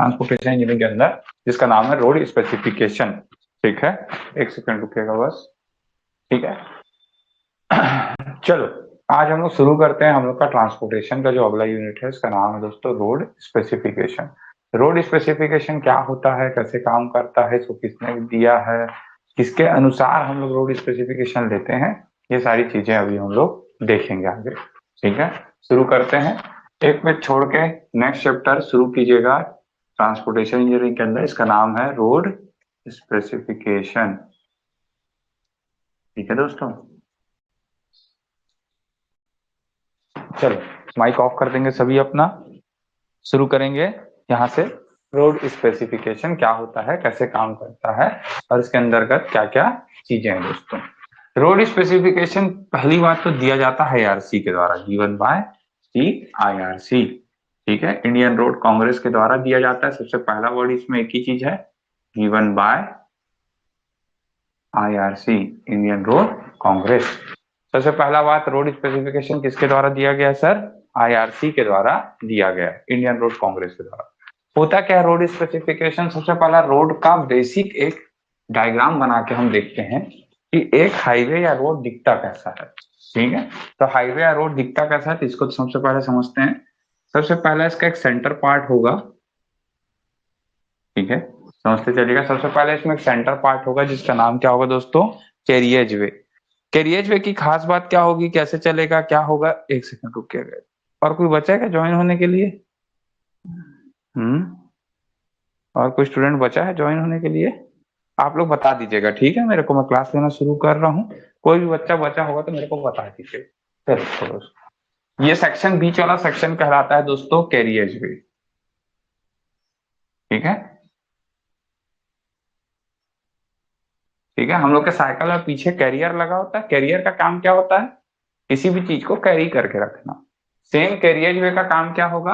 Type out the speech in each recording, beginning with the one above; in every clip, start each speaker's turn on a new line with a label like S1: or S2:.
S1: Transportation engineering के अंदर, जिसका नाम है रोड स्पेसिफिकेशन। ठीक है, एक सेकंड रुकिएगा बस। ठीक है, चलो आज हम लोग शुरू करते हैं। हम लोग का ट्रांसपोर्टेशन का जो अगला यूनिट है इसका नाम है दोस्तों रोड स्पेसिफिकेशन। रोड स्पेसिफिकेशन क्या होता है, कैसे काम करता है, इसको किसने दिया है, किसके अनुसार हम लोग रोड स्पेसिफिकेशन लेते हैं, ये सारी चीजें अभी हम लोग देखेंगे आगे। ठीक है, शुरू करते हैं। एक मिनट छोड़ के नेक्स्ट चैप्टर शुरू कीजिएगा ट्रांसपोर्टेशन इंजीनियरिंग के अंदर, इसका नाम है रोड स्पेसिफिकेशन। ठीक है दोस्तों, चलो माइक ऑफ कर देंगे सभी अपना, शुरू करेंगे यहाँ से। रोड स्पेसिफिकेशन क्या होता है, कैसे काम करता है और इसके अंतर्गत क्या क्या चीजें हैं दोस्तों। रोड स्पेसिफिकेशन पहली बात तो दिया जाता है आईआरसी के द्वारा, गिवन बाय आईआरसी। ठीक है, इंडियन रोड कांग्रेस के द्वारा दिया जाता है। सबसे पहला वर्ड इसमें एक ही चीज है, given by IRC, Indian road Congress. सबसे पहला बात, रोड स्पेसिफिकेशन किसके द्वारा दिया गया सर? आईआरसी के द्वारा दिया गया, इंडियन रोड कांग्रेस के द्वारा। होता क्या है रोड स्पेसिफिकेशन? सबसे पहला रोड का बेसिक एक डायग्राम बना के हम देखते हैं कि एक हाईवे या रोड दिखता कैसा है। ठीक है, तो हाईवे या रोड दिखता कैसा है तो इसको तो सबसे पहले समझते हैं। सबसे पहला इसका एक सेंटर पार्ट होगा। ठीक है, समझते चलिएगा। सबसे पहले इसमें एक सेंटर पार्ट होगा जिसका नाम क्या होगा दोस्तों? कैरियज वे। कैरियज वे की खास बात क्या होगी, कैसे चलेगा, क्या होगा? एक सेकंड रुकिएगा। और कोई बचा है क्या ज्वाइन होने के लिए? और कोई स्टूडेंट बचा है ज्वाइन होने के लिए? आप लोग बता दीजिएगा, ठीक है? मेरे को, मैं क्लास लेना शुरू कर रहा हूँ। कोई भी बच्चा बचा होगा तो मेरे को बता दीजिए। चलो, ये सेक्शन बीच वाला सेक्शन कहलाता है दोस्तों कैरियज वे। ठीक है, ठीक है। हम लोग के साइकिल में पीछे कैरियर लगा होता है। कैरियर का काम क्या होता है? किसी भी चीज को कैरी करके रखना। सेम कैरियज वे का काम क्या होगा?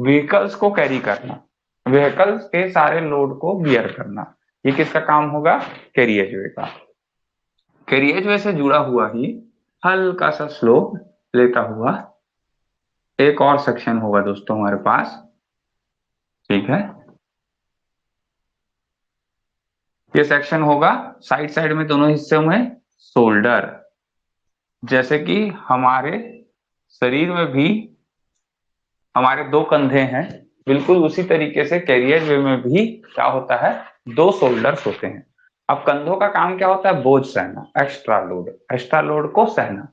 S1: व्हीकल्स को कैरी करना, व्हीकल्स के सारे लोड को बियर करना। ये किसका काम होगा? कैरियज वे का। कैरियज वे से जुड़ा हुआ ही हल्का सा स्लोप लेता हुआ एक और सेक्शन होगा दोस्तों हमारे पास। ठीक है, ये सेक्शन होगा साइड साइड में, दोनों हिस्सों में शोल्डर। जैसे कि हमारे शरीर में भी हमारे दो कंधे हैं, बिल्कुल उसी तरीके से कैरियर वे में भी क्या होता है? दो शोल्डर्स होते हैं। अब कंधों का काम क्या होता है? बोझ सहना, एक्स्ट्रा लोड को सहना।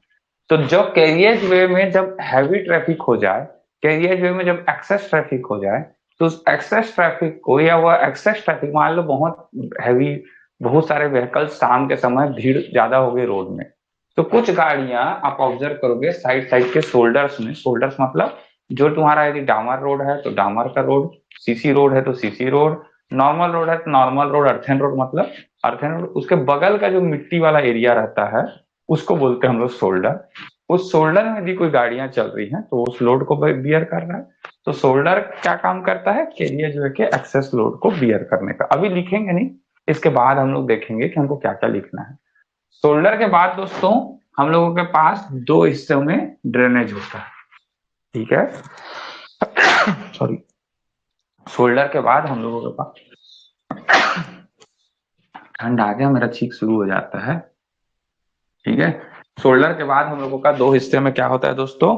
S1: तो जब कैरियर वे में जब हैवी ट्रैफिक हो जाए, कैरियर वे में जब एक्सेस ट्रैफिक हो जाए, तो उस एक्सेस ट्रैफिक को, या वह एक्सेस ट्रैफिक मान लो बहुत हैवी, बहुत सारे व्हीकल्स, शाम के समय भीड़ ज्यादा हो गई रोड में, तो कुछ गाड़ियां आप ऑब्जर्व करोगे साइड साइड के शोल्डर्स में, शोल्डर्स मतलब जो तुम्हारा यदि डामर रोड है तो डामर का रोड, सीसी रोड है तो सीसी रोड, नॉर्मल रोड है तो नॉर्मल रोड, अर्थन रोड मतलब अर्थन रोड, उसके बगल का जो मिट्टी वाला एरिया रहता है उसको बोलते हैं हम लोग शोल्डर। उस शोल्डर में यदि कोई गाड़ियां चल रही हैं तो उस लोड को बियर कर रहा है। तो शोल्डर क्या काम करता है? कैरियर जो है कि एक्सेस लोड को बियर करने का। अभी लिखेंगे नहीं, इसके बाद हम लोग देखेंगे कि हमको क्या क्या लिखना है। शोल्डर के बाद दोस्तों हम लोगों के पास दो हिस्सों में ड्रेनेज होता है। ठीक है, सॉरी। शोल्डर के बाद हम लोगों के पास, ठंड आ गया, मेरा छींक शुरू हो जाता है। ठीक है, शोल्डर के बाद हम लोगों का दो हिस्से में क्या होता है दोस्तों?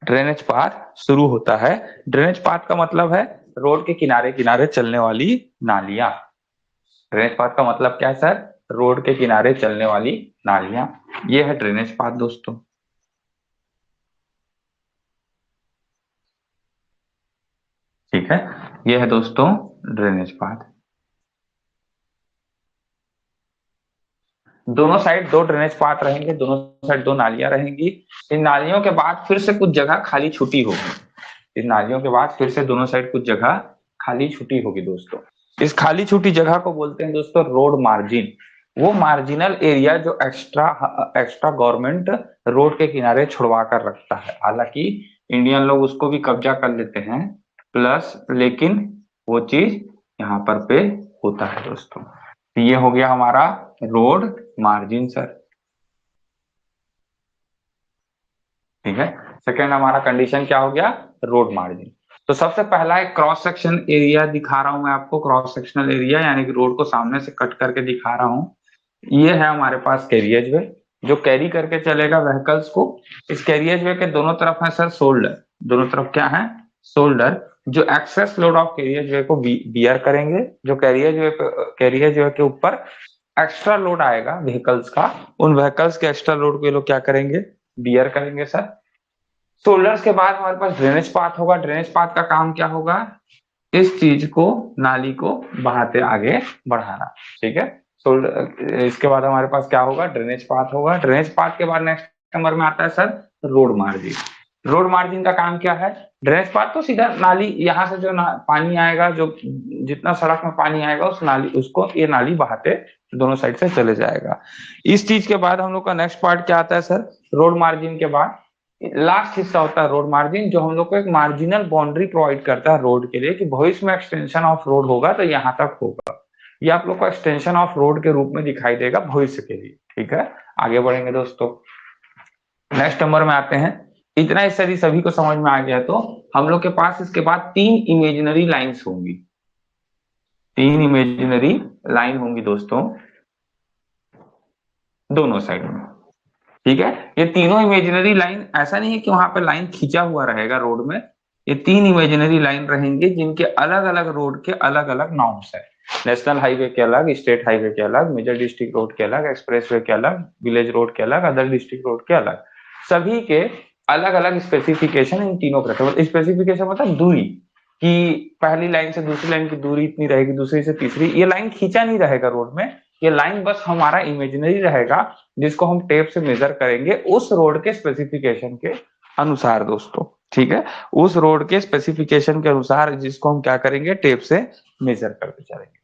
S1: ड्रेनेज पाथ शुरू होता है। ड्रेनेज पाथ का मतलब है रोड के किनारे किनारे चलने वाली नालियां। ड्रेनेज पाथ का मतलब क्या है सर? रोड के किनारे चलने वाली नालियां, ये है ड्रेनेज पाथ दोस्तों। ठीक है, ये है दोस्तों ड्रेनेज पाथ। दोनों साइड दो ड्रेनेज पाथ रहेंगे, दोनों साइड दो नालियां रहेंगी। इन नालियों के बाद फिर से कुछ जगह खाली छुटी होगी। इन नालियों के बाद फिर से दोनों साइड कुछ जगह खाली छुटी होगी दोस्तों। इस खाली छुटी जगह को बोलते हैं दोस्तों रोड मार्जिन। वो मार्जिनल एरिया जो एक्स्ट्रा एक्स्ट्रा गवर्नमेंट रोड के किनारे छुड़वा कर रखता है, हालांकि इंडियन लोग उसको भी कब्जा कर लेते हैं प्लस, लेकिन वो चीज यहाँ पर पे होता है दोस्तों। तो ये हो गया हमारा रोड मार्जिन सर। ठीक है, सेकेंड हमारा कंडीशन क्या हो गया? Road margin. तो सबसे पहला एक क्रॉस सेक्शन एरिया दिखा रहा हूं मैं आपको, क्रॉस सेक्शनल एरिया यानी कि रोड को सामने से कट करके दिखा रहा हूँ। ये है हमारे पास कैरियज वे जो कैरी करके चलेगा व्हीकल्स को। इस कैरियज वे के दोनों तरफ है सर शोल्डर, दोनों तरफ क्या है शोल्डर, जो एक्सेस लोड ऑफ कैरियज वे को बियर करेंगे। जो कैरियज वे के ऊपर एक्स्ट्रा लोड आएगा व्हीकल्स का, उन व्हीकल्स के एक्स्ट्रा लोड को ये लोग क्या करेंगे, बियर करेंगे सर। शोल्डर्स के बाद हमारे पास ड्रेनेज पाथ होगा। ड्रेनेज पाथ का काम क्या होगा, इस चीज को, नाली को बहाते आगे बढ़ाना, ठीक है। शोल्डर, इसके बाद हमारे पास क्या होगा, ड्रेनेज पाथ होगा। ड्रेनेज पाथ के बाद नेक्स्ट नंबर में आता है sir road margin. Road margin का काम क्या है, ड्रेनेज पाथ तो सीधा नाली, यहाँ से जो पानी आएगा, जो जितना सड़क में पानी आएगा उस नाली, उसको ये नाली बहाते दोनों साइड से चले जाएगा। इस चीज के बाद हम लोग का नेक्स्ट पार्ट क्या आता है सर, रोड मार्जिन के बाद लास्ट हिस्सा होता है रोड मार्जिन, जो हम लोग को एक मार्जिनल बाउंड्री प्रोवाइड करता है रोड के लिए, कि भविष्य में एक्सटेंशन ऑफ रोड होगा तो यहाँ तक होगा। ये आप लोग को एक्सटेंशन ऑफ रोड के रूप में दिखाई देगा भविष्य के लिए, ठीक है। आगे बढ़ेंगे दोस्तों, नेक्स्ट नंबर में आते हैं। इतना हिस्सा यदि सभी को समझ में आ गया तो हम लोग के पास इसके बाद 3 इमेजिनरी लाइंस होंगी। 3 इमेजिनरी लाइन होंगी दोस्तों दोनों साइड में, ठीक है। ये तीनों इमेजिनरी लाइन, ऐसा नहीं है कि वहां पे लाइन खींचा हुआ रहेगा रोड में, ये 3 इमेजिनरी लाइन रहेंगे जिनके अलग अलग रोड के अलग अलग नॉर्म्स है। नेशनल हाईवे के अलग, स्टेट हाईवे के अलग, मेजर डिस्ट्रिक्ट रोड के अलग, एक्सप्रेसवे के अलग, विलेज रोड के अलग, अदर डिस्ट्रिक्ट रोड के अलग, सभी के अलग अलग स्पेसिफिकेशन इन तीनों का। स्पेसिफिकेशन मतलब दूरी, कि पहली लाइन से दूसरी लाइन की दूरी इतनी रहेगी, दूसरी से तीसरी, ये लाइन खींचा नहीं रहेगा रोड में, ये लाइन बस हमारा इमेजिनरी रहेगा, जिसको हम टेप से मेजर करेंगे उस रोड के स्पेसिफिकेशन के अनुसार दोस्तों, ठीक है। उस रोड के स्पेसिफिकेशन के अनुसार जिसको हम क्या करेंगे, टेप से मेजर करते चलेंगे।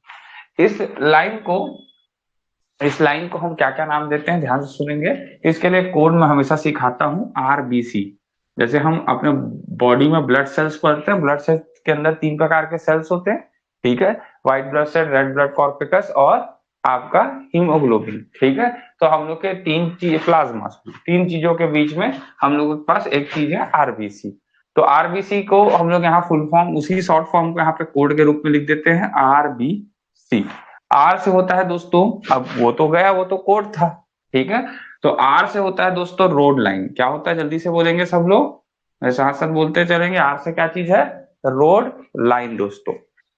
S1: इस लाइन को हम क्या क्या नाम देते हैं, ध्यान से सुनेंगे। इसके लिए कोड में हमेशा सिखाता हूं RBC। जैसे हम अपने बॉडी में ब्लड सेल्स पढ़ते हैं, ब्लड सेल्स के अंदर 3 प्रकार के सेल्स होते हैं, ठीक है। White blood cell, red blood corpuscles और आपका हीमोग्लोबिन, ठीक है। तो हम लोग के 3 चीज, प्लाज्मा, 3 चीजों के बीच में हम लोगों के पास एक चीज है RBC। तो RBC को हम लोग यहाँ फुल फॉर्म, उसी शॉर्ट फॉर्म को यहाँ पे कोड के रूप में लिख देते हैं RBC। आर से होता है दोस्तों, अब वो तो गया, वो तो कोड था, ठीक है। तो आर से होता है दोस्तों रोड लाइन। क्या होता है, जल्दी से बोलेंगे सब लोग, साथ साथ बोलते चलेंगे। आर से क्या चीज है, रोड लाइन दोस्तों।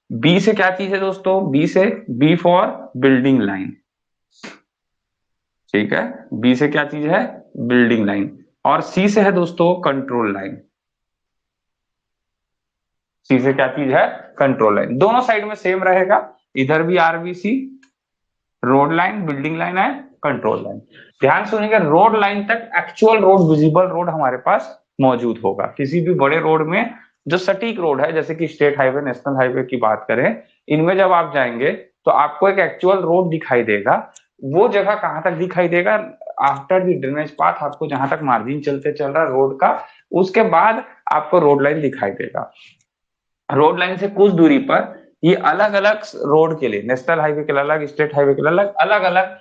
S1: बी से क्या चीज है दोस्तों, बी फॉर बिल्डिंग लाइन, ठीक है। बी से क्या चीज है, बिल्डिंग लाइन। और सी से है दोस्तों कंट्रोल लाइन। सी से क्या चीज है, कंट्रोल लाइन। दोनों साइड में सेम रहेगा, इधर भी RBC, road line, building line है, कंट्रोल लाइन। ध्यान सुनिएगा, रोड लाइन तक एक्चुअल रोड, विजिबल रोड हमारे पास मौजूद होगा। किसी भी बड़े रोड में जो सटीक रोड है, जैसे कि स्टेट हाईवे, नेशनल हाईवे की बात करें, इनमें जब आप जाएंगे तो आपको एक एक्चुअल रोड दिखाई देगा। वो जगह कहां तक दिखाई देगा, आफ्टर द ड्रेनेज पाथ, आपको जहां तक मार्जिन चलते चल रहा है रोड का, उसके बाद आपको रोड लाइन दिखाई देगा। रोड लाइन से कुछ दूरी पर ये अलग अलग रोड के लिए, नेशनल हाईवे के लिए अलग, स्टेट हाईवे के लिए अलग, अलग अलग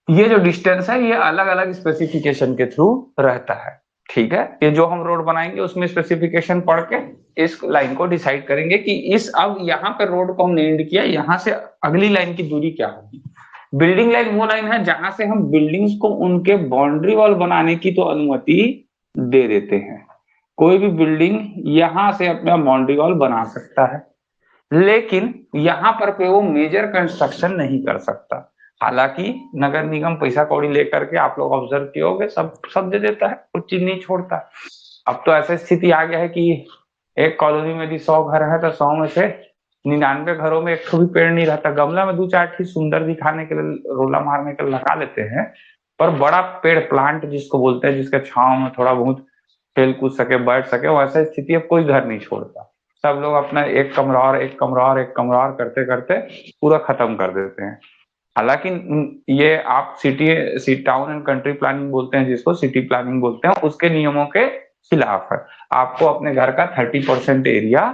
S1: ये जो डिस्टेंस है, ये अलग अलग स्पेसिफिकेशन के थ्रू रहता है, ठीक है। ये जो हम रोड बनाएंगे उसमें स्पेसिफिकेशन पढ़ के इस लाइन को डिसाइड करेंगे कि इस, अब यहाँ पे रोड को हमने एंड किया, यहाँ से अगली लाइन की दूरी क्या होगी। बिल्डिंग लाइन वो लाइन है जहां से हम बिल्डिंग्स को उनके बाउंड्री वॉल बनाने की तो अनुमति दे देते हैं। कोई भी बिल्डिंग यहां से अपना बाउंड्री वॉल बना सकता है, लेकिन यहाँ पर वो मेजर कंस्ट्रक्शन नहीं कर सकता। हालांकि नगर निगम पैसा कौड़ी लेकर के, आप लोग ऑब्जर्व किए होंगे, सब सब दे देता है, कुछ चीज नहीं छोड़ता। अब तो ऐसा स्थिति आ गया है कि एक कॉलोनी में यदि 100 घर है तो 100 में से 99 घरों में एक भी पेड़ नहीं रहता। गमला में 2-4 ठीक सुंदर दिखाने के लिए, रोला मारने के लिए लगा लेते हैं, पर बड़ा पेड़, प्लांट जिसको बोलते हैं, जिसके छांव में थोड़ा बहुत खेल कूद सके, बैठ सके, वैसा स्थिति अब कोई घर नहीं छोड़ता। सब लोग अपना एक कमरा और एक कमरा और एक कमरा और करते करते पूरा खत्म कर देते हैं। हालांकि ये आप city town and country planning बोलते हैं, जिसको सिटी प्लानिंग बोलते हैं, उसके नियमों के खिलाफ है। आपको अपने घर का 30% एरिया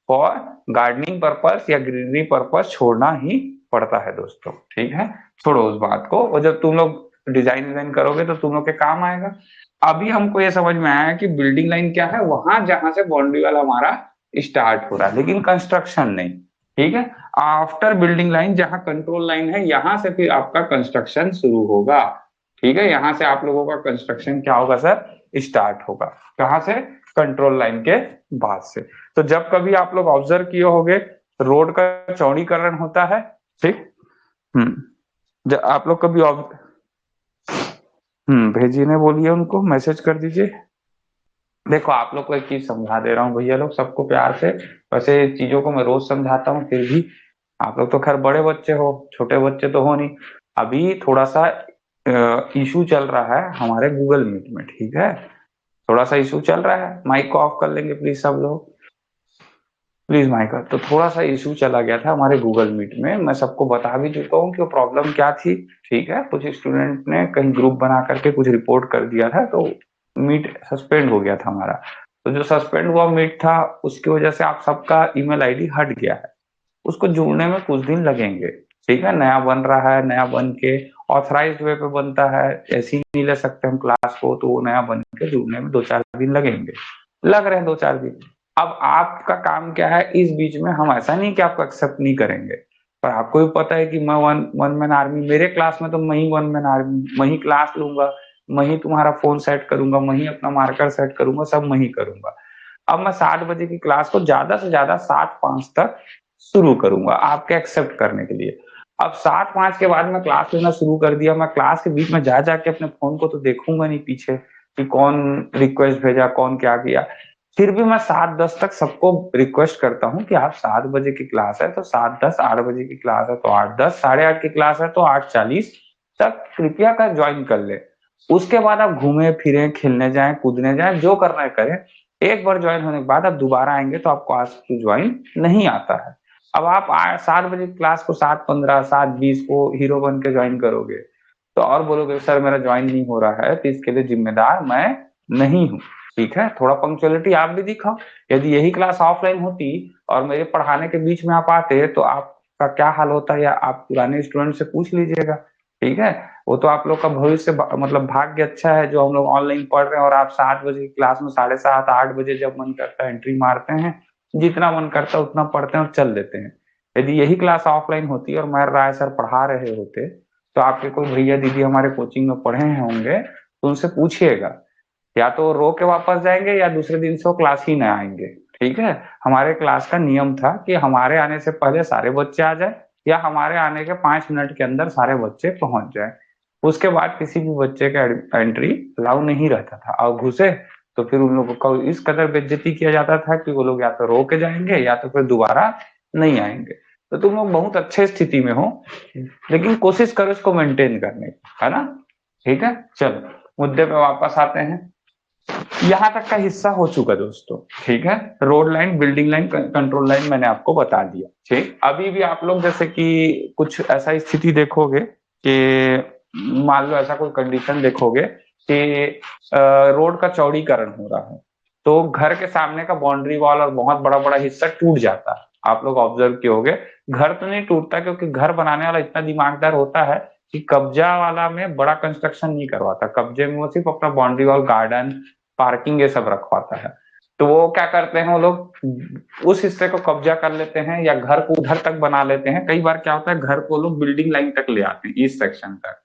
S1: फॉर गार्डनिंग पर्पस या ग्रीनरी पर्पस छोड़ना ही पड़ता है दोस्तों, ठीक है। छोड़ो उस बात को, और जब तुम लोग डिजाइन करोगे तो तुम लोग के काम आएगा। अभी हमको ये समझ में आया कि बिल्डिंग लाइन क्या है, वहां जहां से बाउंड्री वाला हमारा स्टार्ट हो रहा है, लेकिन कंस्ट्रक्शन नहीं। ठीक है, आफ्टर बिल्डिंग लाइन जहां कंट्रोल लाइन है, यहां से फिर आपका कंस्ट्रक्शन शुरू होगा। ठीक है, यहां से आप लोगों का कंस्ट्रक्शन क्या होगा सर, स्टार्ट होगा। कहां से, कंट्रोल लाइन के बाद से। तो जब कभी आप लोग ऑब्जर्व किए होंगे रोड का चौड़ीकरण होता है, ठीक। जब आप लोग कभी भेजिए ने बोलिए, उनको मैसेज कर दीजिए। देखो आप लोग को एक चीज समझा दे रहा हूँ भैया लोग, सबको प्यार से। वैसे चीजों को मैं रोज समझाता हूँ, फिर भी आप लोग तो खैर बड़े बच्चे हो, छोटे बच्चे तो हो नहीं। अभी थोड़ा सा इशू चल रहा है हमारे गूगल मीट में, ठीक है। थोड़ा सा इशू चल रहा है, माइक को ऑफ कर लेंगे प्लीज सब लोग, प्लीज माइक। तो थोड़ा सा इशू चला गया था हमारे गूगल मीट में, मैं सबको बता भी चुका हूँ कि वो प्रॉब्लम क्या थी। ठीक है, कुछ स्टूडेंट ने कहीं ग्रुप बना करके कुछ रिपोर्ट कर दिया था, तो मीट सस्पेंड हो गया था हमारा। तो जो सस्पेंड हुआ मीट था, उसकी वजह से आप सबका ईमेल आईडी हट गया है। उसको जोड़ने में कुछ दिन लगेंगे। ठीक है, नया बन रहा है, नया बन के ऑथराइज्ड वे पे बनता है, ऐसे ही नहीं ले सकते हम क्लास को, तो वो नया बन के जुड़ने में 2-4 दिन लगेंगे, लग रहे हैं 2-4 दिन। अब आपका काम क्या है, इस बीच में हम ऐसा नहीं कि आपको एक्सेप्ट नहीं करेंगे, पर आपको भी पता है कि मैं वन वन मैन आर्मी, मेरे क्लास में तो मैं ही वन मैन आर्मी, मैं ही क्लास लूंगा, मैं ही तुम्हारा फोन सेट करूंगा, मैं ही अपना मार्कर सेट करूंगा, सब मैं ही करूंगा। अब मैं 7 बजे की क्लास को ज्यादा से ज्यादा 7:05 तक शुरू करूंगा आपके एक्सेप्ट करने के लिए। अब 7:05 के बाद मैं क्लास लेना शुरू कर दिया, मैं क्लास के बीच में जा जाके अपने फोन को तो देखूंगा नहीं पीछे कि कौन रिक्वेस्ट भेजा, कौन क्या किया। फिर भी मैं 7:10 तक सबको रिक्वेस्ट करता हूँ कि आप 7 बजे की क्लास है तो 7:10, 8 बजे की क्लास है तो 8:10, 8:30 की क्लास है तो 8:40 तक कृपया कर ज्वाइन कर ले। उसके बाद आप घूमे फिरे, खेलने जाएं, कूदने जाएं, जो करना है करें। एक बार ज्वाइन होने के बाद आप दोबारा आएंगे तो आपको आज टू ज्वाइन नहीं आता है। अब आप 7 बजे क्लास को 7:15, 7:20 को हीरो बन के ज्वाइन करोगे, तो और बोलोगे सर मेरा ज्वाइन नहीं हो रहा है, तो इसके लिए जिम्मेदार मैं नहीं हूँ। ठीक है, थोड़ा पंक्चुअलिटी आप भी दिखाओ। यदि यही क्लास ऑफलाइन होती और मेरे पढ़ाने के बीच में आप आते तो आपका क्या हाल होता, या आप पुराने स्टूडेंट से पूछ लीजिएगा। ठीक है, वो तो आप लोग का भविष्य मतलब भाग्य अच्छा है जो हम लोग ऑनलाइन पढ़ रहे हैं, और आप 7 बजे की क्लास में 7:30, 8 बजे जब मन करता है एंट्री मारते हैं, जितना मन करता है उतना पढ़ते हैं और चल देते हैं। यदि यही क्लास ऑफलाइन होती और मैं राय सर पढ़ा रहे होते, तो आपके कोई भैया दीदी हमारे कोचिंग में पढ़े हैं होंगे, तो उनसे पूछिएगा, या तो रो के वापस जाएंगे या दूसरे दिन से वो क्लास ही ना आएंगे। ठीक है, हमारे क्लास का नियम था कि हमारे आने से पहले सारे बच्चे आ जाए, या हमारे आने के 5 मिनट के अंदर सारे बच्चे पहुंच जाए। उसके बाद किसी भी बच्चे का एंट्री अलाउ नहीं रहता था, और घुसे तो फिर उन लोगों को इस कदर बेइज्जती किया जाता था कि वो लोग या तो रो के जाएंगे या तो फिर दोबारा नहीं आएंगे। तो तुम लोग बहुत अच्छे स्थिति में हो, लेकिन कोशिश करो इसको मेंटेन करने की, है ना। ठीक है, चलो मुद्दे पे वापस आते हैं। यहाँ तक का हिस्सा हो चुका दोस्तों। ठीक है, road line, building line, control line मैंने आपको बता दिया। ठीक, अभी भी आप लोग जैसे कि कुछ ऐसा स्थिति देखोगे कि मान लो ऐसा कोई कंडीशन देखोगे कि रोड का चौड़ीकरण हो रहा है, तो घर के सामने का बाउंड्री वॉल और बहुत बड़ा बड़ा हिस्सा टूट जाता है। आप लोग ऑब्जर्व किए होगे, घर तो नहीं टूटता क्योंकि घर बनाने वाला इतना दिमागदार होता है कि कब्जा वाला में बड़ा कंस्ट्रक्शन नहीं करवाता, कब्जे में वो सिर्फ अपना बाउंड्री वॉल, गार्डन, पार्किंग ये सब रखवाता है। तो वो क्या करते हैं, वो लोग उस हिस्से को कब्जा कर लेते हैं या घर को उधर तक बना लेते हैं। कई बार क्या होता है, घर को लोग बिल्डिंग लाइन तक ले आते हैं, इस सेक्शन तक।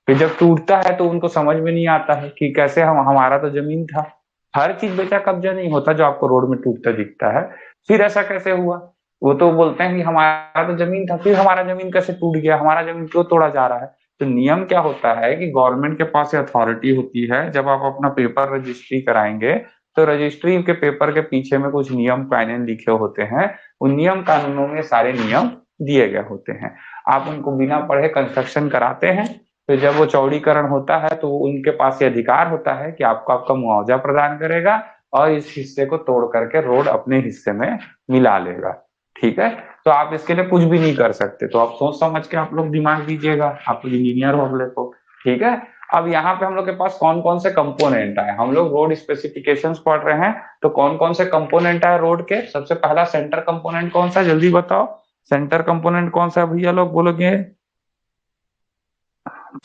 S1: फिर जब टूटता है तो उनको समझ में नहीं आता है कि कैसे हम, हमारा तो जमीन था। हर चीज बेचा कब्जा नहीं होता जो आपको रोड में टूटता दिखता है। फिर ऐसा कैसे हुआ, वो तो बोलते हैं कि हमारा तो जमीन था, फिर हमारा जमीन कैसे टूट गया, हमारा जमीन क्यों तोड़ा जा रहा है। तो नियम क्या होता है कि गवर्नमेंट के पास अथॉरिटी होती है, जब आप अपना पेपर रजिस्ट्री कराएंगे तो रजिस्ट्री के पेपर के पीछे में कुछ नियम कानून लिखे होते हैं। उन नियम कानूनों में सारे नियम दिए गए होते हैं, आप उनको बिना पढ़े कंस्ट्रक्शन कराते हैं। तो जब वो चौड़ीकरण होता है तो उनके पास ये अधिकार होता है कि आपको आपका मुआवजा प्रदान करेगा और इस हिस्से को तोड़ करके रोड अपने हिस्से में मिला लेगा। ठीक है, तो आप इसके लिए कुछ भी नहीं कर सकते, तो आप सोच समझ के आप लोग दिमाग दीजिएगा, आप लोग इंजीनियर हो अगले को। ठीक है, अब यहाँ पे हम लोग के पास कौन कौन से कंपोनेंट आए, हम लोग रोड स्पेसिफिकेशंस पढ़ रहे हैं, तो कौन कौन से कंपोनेंट आए रोड के। सबसे पहला सेंटर कंपोनेंट कौन सा, जल्दी बताओ, सेंटर कंपोनेंट कौन सा है भैया लोग, बोलोगे।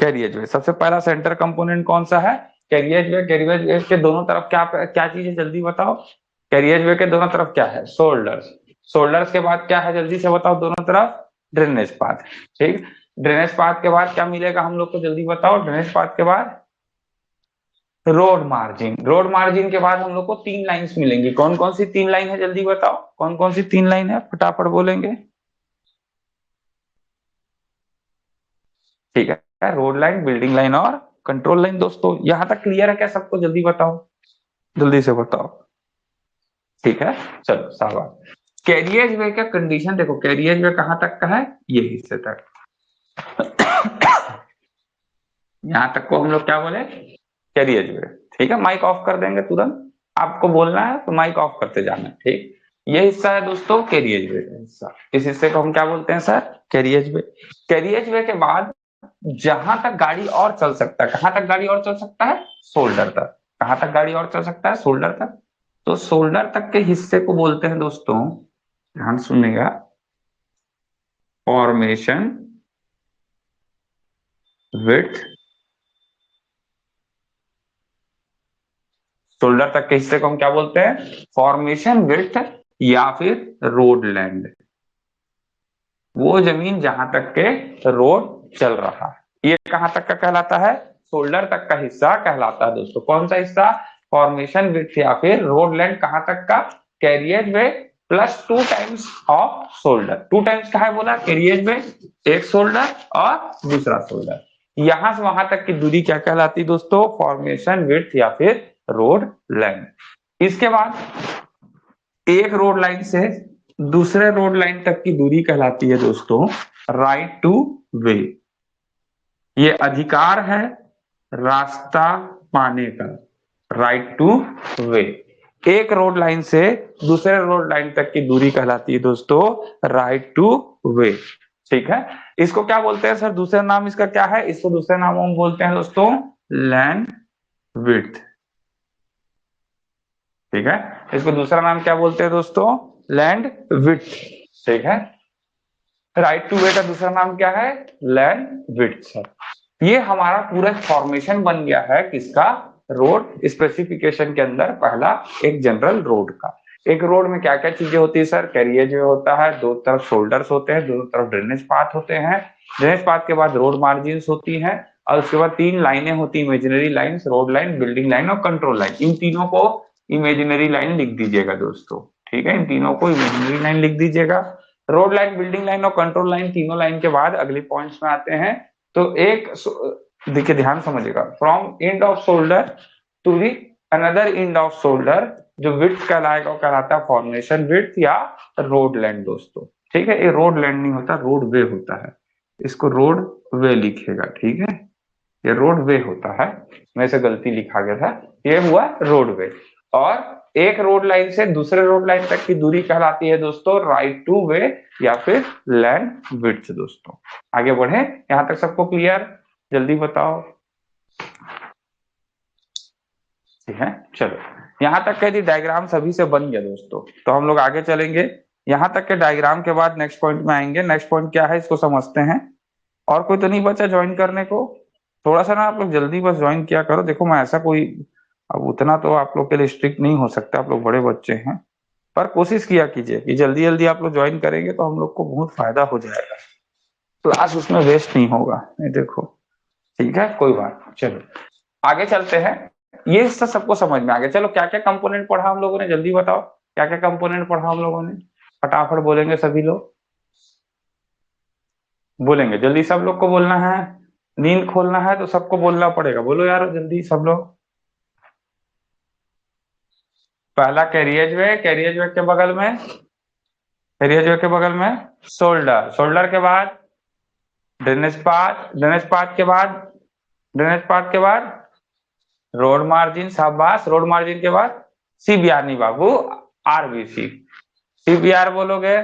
S1: कैरियज वे, सबसे पहला सेंटर कंपोनेंट कौन सा है, कैरियज वे। कैरियज वे के दोनों तरफ क्या क्या चीज है, जल्दी बताओ। कैरियज वे के दोनों तरफ क्या है, शोल्डर्स। शोल्डर्स के बाद क्या है, जल्दी से बताओ, दोनों तरफ ड्रेनेज पाथ। ठीक, ड्रेनेज पाथ के बाद क्या मिलेगा हम लोग को, जल्दी बताओ, ड्रेनेज पाथ के बाद रोड मार्जिन। रोड मार्जिन के बाद हम लोग को 3 लाइन्स मिलेंगी। कौन कौन सी 3 लाइन है, जल्दी बताओ, कौन कौन सी 3 लाइन है, फटाफट बोलेंगे। ठीक है, रोड लाइन, बिल्डिंग लाइन और कंट्रोल लाइन। दोस्तों यहां तक क्लियर है क्या सबको, जल्दी बताओ, जल्दी से बताओ। ठीक है, चलो शाबाश। कैरियज वे का कंडीशन देखो, कैरियज वे कहां तक का है, ये हिस्से तक। यहां तक को हम लोग क्या बोले, कैरियज वे। ठीक है, माइक ऑफ कर देंगे तुरंत, आपको बोलना है तो माइक ऑफ करते जाना। ठीक, ये हिस्सा है दोस्तों कैरियज वे का हिस्सा। इस हिस्से को हम क्या बोलते हैं सर, कैरियज वे। कैरियज वे के बाद जहां तक गाड़ी और चल सकता है, कहां तक गाड़ी और चल सकता है, शोल्डर तक। कहां तक गाड़ी और चल सकता है, शोल्डर तक। तो शोल्डर तक के हिस्से को बोलते हैं दोस्तों, ध्यान सुनिएगा, फॉर्मेशन विड्थ। शोल्डर तक के हिस्से को हम क्या बोलते हैं, फॉर्मेशन विड्थ या फिर रोड लैंड। वो जमीन जहां तक के रोड चल रहा है, ये कहां तक का कहलाता है, शोल्डर तक का हिस्सा कहलाता है दोस्तों। कौन सा हिस्सा, फॉर्मेशन विड्थ या फिर रोड लेंथ कहां तक का, carriage way plus 2 times off shoulder. 2 times का है बोला, कैरियज वे, एक शोल्डर और दूसरा शोल्डर। यहां से वहां तक की दूरी क्या कहलाती है दोस्तों, फॉर्मेशन विड्थ या फिर रोड लेंथ। इसके बाद एक रोड लाइन से दूसरे रोड लाइन तक की दूरी कहलाती है दोस्तों राइट टू वे। ये अधिकार है रास्ता पाने का, राइट टू वे। एक रोड लाइन से दूसरे रोड लाइन तक की दूरी कहलाती है दोस्तों राइट टू वे। ठीक है, इसको क्या बोलते हैं सर, दूसरा नाम इसका क्या है, इसको दूसरे नाम हम बोलते हैं दोस्तों लैंड विड्थ। ठीक है, इसको दूसरा नाम क्या बोलते हैं दोस्तों, लैंड विड्थ। ठीक है, राइट टू वे का दूसरा नाम क्या है, लैंड विड्थ सर। ये हमारा पूरा फॉर्मेशन बन गया है किसका, रोड स्पेसिफिकेशन के अंदर पहला एक जनरल रोड का। एक रोड में क्या क्या चीजें होती है सर, कैरियज वे होता है, दो तरफ शोल्डर्स होते हैं, दोनों तरफ ड्रेनेज पाथ होते हैं, ड्रेनेज पाथ के बाद रोड मार्जिन होती हैं, और उसके बाद 3 लाइनें होती है, imaginary line, road line, building line और कंट्रोल लाइन। इन तीनों को इमेजिनरी लाइन लिख दीजिएगा दोस्तों। ठीक है, इन तीनों को इमेजिनरी लाइन लिख दीजिएगा। रोड लाइन, बिल्डिंग लाइन और कंट्रोल लाइन, तीनों लाइन के बाद अगले पॉइंट्स में आते हैं। तो एक देखिए, ध्यान समझिएगा, from end of shoulder to the another end of shoulder, जो विड्थ कहलाएगा वो कहलाता है फॉर्मेशन विड्थ या रोड लैंड दोस्तों। ठीक है, ये रोड लैंड नहीं होता, रोड वे होता है, इसको रोड वे लिखेगा। ठीक है, ये रोड वे होता है, मेरे से गलती लिखा गया था, ये हुआ रोड वे। और एक रोड लाइन से दूसरे रोड लाइन तक की दूरी कहलाती है दोस्तों राइट टू वे या फिर लैंड विड्थ दोस्तों। आगे बढ़े, यहां तक सबको क्लियर, जल्दी बताओ। ठीक है, चलो यहां तक के डायग्राम सभी से बन गया दोस्तों, तो हम लोग आगे चलेंगे। यहां तक के डायग्राम के बाद नेक्स्ट पॉइंट में आएंगे। नेक्स्ट पॉइंट क्या है इसको समझते हैं। और कोई तो नहीं बचा ज्वाइन करने को, थोड़ा सा ना आप लोग जल्दी बस ज्वाइन किया करो। देखो मैं ऐसा कोई, अब उतना तो आप लोग के लिए स्ट्रिक्ट नहीं हो सकता, आप लोग बड़े बच्चे हैं, पर कोशिश किया कीजिए कि जल्दी जल्दी आप लोग ज्वाइन करेंगे तो हम लोग को बहुत फायदा हो जाएगा, क्लास उसमें वेस्ट नहीं होगा। ये देखो, ठीक है, कोई बात, चलो आगे चलते हैं। ये हिस्सा सबको समझ में आ गया। चलो क्या क्या कंपोनेंट पढ़ा हम लोगों ने, जल्दी बताओ क्या क्या कंपोनेंट पढ़ा हम लोगों ने, फटाफट बोलेंगे सभी लोग, बोलेंगे जल्दी, सब लोग को बोलना है, नींद खोलना है तो सबको बोलना पड़ेगा, बोलो यार जल्दी सब लोग। पहला कैरियज वे, कैरियज वे के बगल में, कैरियज वे के बगल में शोल्डर, शोल्डर के बाद ड्रेनेज पाथ, ड्रेनेज पाथ के बाद, ड्रेनेज पाथ के बाद रोड मार्जिन, शाबाश, रोड मार्जिन के बाद सीबीआर, नहीं बाबू, आरबीसी। सीबीआर बोलोगे,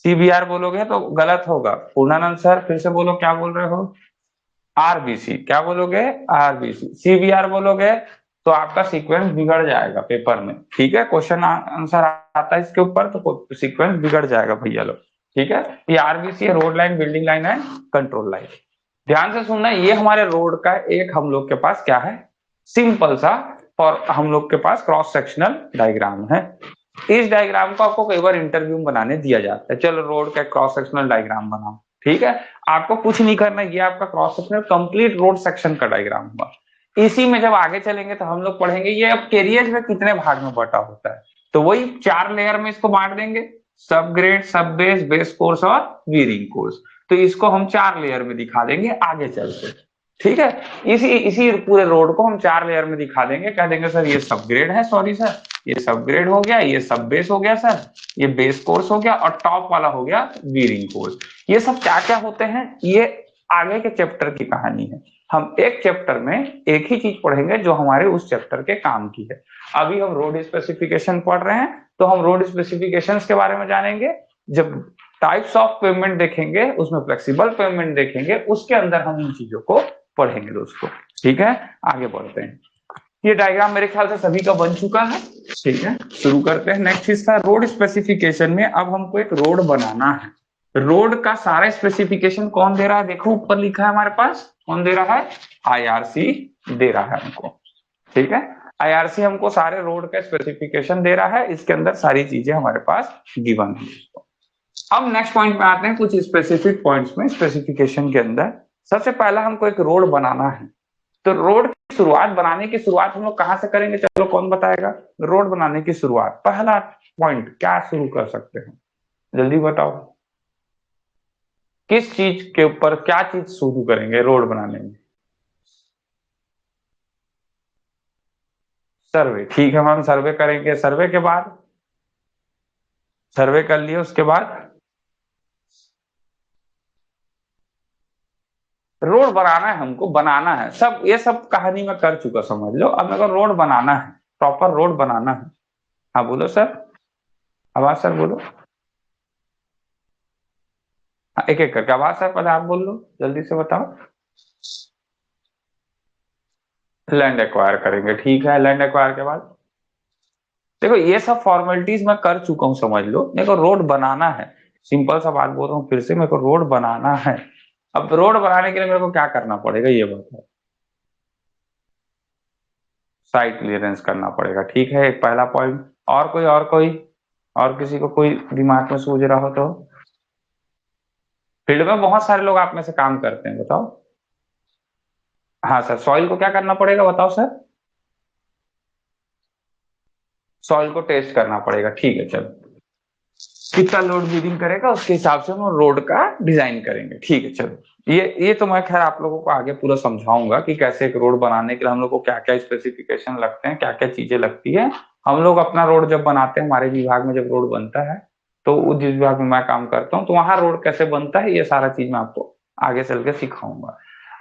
S1: सीबीआर बोलोगे तो गलत होगा, पूर्णानंद सर फिर से बोलो क्या बोल रहे हो, आरबीसी, क्या बोलोगे, आरबीसी। सीबीआर बोलोगे तो आपका सीक्वेंस बिगड़ जाएगा पेपर में। ठीक है, क्वेश्चन आंसर आता है इसके ऊपर तो सीक्वेंस बिगड़ जाएगा भैया लोग। ठीक है, ये आरबीसी है, रोड लाइन, बिल्डिंग लाइन है, कंट्रोल लाइन। ध्यान से सुनना, ये हमारे रोड का एक हम लोग के पास क्या है, सिंपल सा और हम लोग के पास क्रॉस सेक्शनल डायग्राम है। इस डायग्राम को आपको कई बार इंटरव्यू में बनाने दिया जाता है, चलो रोड का क्रॉस सेक्शनल डायग्राम बनाओ, ठीक है। आपको कुछ नहीं करना, ये आपका cross sectional complete road section का डायग्राम हुआ। इसी में जब आगे चलेंगे तो हम लोग पढ़ेंगे ये अब कैरियर में कितने भाग में बटा होता है। तो वही 4 लेयर में इसको बांट देंगे, सब ग्रेड, सब बेस, बेस कोर्स और वीरिंग कोर्स। तो इसको हम 4 लेयर में दिखा देंगे आगे चलते, ठीक है। इसी इसी पूरे रोड को हम 4 लेयर में दिखा देंगे, कह देंगे सर ये सब ग्रेड है, सॉरी सर ये सब ग्रेड हो गया, ये सब बेस हो गया सर, ये बेस कोर्स हो गया, और टॉप वाला हो गया वीरिंग कोर्स। ये सब क्या क्या होते हैं ये आगे के चैप्टर की कहानी है। हम एक चैप्टर में एक ही चीज पढ़ेंगे जो हमारे उस चैप्टर के काम की है। अभी हम रोड स्पेसिफिकेशन पढ़ रहे हैं, तो हम रोड स्पेसिफिकेशंस के बारे में जानेंगे। जब टाइप्स ऑफ पेमेंट देखेंगे उसमें फ्लेक्सिबल पेमेंट देखेंगे, उसके अंदर हम इन चीजों को पढ़ेंगे दोस्तों, ठीक है। आगे बढ़ते हैं। ये डायग्राम मेरे ख्याल से सभी का बन चुका है, ठीक है। शुरू करते हैं। नेक्स्ट हिस्सा रोड स्पेसिफिकेशन में अब हमको एक रोड बनाना है। रोड का सारा स्पेसिफिकेशन कौन दे रहा है, देखो ऊपर लिखा है हमारे पास, कौन दे रहा है, आईआरसी दे रहा है हमको, ठीक है। आईआरसी हमको सारे रोड का स्पेसिफिकेशन दे रहा है, इसके अंदर सारी चीजें हमारे पास गिवन है। अब नेक्स्ट पॉइंट में आते हैं, कुछ स्पेसिफिक पॉइंट्स में स्पेसिफिकेशन के अंदर। सबसे पहला हमको एक रोड बनाना है, तो रोड की शुरुआत, बनाने की शुरुआत हम लोग कहां से करेंगे, चलो कौन बताएगा। रोड बनाने की शुरुआत पहला पॉइंट क्या शुरू कर सकते हैं, जल्दी बताओ। किस चीज के ऊपर क्या चीज शुरू करेंगे रोड बनाने में, सर्वे, ठीक है मैम सर्वे करेंगे। सर्वे के बाद, सर्वे कर लिए उसके बाद रोड बनाना है, हमको बनाना है, सब ये सब कहानी में कर चुका समझ लो। अब मेरे को रोड बनाना है, प्रॉपर रोड बनाना है। हाँ बोलो सर, आवाज सर बोलो। हाँ, एक एक करके आवाज सर, पहले आप बोल लो, जल्दी से बताओ। लैंड एक्वायर करेंगे, ठीक है। लैंड एक्वायर के बाद देखो ये सब फॉर्मेलिटीज मैं कर चुका हूँ समझ लो, मेरे को रोड बनाना है। सिंपल सा बात बोल रहा हूँ फिर से, मेरे को रोड बनाना है। अब रोड बनाने के लिए मेरे को क्या करना पड़ेगा ये बताओ। साइट क्लियरेंस करना पड़ेगा, ठीक है, एक पहला पॉइंट। और कोई, और कोई, और किसी को कोई दिमाग में सूझ रहा हो तो। फील्ड में बहुत सारे लोग आप में से काम करते हैं, बताओ। हाँ सर, सॉइल को क्या करना पड़ेगा बताओ सर। सॉइल को टेस्ट करना पड़ेगा, ठीक है चलो। कितना लोड बीडिंग करेगा उसके हिसाब से हम रोड का डिजाइन करेंगे, ठीक है चलो। ये तो मैं खैर आप लोगों को आगे पूरा समझाऊंगा कि कैसे एक रोड बनाने के लिए हम लोग को क्या क्या स्पेसिफिकेशन लगते हैं, क्या क्या चीजें लगती है। हम लोग अपना रोड जब बनाते हैं, हमारे विभाग में जब रोड बनता है, तो जिस विभाग में मैं काम करता हूँ तो वहां रोड कैसे बनता है ये सारा चीज मैं आपको आगे चल के सिखाऊंगा।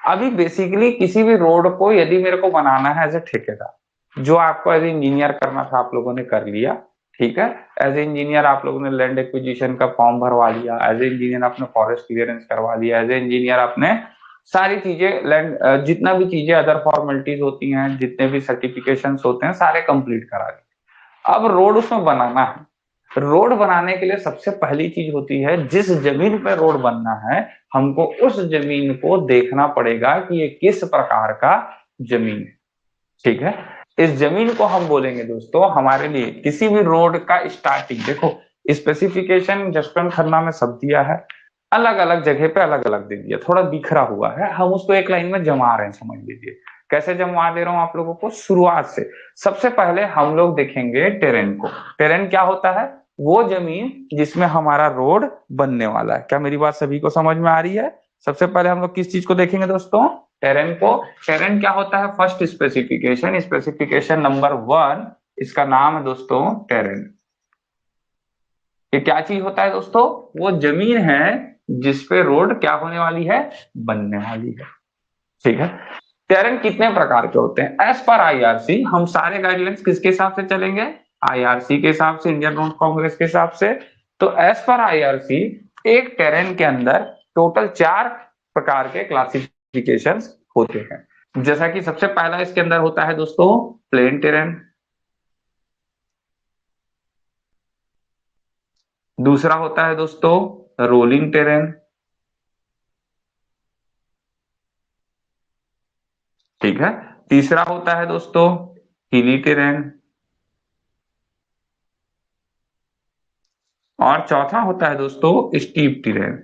S1: अभी बेसिकली किसी भी रोड को यदि मेरे को बनाना है एज ए ठेकेदार, जो आपको एज ए इंजीनियर करना था आप लोगों ने कर लिया, ठीक है। एज ए इंजीनियर आप लोगों ने लैंड एक्विजिशन का फॉर्म भरवा लिया, एज ए इंजीनियर आपने फॉरेस्ट क्लियरेंस करवा लिया, एज ए इंजीनियर आपने सारी चीजें लैंड, जितना भी चीजें अदर फॉर्मेलिटीज होती हैं, जितने भी सर्टिफिकेशन होते हैं सारे कंप्लीट करा लिए। अब रोड उसमें बनाना है। रोड बनाने के लिए सबसे पहली चीज होती है, जिस जमीन पर रोड बनना है हमको उस जमीन को देखना पड़ेगा कि ये किस प्रकार का जमीन है, ठीक है। इस जमीन को हम बोलेंगे दोस्तों हमारे लिए किसी भी रोड का स्टार्टिंग। देखो स्पेसिफिकेशन जसवंत खन्ना में सब दिया है, अलग अलग जगह पे अलग अलग दे दिया, थोड़ा बिखरा हुआ है, हम उसको एक लाइन में जमा रहे हैं, समझ लीजिए। कैसे जमा दे रहा हूं आप लोगों को, शुरुआत से। सबसे पहले हम लोग देखेंगे टेरेन को। टेरेन क्या होता है, वो जमीन जिसमें हमारा रोड बनने वाला है। क्या मेरी बात सभी को समझ में आ रही है। सबसे पहले हम लोग किस चीज को देखेंगे दोस्तों, टेरेन को। टेरेन क्या होता है, फर्स्ट स्पेसिफिकेशन, स्पेसिफिकेशन नंबर 1, इसका नाम है दोस्तों टेरेन। ये क्या चीज होता है दोस्तों, वो जमीन है जिसपे रोड क्या होने वाली है, बनने वाली है, ठीक है। टेरेन कितने प्रकार के होते हैं, एज पर आईआरसी हम सारे गाइडलाइंस किसके हिसाब से चलेंगे, आईआरसी के हिसाब से, इंडियन रोड कांग्रेस के हिसाब से। तो एज पर आईआरसी एक टेरेन के अंदर टोटल 4 प्रकार के क्लासिफिकेशन होते हैं। जैसा कि सबसे पहला इसके अंदर होता है दोस्तों प्लेन टेरेन, दूसरा होता है दोस्तों रोलिंग टेरेन, ठीक है। तीसरा होता है दोस्तों हिली टेरेन, और चौथा होता है दोस्तों स्टीप टेरेन।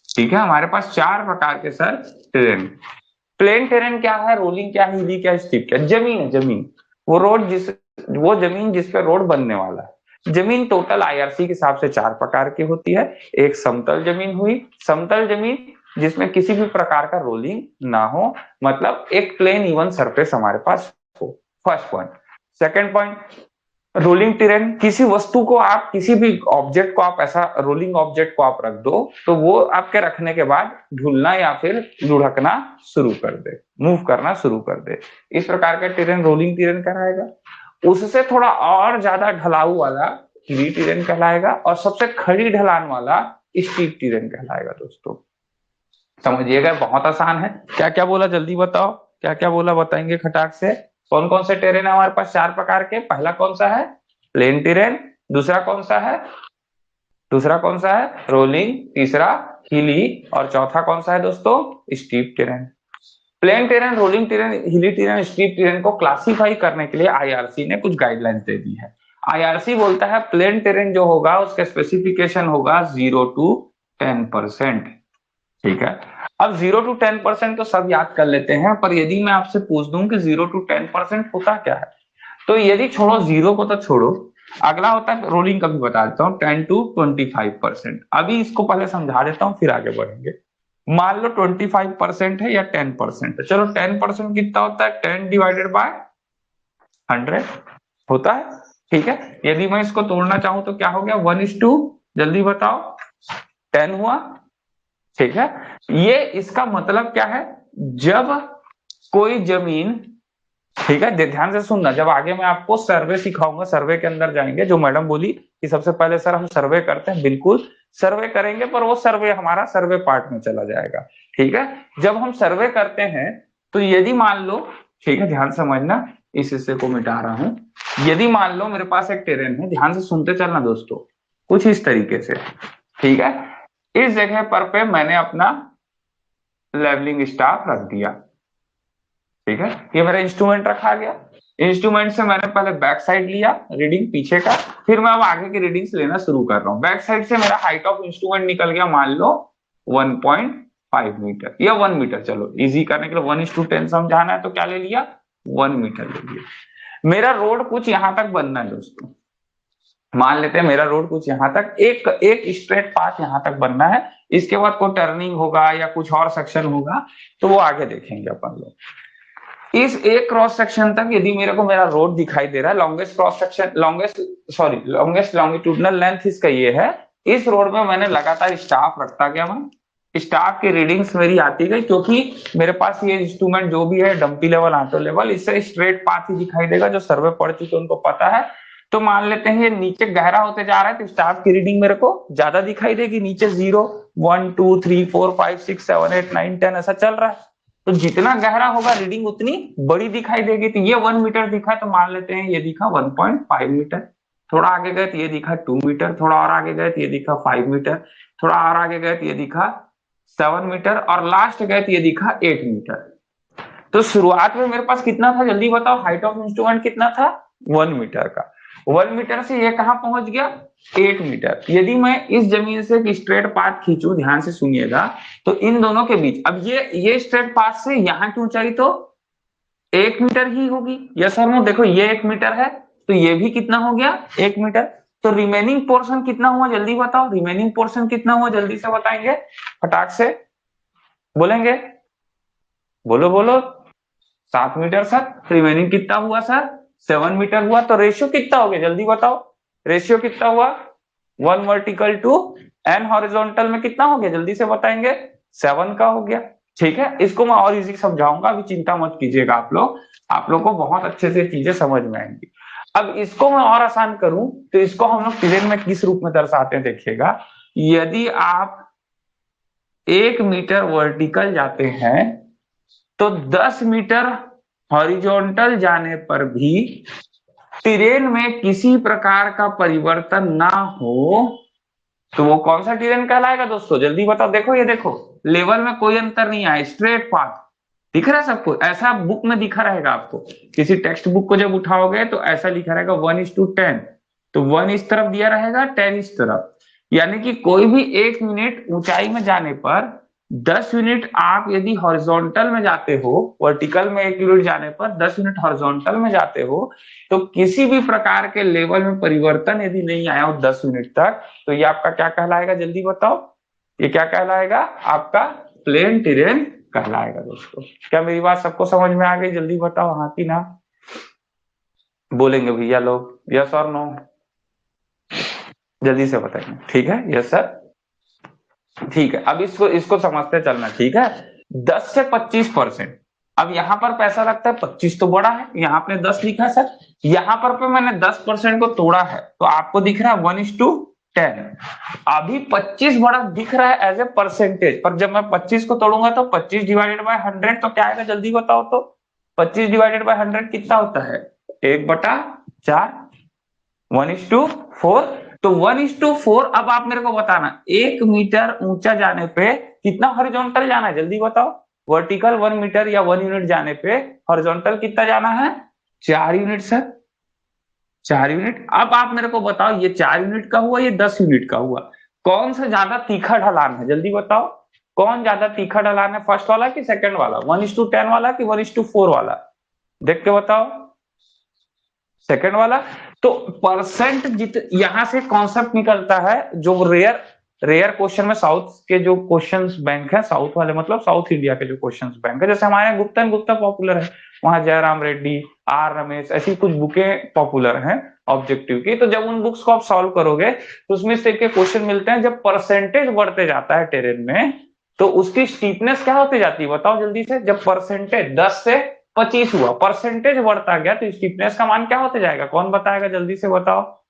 S1: ठीक है, हमारे पास चार प्रकार के सर टेरेन। प्लेन टेरेन क्या है, रोलिंग क्या है, हिली क्या है, स्टीप क्या है? जमीन है, जमीन। वो रोड जिस वो जमीन जिस पे रोड बनने वाला है। जमीन टोटल आईआरसी के हिसाब से चार प्रकार की होती है। एक समतल जमीन हुई, समतल जमीन जिसमें किसी भी प्रकार का रोलिंग ना हो, मतलब एक प्लेन इवन सरफेस हमारे पास हो। First point. Second point, rolling terrain, किसी वस्तु को आप, किसी भी ऑब्जेक्ट को आप ऐसा रोलिंग ऑब्जेक्ट को आप रख दो तो वो आपके रखने के बाद ढुलना या फिर लुढ़कना शुरू कर दे, मूव करना शुरू कर दे। इस प्रकार का टेरेन रोलिंग टेरेन कहलाएगा। उससे थोड़ा और ज्यादा ढलाऊ वाला हिली टेरेन कहलाएगा, और सबसे खड़ी ढलान वाला स्टीप टेरेन कहलाएगा। दोस्तों समझिएगा, बहुत आसान है। क्या क्या बोला जल्दी बताओ, क्या क्या बोला, बताएंगे खटाक से। कौन कौन से टेरेन है हमारे पास चार प्रकार के? पहला कौन सा है? Plain terrain. दूसरा कौन सा है? दूसरा कौन सा है? रोलिंग। तीसरा हिली। और चौथा कौन सा है दोस्तों? Steep terrain. Plain terrain, rolling terrain, hilly terrain, steep terrain को क्लासिफाई करने के लिए आईआरसी ने कुछ गाइडलाइंस दे दी है। आईआरसी बोलता है प्लेन टेरेन जो होगा उसका स्पेसिफिकेशन होगा 0 to 10%। ठीक है, अब 0 to 10% तो सब याद कर लेते हैं, पर यदि मैं आपसे पूछ दूं कि 0 to 10% होता क्या है, तो यदि छोड़ो जीरो को तो छोड़ो, अगला होता है रोलिंग का भी बता देता हूँ, 10 to 25%। अभी इसको पहले समझा देता हूँ फिर आगे बढ़ेंगे। मान लो 25% है या 10% है, चलो 10% कितना होता है? 10/100 होता है। ठीक है, यदि मैं इसको तोड़ना चाहूं तो क्या हो गया? 1:2, जल्दी बताओ, 10 हुआ। ठीक है, ये इसका मतलब क्या है? जब कोई जमीन, ठीक है ध्यान से सुनना, जब आगे मैं आपको सर्वे सिखाऊंगा, सर्वे के अंदर जाएंगे, जो मैडम बोली कि सबसे पहले सर हम सर्वे करते हैं, बिल्कुल सर्वे करेंगे, पर वो सर्वे हमारा सर्वे पार्ट में चला जाएगा। ठीक है, जब हम सर्वे करते हैं तो यदि मान लो, ठीक है ध्यान समझना, इस हिस्से को मिटा रहा हूं। यदि मान लो मेरे पास एक टेरेन है, ध्यान से सुनते चलना दोस्तों, कुछ इस तरीके से। ठीक है, इस जगह पर पे मैंने अपना लेवलिंग स्टाफ रख दिया। ठीक है, ये मेरा इंस्ट्रूमेंट रखा गया। इंस्ट्रूमेंट से मैंने पहले बैक साइड लिया रीडिंग पीछे का, फिर मैं अब आगे की रीडिंग्स लेना शुरू कर रहा हूँ। बैक साइड से मेरा हाइट ऑफ इंस्ट्रूमेंट निकल गया, मान लो 1.5 मीटर या 1 मीटर। चलो इजी करने के लिए 1:10 समझाना है तो क्या ले लिया? 1 मीटर ले लिया। मेरा रोड कुछ यहां तक बनना है दोस्तों, मान लेते हैं मेरा रोड कुछ यहां तक, एक एक स्ट्रेट पाथ यहां तक बनना है। इसके बाद कोई टर्निंग होगा या कुछ और सेक्शन होगा तो वो आगे देखेंगे अपन लोग। इस एक क्रॉस सेक्शन तक यदि मेरे को मेरा रोड दिखाई दे रहा है, longest cross section, longest longitudinal length इसका ये है। इस रोड में मैंने लगातार स्टाफ रखता गया, मैं स्टाफ की रीडिंग्स मेरी आती गई, क्योंकि मेरे पास ये इंस्ट्रूमेंट जो भी है डंपी लेवल, ऑटो लेवल, इससे स्ट्रेट पाथ ही दिखाई देगा। जो सर्वे पढ़ चुके उनको पता है। तो मान लेते हैं ये नीचे गहरा होते जा रहा है तो स्टाफ की रीडिंग मेरे को ज्यादा दिखाई देगी। नीचे 0, 1, 2, 3, 4, 5, 6, 7, 8, 9, 10 ऐसा चल रहा है, तो जितना गहरा होगा रीडिंग उतनी बड़ी दिखाई देगी। तो ये 1 मीटर दिखा तो मान लेते हैं ये दिखा 1.5 मीटर। थोड़ा आगे गए तो ये दिखा 2 मीटर, थोड़ा और आगे गए तो ये दिखा 5 मीटर, थोड़ा और आगे गए तो ये दिखा 7 मीटर, और लास्ट गए तो ये दिखा 8 मीटर। तो शुरुआत में मेरे पास कितना था जल्दी बताओ? हाइट ऑफ इंस्ट्रूमेंट कितना था? 1 मीटर का। 1 मीटर से ये कहां पहुंच गया? 8 मीटर। यदि मैं इस जमीन से एक स्ट्रेट पाथ खींचूं, ध्यान से सुनिएगा, तो इन दोनों के बीच, अब ये स्ट्रेट पाथ से यहां की ऊंचाई तो 1 मीटर ही होगी। यस और नो? देखो ये 1 मीटर है तो ये भी कितना हो गया? 1 मीटर। तो रिमेनिंग पोर्शन कितना हुआ जल्दी बताओ? रिमेनिंग पोर्शन कितना हुआ जल्दी से बताएंगे, फटाक से बोलेंगे, बोलो बोलो। 7 मीटर सर। रिमेनिंग कितना हुआ सर? 7 मीटर हुआ। तो रेशियो कितना हो गया जल्दी बताओ? रेशियो कितना हुआ? 1 वर्टिकल टू एन हॉरिजॉन्टल में कितना हो गया जल्दी से बताएंगे? 7 का हो गया। ठीक है, इसको मैं और इजी समझाऊंगा, अभी चिंता मत कीजिएगा आप लोग को बहुत अच्छे से चीजें समझ में आएंगी। अब इसको मैं और आसान करूं तो इसको हम लोग टेरेन में किस रूप में दर्शाते हैं देखिएगा। यदि आप 1 मीटर वर्टिकल जाते हैं तो 10 मीटर हॉरिजॉन्टल जाने पर भी टेरेन में किसी प्रकार का परिवर्तन ना हो तो वो कौन सा टेरेन कहलाएगा दोस्तों? जल्दी बताओ। देखो ये देखो, लेवल में कोई अंतर नहीं आया, स्ट्रेट पाथ। दिख रहा है सबको? ऐसा बुक में दिखा रहेगा आपको, किसी टेक्स्ट बुक को जब उठाओगे तो ऐसा लिखा रहेगा 1:10, तो 1 इस तरफ दिया रहेगा, 10 इस तरफ। यानी कि कोई भी 1 मिनट ऊंचाई में जाने पर 10 मिनट आप यदि हॉरिजॉन्टल में जाते हो, वर्टिकल में 1 मिनट जाने पर 10 मिनट हॉरिजॉन्टल में जाते हो, तो किसी भी प्रकार के लेवल में परिवर्तन यदि नहीं आया हो 10 मिनट तक, तो ये आपका क्या कहलाएगा? जल्दी बताओ, ये क्या कहलाएगा? आपका प्लेन टेरेन कहलाएगा दोस्तों। क्या मेरी बात सबको समझ में आ गई? जल्दी बताओ हाँ कि ना। बोलेंगे भैया लोग यस और नो, जल्दी से बताएंगे। ठीक है, यस सर। ठीक है, अब इसको इसको समझते चलना। ठीक है, 10 से 25%। अब यहाँ पर पैसा लगता है 25 तो बड़ा है, यहाँ आपने 10 लिखा सर, यहाँ पर मैंने 10% को तोड़ा है, तो आपको दिख रहा है 1:10। अभी 25 बड़ा दिख रहा है एज ए परसेंटेज, पर जब मैं 25 को तोड़ूंगा तो 25 डिवाइडेड बाय 100 तो क्या आएगा? जल्दी बताओ तो। 25 डिवाइडेड बाय 100 कितना होता है? 1/4, 1:4। तो 1:4। अब आप मेरे को बताना, 1 मीटर ऊंचा जाने पे कितना हॉरिजॉन्टल जाना है? जल्दी बताओ। वर्टिकल 1 मीटर या 1 यूनिट जाने पे हॉरिजॉन्टल कितना जाना है? 4 यूनिट सर, 4 यूनिट। अब आप मेरे को बताओ, ये 4 यूनिट का हुआ, ये 10 यूनिट का हुआ, कौन सा ज्यादा तीखा ढलान है? जल्दी बताओ, कौन ज्यादा तीखा ढलान है? फर्स्ट वाला कि सेकंड वाला? 1:10 वाला कि 1:4 वाला? देख के बताओ। सेकंड वाला। तो परसेंट जित यहां से कॉन्सेप्ट निकलता है, जो रेयर रेयर क्वेश्चन में साउथ के जो क्वेश्चंस बैंक है, साउथ वाले मतलब साउथ इंडिया के जो क्वेश्चंस बैंक है, जैसे हमारे यहाँ गुप्ता एंड गुप्ता पॉपुलर है, वहां जयराम रेड्डी, आर रमेश, ऐसी कुछ बुकें पॉपुलर हैं ऑब्जेक्टिव की। तो जब उन बुक्स को आप सॉल्व करोगे तो उसमें से के क्वेश्चन मिलते हैं, जब परसेंटेज बढ़ते जाता है टेरेन में तो उसकी स्टीपनेस क्या होती जाती है? बताओ जल्दी से। जब परसेंटेज 10 से 25 हुआ, परसेंटेज बढ़ता गया, तो स्टीफनेस का मान क्या होते जाएगा? कौन बताएगा? जल्दी से बताओ।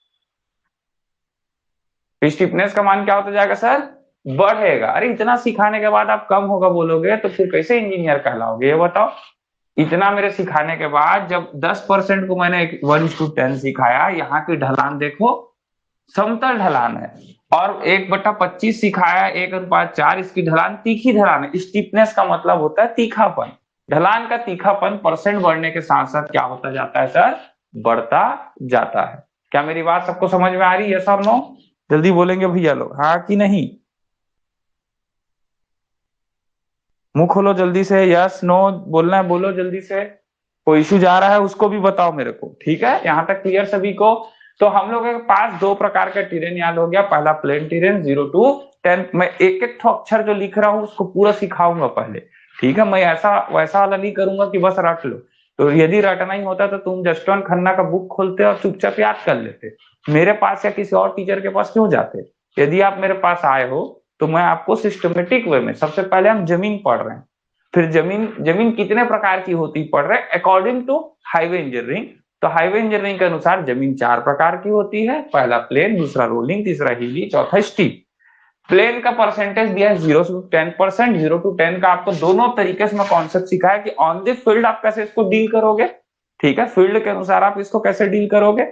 S1: स्टीफनेस का मान क्या होता जाएगा सर? बढ़ेगा। अरे इतना सिखाने के बाद आप कम होगा बोलोगे तो फिर कैसे इंजीनियर कहलाओगे? ये बताओ। इतना मेरे सिखाने के बाद जब 10% को मैंने 1:10 सिखाया, यहाँ की ढलान देखो, समतल ढलान है। और 1/25 सिखाया, 1:4, इसकी ढलान तीखी ढलान है। स्टीपनेस का मतलब होता है तीखापन। ढलान का तीखापन परसेंट बढ़ने के साथ साथ क्या होता जाता है सर? बढ़ता जाता है। क्या मेरी बात सबको समझ में आ रही है? यस और नो? जल्दी बोलेंगे भैया लोग हाँ कि नहीं। मुंह खोलो जल्दी से, यस नो बोलना है, बोलो जल्दी से। कोई इशू जा रहा है उसको भी बताओ मेरे को। ठीक है, यहाँ तक क्लियर सभी को? तो हम लोग के पास दो प्रकार का टेरेन याद हो गया। पहला प्लेन टेरेन 0 to 10। मैं एक एक अक्षर जो लिख रहा हूँ उसको पूरा सिखाऊंगा पहले। ठीक है, मैं ऐसा वैसा वाला नहीं करूंगा कि बस रट लो। तो यदि रटना ही होता तो तुम जसवंत खन्ना का बुक खोलते और चुपचाप याद कर लेते, मेरे पास या किसी और टीचर के पास क्यों जाते? यदि आप मेरे पास आए हो तो मैं आपको सिस्टमेटिक वे में, सबसे पहले हम जमीन पढ़ रहे हैं, फिर जमीन जमीन कितने प्रकार की होती पढ़ रहे हैं अकॉर्डिंग टू हाईवे इंजीनियरिंग। तो हाईवे इंजीनियरिंग के अनुसार जमीन 4 प्रकार की होती है। पहला प्लेन, दूसरा रोलिंग, तीसरा हिली, चौथा स्टीप। प्लेन का परसेंटेज दिया है 0 to 10%। 0 to 10 का आपको दोनों तरीके से मैं कॉन्सेप्ट सिखाया कि ऑन द फील्ड आप कैसे इसको डील करोगे। ठीक है, फील्ड के अनुसार आप इसको कैसे डील करोगे।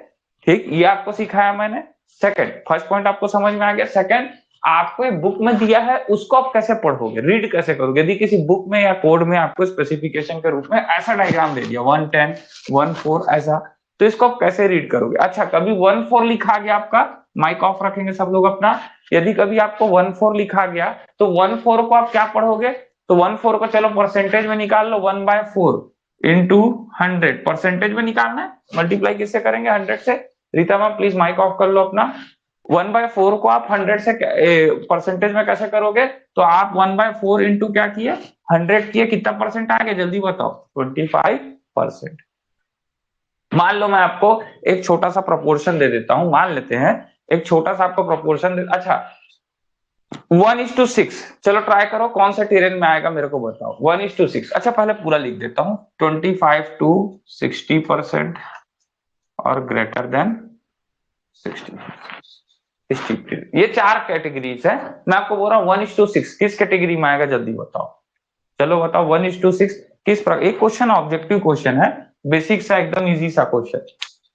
S1: ठीक, ये आपको सिखाया मैंने। सेकंड, फर्स्ट पॉइंट आपको समझ में आ गया। सेकंड, आपको बुक में दिया है उसको आप कैसे पढ़ोगे, रीड कैसे करोगे। यदि किसी बुक में या कोड में आपको स्पेसिफिकेशन के रूप में ऐसा डायग्राम दे दिया 1:10, 1:4 ऐसा, तो इसको आप कैसे रीड करोगे। अच्छा, कभी 1:4 लिखा गया आपका, माइक ऑफ रखेंगे सब लोग अपना। यदि कभी आपको 1:4 लिखा गया तो 1:4 को आप क्या पढ़ोगे? तो 1:4 को चलो परसेंटेज में निकाल लो, 1/4 इंटू 100 परसेंटेज में निकालना है। मल्टीप्लाई किससे करेंगे? 100 से। Rita ma'am please mic off कर लो अपना। 1/4 को आप 100 से परसेंटेज में कैसे करोगे? तो आप 1/4 इंटू क्या किए? 100 किए, कितना परसेंट आ गया? जल्दी बताओ। 25%। मान लो मैं आपको एक छोटा सा प्रोपोर्शन दे देता हूं, मान लेते हैं एक छोटा सा आपको प्रोपोर्शन दे। अच्छा, 1:6, चलो ट्राई करो कौन सा टेरेन में आएगा मेरे को बताओ। 1:6। अच्छा पहले पूरा लिख देता हूं, 25 to 60% और ग्रेटर देन 60। ये 4 कैटेगरीज है। मैं आपको बोल रहा हूँ 1:6 किस कैटेगरी में आएगा? जल्दी बताओ, चलो बताओ। 1:6 किस प्रकार? एक क्वेश्चन ऑब्जेक्टिव क्वेश्चन है, बेसिक सा एकदम इजी सा क्वेश्चन।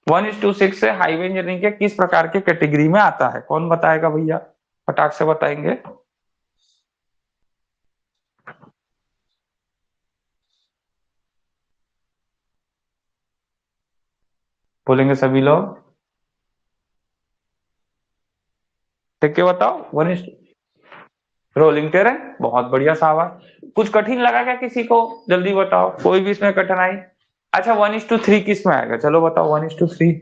S1: 1:6 से हाईवे इंजीनियरिंग के किस प्रकार के कैटेगरी में आता है? कौन बताएगा भैया? फटाक से बताएंगे। बोलेंगे सभी लोग? ठीक है, बताओ। वन इज रोलिंग टेरेन, बहुत बढ़िया शाबाश। कुछ कठिन लगा क्या किसी को? जल्दी बताओ, कोई भी इसमें कठिनाई? अच्छा, 1:3 किस में आएगा, चलो बताओ। 1:3,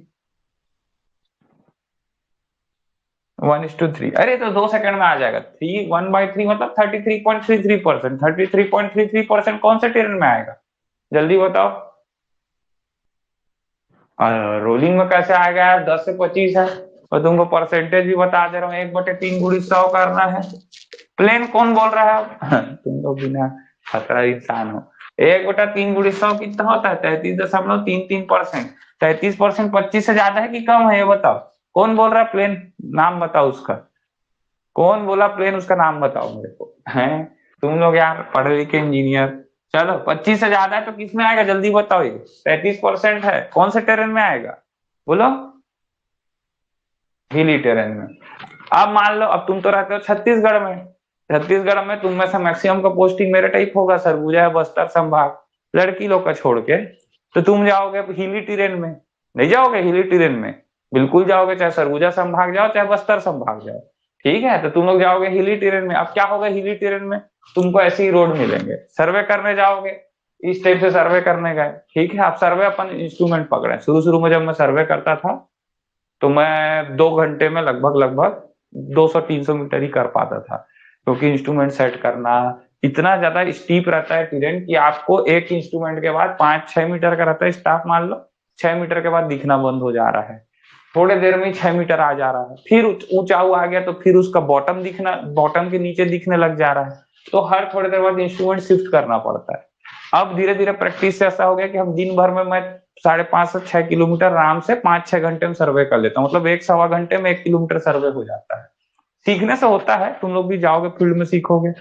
S1: 1:3, अरे तो 2 सेकंड में आ जाएगा। 1/3 मतलब 33.33%। 33.33% कौन से टेरेन में आएगा? जल्दी बताओ। रोलिंग में कैसे आएगा यार, 10 से 25 है। और तुमको परसेंटेज भी बता दे रहा हूँ, 1/3 × 100 करना है। प्लेन कौन बोल रहा है अब? तुम लोग बिना खतरा इंसान हो। 1/3 × 100 कितना होता है? 33.33%। 33% 25 से ज्यादा है कि कम है, ये बताओ। कौन बोल रहा है प्लेन? नाम बताओ उसका। कौन बोला प्लेन, उसका नाम बताओ मेरे को। हैं? तुम लोग यार पढ़े लिखे इंजीनियर। चलो, 25 से ज्यादा है तो किस में आएगा, जल्दी बताओ। ये 33% है, कौन से टेरेन में आएगा? बोलो। हिली टेरेन में। अब मान लो, अब तुम तो रहते हो छत्तीसगढ़ में। छत्तीसगढ़ में तुम में से मैक्सिमम का पोस्टिंग मेरे टाइप होगा, सरगुजा या बस्तर संभाग, लड़की लोग का छोड़ के। तो तुम जाओगे हिली टेरेन में। नहीं जाओगे हिली टेरेन में? बिल्कुल जाओगे, चाहे सरगुजा संभाग जाओ चाहे बस्तर संभाग जाओ। ठीक है, तो तुम लोग जाओगे हिली टेरेन में। अब क्या होगा हिली टेरेन में? तुमको ऐसे ही रोड मिलेंगे, सर्वे करने जाओगे। इस टाइप से सर्वे करने गए, ठीक है। आप सर्वे अपन इंस्ट्रूमेंट पकड़े। शुरू शुरू में जब मैं सर्वे करता था, तो मैं 2 घंटे में लगभग लगभग 200-300 मीटर ही कर पाता था, क्योंकि इंस्ट्रूमेंट सेट करना इतना ज्यादा स्टीप रहता है टीरेन, कि आपको एक इंस्ट्रूमेंट के बाद 5-6 मीटर का रहता है स्टाफ, मान लो 6 मीटर के बाद दिखना बंद हो जा रहा है। थोड़े देर में ही 6 मीटर आ जा रहा है, फिर ऊंचा हुआ आ गया तो फिर उसका बॉटम दिखना, बॉटम के नीचे दिखने लग जा रहा है। तो हर थोड़ी देर बाद इंस्ट्रूमेंट शिफ्ट करना पड़ता है। अब धीरे धीरे प्रैक्टिस से ऐसा हो गया कि हम दिन भर में, मैं 5.5 से 6 किलोमीटर आराम से 5-6 घंटे में सर्वे कर लेता हूँ। मतलब 1 सवा घंटे में 1 किलोमीटर सर्वे हो जाता है। सीखने से होता है, तुम लोग भी जाओगे फील्ड में सीखोगे।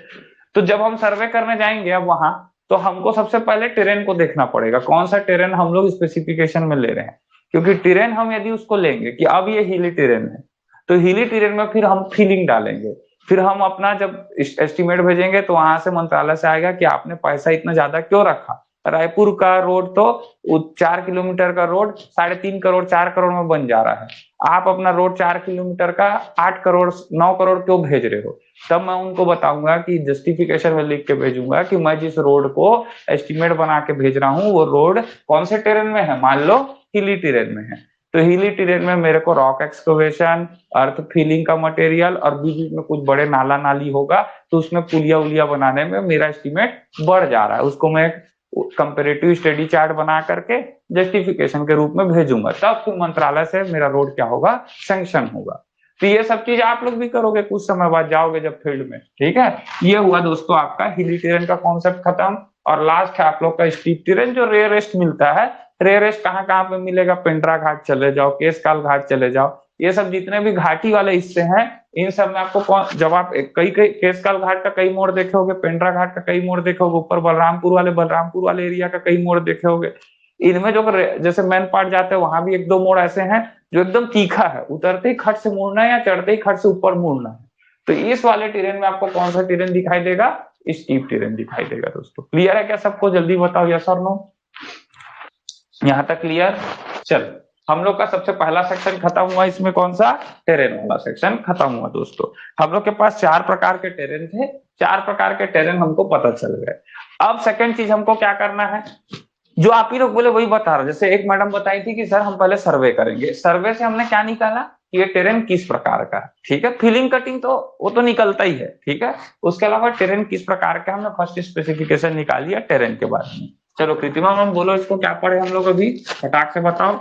S1: तो जब हम सर्वे करने जाएंगे अब वहां, तो हमको सबसे पहले टेरेन को देखना पड़ेगा, कौन सा टेरेन हम लोग स्पेसिफिकेशन में ले रहे हैं। क्योंकि टेरेन हम यदि उसको लेंगे कि अब ये हिली टेरेन है, तो हिली टेरेन में फिर हम फीलिंग डालेंगे। फिर हम अपना जब एस्टिमेट भेजेंगे, तो वहां से मंत्रालय से आएगा कि आपने पैसा इतना ज्यादा क्यों रखा। रायपुर का रोड तो 4 किलोमीटर का रोड 3.5 करोड़ 4 करोड़ में बन जा रहा है। आप अपना रोड 4 किलोमीटर का 8 करोड़ 9 करोड़ क्यों भेज रहे हो? तब मैं उनको बताऊंगा कि जस्टिफिकेशन में लिख के भेजूंगा कि मैं जिस रोड को एस्टिमेट बना के भेज रहा हूँ, वो रोड कौन से टेरेन में है, मान लो हिली टेरेन में है। तो हिली टेरेन में मेरे को रॉक एक्सकवेशन, अर्थ फिलिंग का मटेरियल, और बीच बीच में कुछ बड़े नाला नाली होगा, तो उसमें पुलिया उलिया बनाने में मेरा एस्टिमेट बढ़ जा रहा है। उसको मैं कंपेरेटिव स्टडी चार्ट बना करके जस्टिफिकेशन के रूप में भेजूंगा, तब फिर मंत्रालय से मेरा रोड क्या होगा, सैंक्शन होगा। तो ये सब चीज आप लोग भी करोगे, कुछ समय बाद जाओगे जब फील्ड में। ठीक है, ये हुआ दोस्तों आपका हिली टेरेन का कॉन्सेप्ट खत्म। और लास्ट है आप लोग का स्टीप टेरेन, जो रेयरेस्ट मिलता है। रेयरेस्ट कहाँ कहाँ पे मिलेगा? पेंड्रा घाट चले जाओ, केशकाल घाट चले जाओ, ये सब जितने भी घाटी वाले हिस्से हैं, इन सब में आपको कौन, जब आप कई कई केशकाल घाट का कई मोड़ देखे होगे, पेंड्रा घाट का कई मोड़ देखे होगे, ऊपर बलरामपुर वाले एरिया का कई मोड़ देखे होगे। इनमें जो जैसे मेन पार्ट जाते हैं, वहां भी 1-2 मोड़ ऐसे हैं जो एकदम तीखा है, उतरते ही खट से मुड़ना है या चढ़ते ही खट से ऊपर मुड़ना है। तो इस वाले टेरेन में आपको कौन सा टेरेन दिखाई देगा? स्टीप टेरेन दिखाई देगा। दोस्तों क्लियर है क्या सबको? जल्दी बताओ, यस और नो। यहाँ तक क्लियर? चल, हम लोग का सबसे पहला सेक्शन खत्म हुआ। इसमें कौन सा? टेरेन वाला सेक्शन खत्म हुआ। दोस्तों हम लोग के पास 4 प्रकार के टेरेन थे, 4 प्रकार के टेरेन हमको पता चल गए। अब सेकंड चीज हमको क्या करना है, जो आप ही लोग बोले वही बता रहा। जैसे एक मैडम बताई थी कि सर हम पहले सर्वे करेंगे, सर्वे से हमने क्या निकाला कि ये टेरेन किस प्रकार का है। ठीक है, फिलिंग कटिंग तो वो तो निकलता ही है। ठीक है, उसके अलावा टेरेन किस प्रकार का, हमने फर्स्ट स्पेसिफिकेशन निकाली है टेरेन के बारे में। चलो कृतिमा मैम बोलो, इसको क्या पढ़े हम लोग अभी, फटाक से बताओ।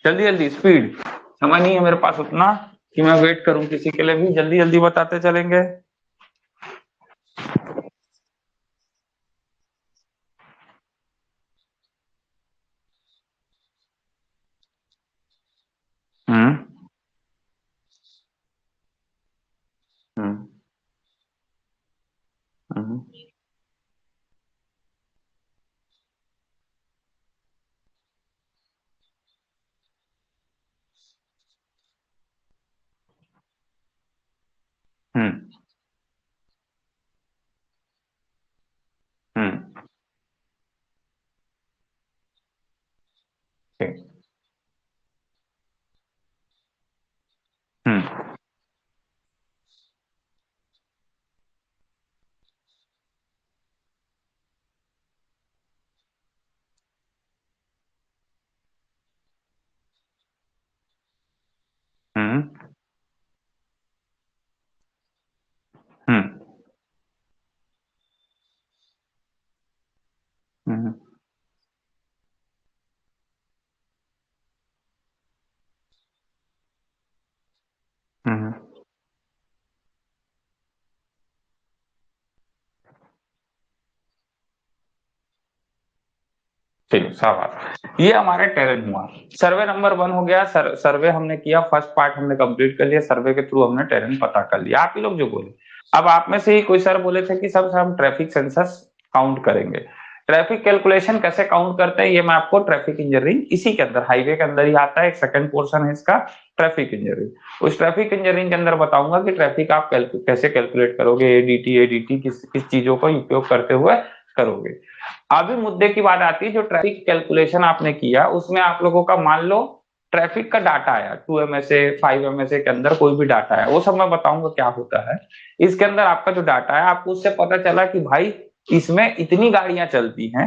S1: जल्दी जल्दी, स्पीड। समय नहीं है मेरे पास उतना कि मैं वेट करूं किसी के लिए भी, जल्दी जल्दी बताते चलेंगे। हम्म। हम्म। हम्म। हम्म। हम्म। हम्म। चलिए शाबाश, ये हमारे टेरेन हुआ। सर्वे नंबर 1 हो गया। सर्वे हमने किया, फर्स्ट पार्ट हमने कंप्लीट कर लिया, सर्वे के थ्रू हमने टेरेन पता कर लिया। आप ही लोग जो बोले, अब आप में से ही कोई सर बोले थे कि सब हम ट्रैफिक सेंसस काउंट करेंगे। ट्रैफिक कैलकुलेशन कैसे काउंट करते हैं ये मैं आपको ट्रैफिक इंजीनियरिंग इसी के अंदर, हाईवे के अंदर ही आता है, एक सेकंड पोर्शन है इसका, ट्रैफिक इंजीनियरिंग। उस ट्रैफिक इंजीनियरिंग के अंदर बताऊंगा कि ट्रैफिक आप कैसे कैलकुलेट करोगे, एडीटी एडीटी किस किस चीजों का उपयोग करते हुए करोगे। अभी मुद्दे की बात आती है, जो ट्रैफिक कैलकुलेशन आपने किया उसमें आप लोगों का मान लो ट्रैफिक का डाटा आया 2 MSA 5 MSA के अंदर कोई भी डाटा है, वो सब मैं बताऊंगा क्या होता है। इसके अंदर आपका जो डाटा है, आपको उससे पता चला कि भाई इसमें इतनी गाड़ियां चलती हैं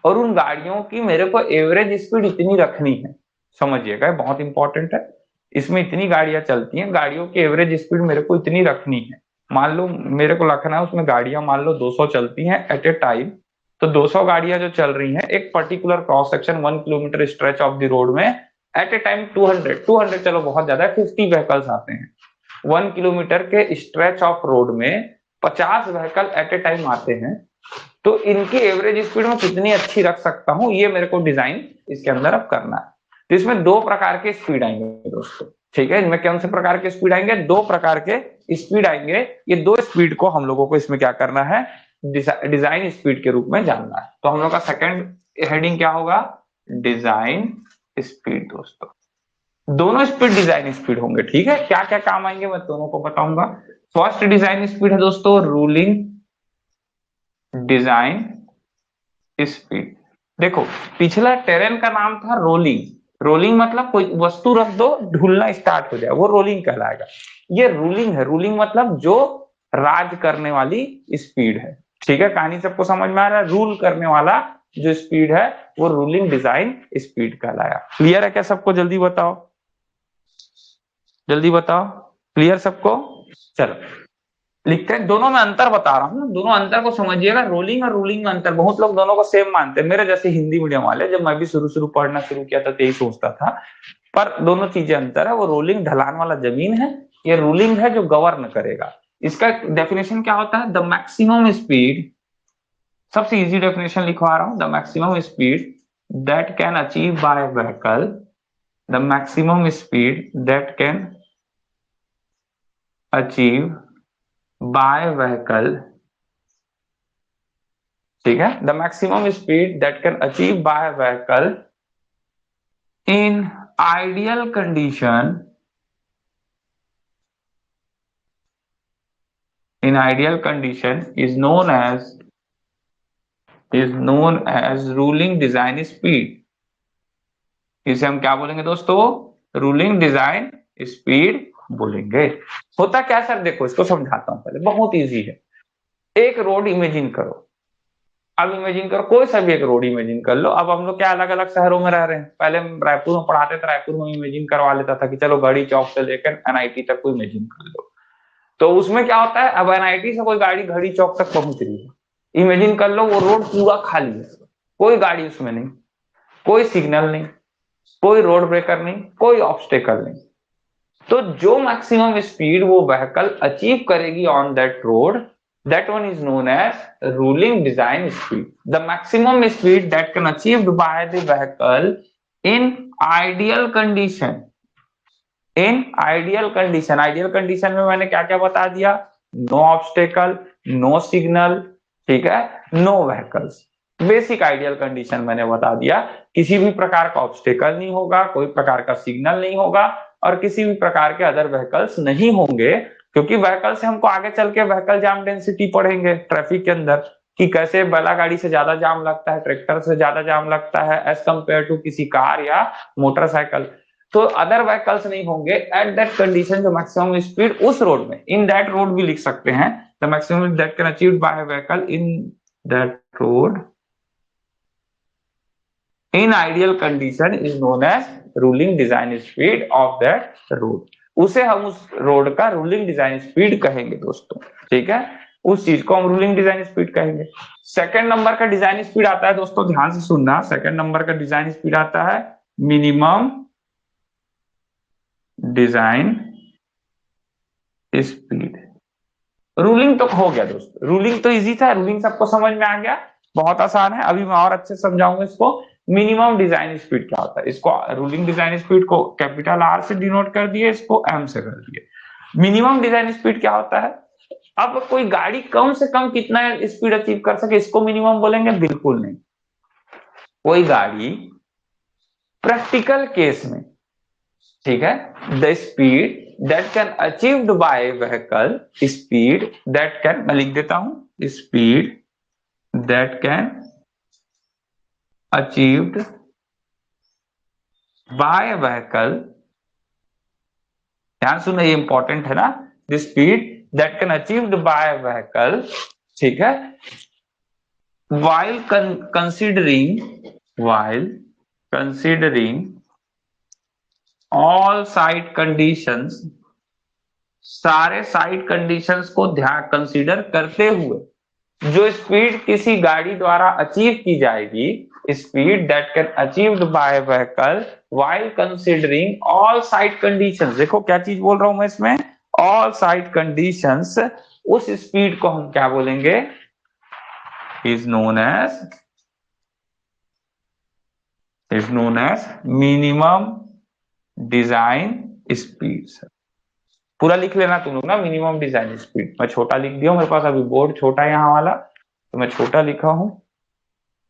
S1: और उन गाड़ियों की मेरे को एवरेज स्पीड इतनी रखनी है। समझिएगा, बहुत इंपॉर्टेंट है। इसमें इतनी गाड़ियां चलती हैं, गाड़ियों की एवरेज स्पीड मेरे को इतनी रखनी है। मान लो मेरे को रखना है उसमें गाड़ियां मान लो 200 चलती हैं एट ए टाइम। तो 200 गाड़ियां जो चल रही हैं एक particular cross section 1 kilometre stretch of the road में, एट ए टाइम 200 चलो बहुत ज्यादा है, 50 व्हीकल्स आते हैं। 1 किलोमीटर के स्ट्रेच ऑफ रोड में 50 व्हीकल एट ए टाइम आते हैं। तो इनकी एवरेज स्पीड में कितनी अच्छी रख सकता हूं, ये मेरे को डिजाइन इसके अंदर अब करना है। तो इसमें दो प्रकार के स्पीड आएंगे दोस्तों, ठीक है। इनमें कौन से प्रकार के स्पीड आएंगे, दो प्रकार के स्पीड आएंगे। ये दो स्पीड को हम लोगों को इसमें क्या करना है, डिजाइन स्पीड के रूप में जानना है। तो हम लोग का सेकंड हेडिंग क्या होगा, डिजाइन स्पीड दोस्तों। दोनों स्पीड डिजाइन स्पीड होंगे, ठीक है। क्या क्या काम आएंगे मैं दोनों को बताऊंगा। फर्स्ट डिजाइन स्पीड है दोस्तों रूलिंग डिजाइन स्पीड। देखो, पिछला टेरेन का नाम था रोलिंग। रोलिंग मतलब कोई वस्तु रख दो ढूलना स्टार्ट हो जाए, वो रोलिंग कहलाएगा। ये रूलिंग है, रूलिंग मतलब जो राज करने वाली स्पीड है, ठीक है। कहानी सबको समझ में आ रहा है, रूल करने वाला जो स्पीड है वो रूलिंग डिजाइन स्पीड कहलाया। क्लियर है क्या सबको, जल्दी बताओ, जल्दी बताओ, क्लियर सबको। चलो लिखते हैं, दोनों में अंतर बता रहा हूँ, दोनों अंतर को समझिएगा। रोलिंग और रूलिंग में अंतर, बहुत लोग दोनों को सेम मानते हैं, मेरे जैसे हिंदी मीडियम वाले, जब मैं भी शुरू शुरू पढ़ना शुरू किया था तो यही सोचता था। पर दोनों चीजें अंतर है। वो रोलिंग ढलान वाला जमीन है, ये रूलिंग है जो गवर्न करेगा। इसका डेफिनेशन क्या होता है, द मैक्सिमम स्पीड, सबसे इजी डेफिनेशन लिखवा रहा हूं, the maximum speed that can achieve by vehicle, the maximum speed that can achieve by vehicle, ठीक है। The maximum speed that can achieve by vehicle in ideal condition, in ideal condition is known as ruling design speed. इसे हम क्या बोलेंगे दोस्तों, ruling design speed बोलेंगे। होता क्या सर, देखो इसको समझाता हूं पहले, बहुत इजी है। एक रोड इमेजिन करो, अब इमेजिन करो कोई सा भी एक रोड इमेजिन कर लो। अब हम लोग क्या अलग अलग शहरों में रह रहे हैं, पहले हम रायपुर में पढ़ाते थे, रायपुर में इमेजिन करवा लेता था कि चलो गढ़ी चौक से लेकर एनआईटी तक को इमेजिन कर लो। तो उसमें क्या होता है, अब एनआईटी से कोई गाड़ी घड़ी चौक तक पहुंच रही है, इमेजिन कर लो वो रोड पूरा खाली है, कोई गाड़ी उसमें नहीं, कोई सिग्नल नहीं, कोई रोड ब्रेकर नहीं, कोई ऑब्स्टेकल नहीं। तो जो मैक्सिमम स्पीड वो व्हीकल अचीव करेगी on that road, that one is known as ruling design speed. The maximum speed that can achieved by the vehicle in ideal condition, in ideal condition. Ideal condition में मैंने क्या क्या बता दिया, no obstacle, no signal, ठीक है, no vehicles. Basic ideal condition मैंने बता दिया, किसी भी प्रकार का ऑब्स्टेकल नहीं होगा, कोई प्रकार का सिग्नल नहीं होगा और किसी भी प्रकार के अदर व्हीकल्स नहीं होंगे। क्योंकि व्हीकल से हमको आगे चल के व्हीकल जाम डेंसिटी पढ़ेंगे ट्रैफिक के अंदर, कि कैसे बैला गाड़ी से ज्यादा जाम लगता है, ट्रैक्टर से ज्यादा जाम लगता है एज कंपेयर टू किसी कार या मोटरसाइकिल। तो अदर व्हीकल्स नहीं होंगे एट दैट कंडीशन, जो मैक्सिमम स्पीड उस रोड में, इन दैट रोड भी लिख सकते हैं, the maximum that can achieved by vehicle in that road in ideal condition is known as ruling design speed of that road. उसे हम उस रोड का रूलिंग डिजाइन स्पीड कहेंगे दोस्तों, ठीक है। उस चीज को हम रूलिंग डिजाइन स्पीड कहेंगे। सेकंड नंबर का डिजाइन स्पीड आता है दोस्तों, ध्यान से सुनना, सेकंड नंबर का डिजाइन स्पीड आता है मिनिमम डिजाइन स्पीड। रूलिंग तो हो गया दोस्तों, रूलिंग तो इजी था, रूलिंग सबको समझ में आ गया, बहुत आसान है। अभी मैं और अच्छे से समझाऊंगा इसको। मिनिमम डिजाइन स्पीड क्या होता है, इसको रूलिंग डिजाइन स्पीड को कैपिटल आर से डिनोट कर दिए, इसको एम से कर दिए। मिनिमम डिजाइन स्पीड क्या होता है, अब कोई गाड़ी कम से कम कितना स्पीड अचीव कर सके इसको मिनिमम बोलेंगे, बिल्कुल नहीं। कोई गाड़ी प्रैक्टिकल केस में, ठीक है, the speed that can achieved by vehicle, speed that can, मैं लिख देता हूं, speed that can achieved by vehicle, ध्यान सुनो ये इंपॉर्टेंट है ना, the speed that can achieved by vehicle, ठीक है, while considering all side conditions, सारे साइड कंडीशंस को ध्यान कंसीडर करते हुए जो स्पीड किसी गाड़ी द्वारा अचीव की जाएगी, speed that can achieved by vehicle while considering all side conditions, देखो क्या चीज बोल रहा हूं मैं इसमें, ऑल साइड कंडीशंस, उस स्पीड को हम क्या बोलेंगे, is known as minimum design speed। पूरा लिख लेना तुम लोग ना, मिनिमम डिजाइन स्पीड, मैं छोटा लिख दिया हूं, मेरे पास अभी बोर्ड छोटा है यहाँ वाला, तो मैं छोटा लिखा हूं,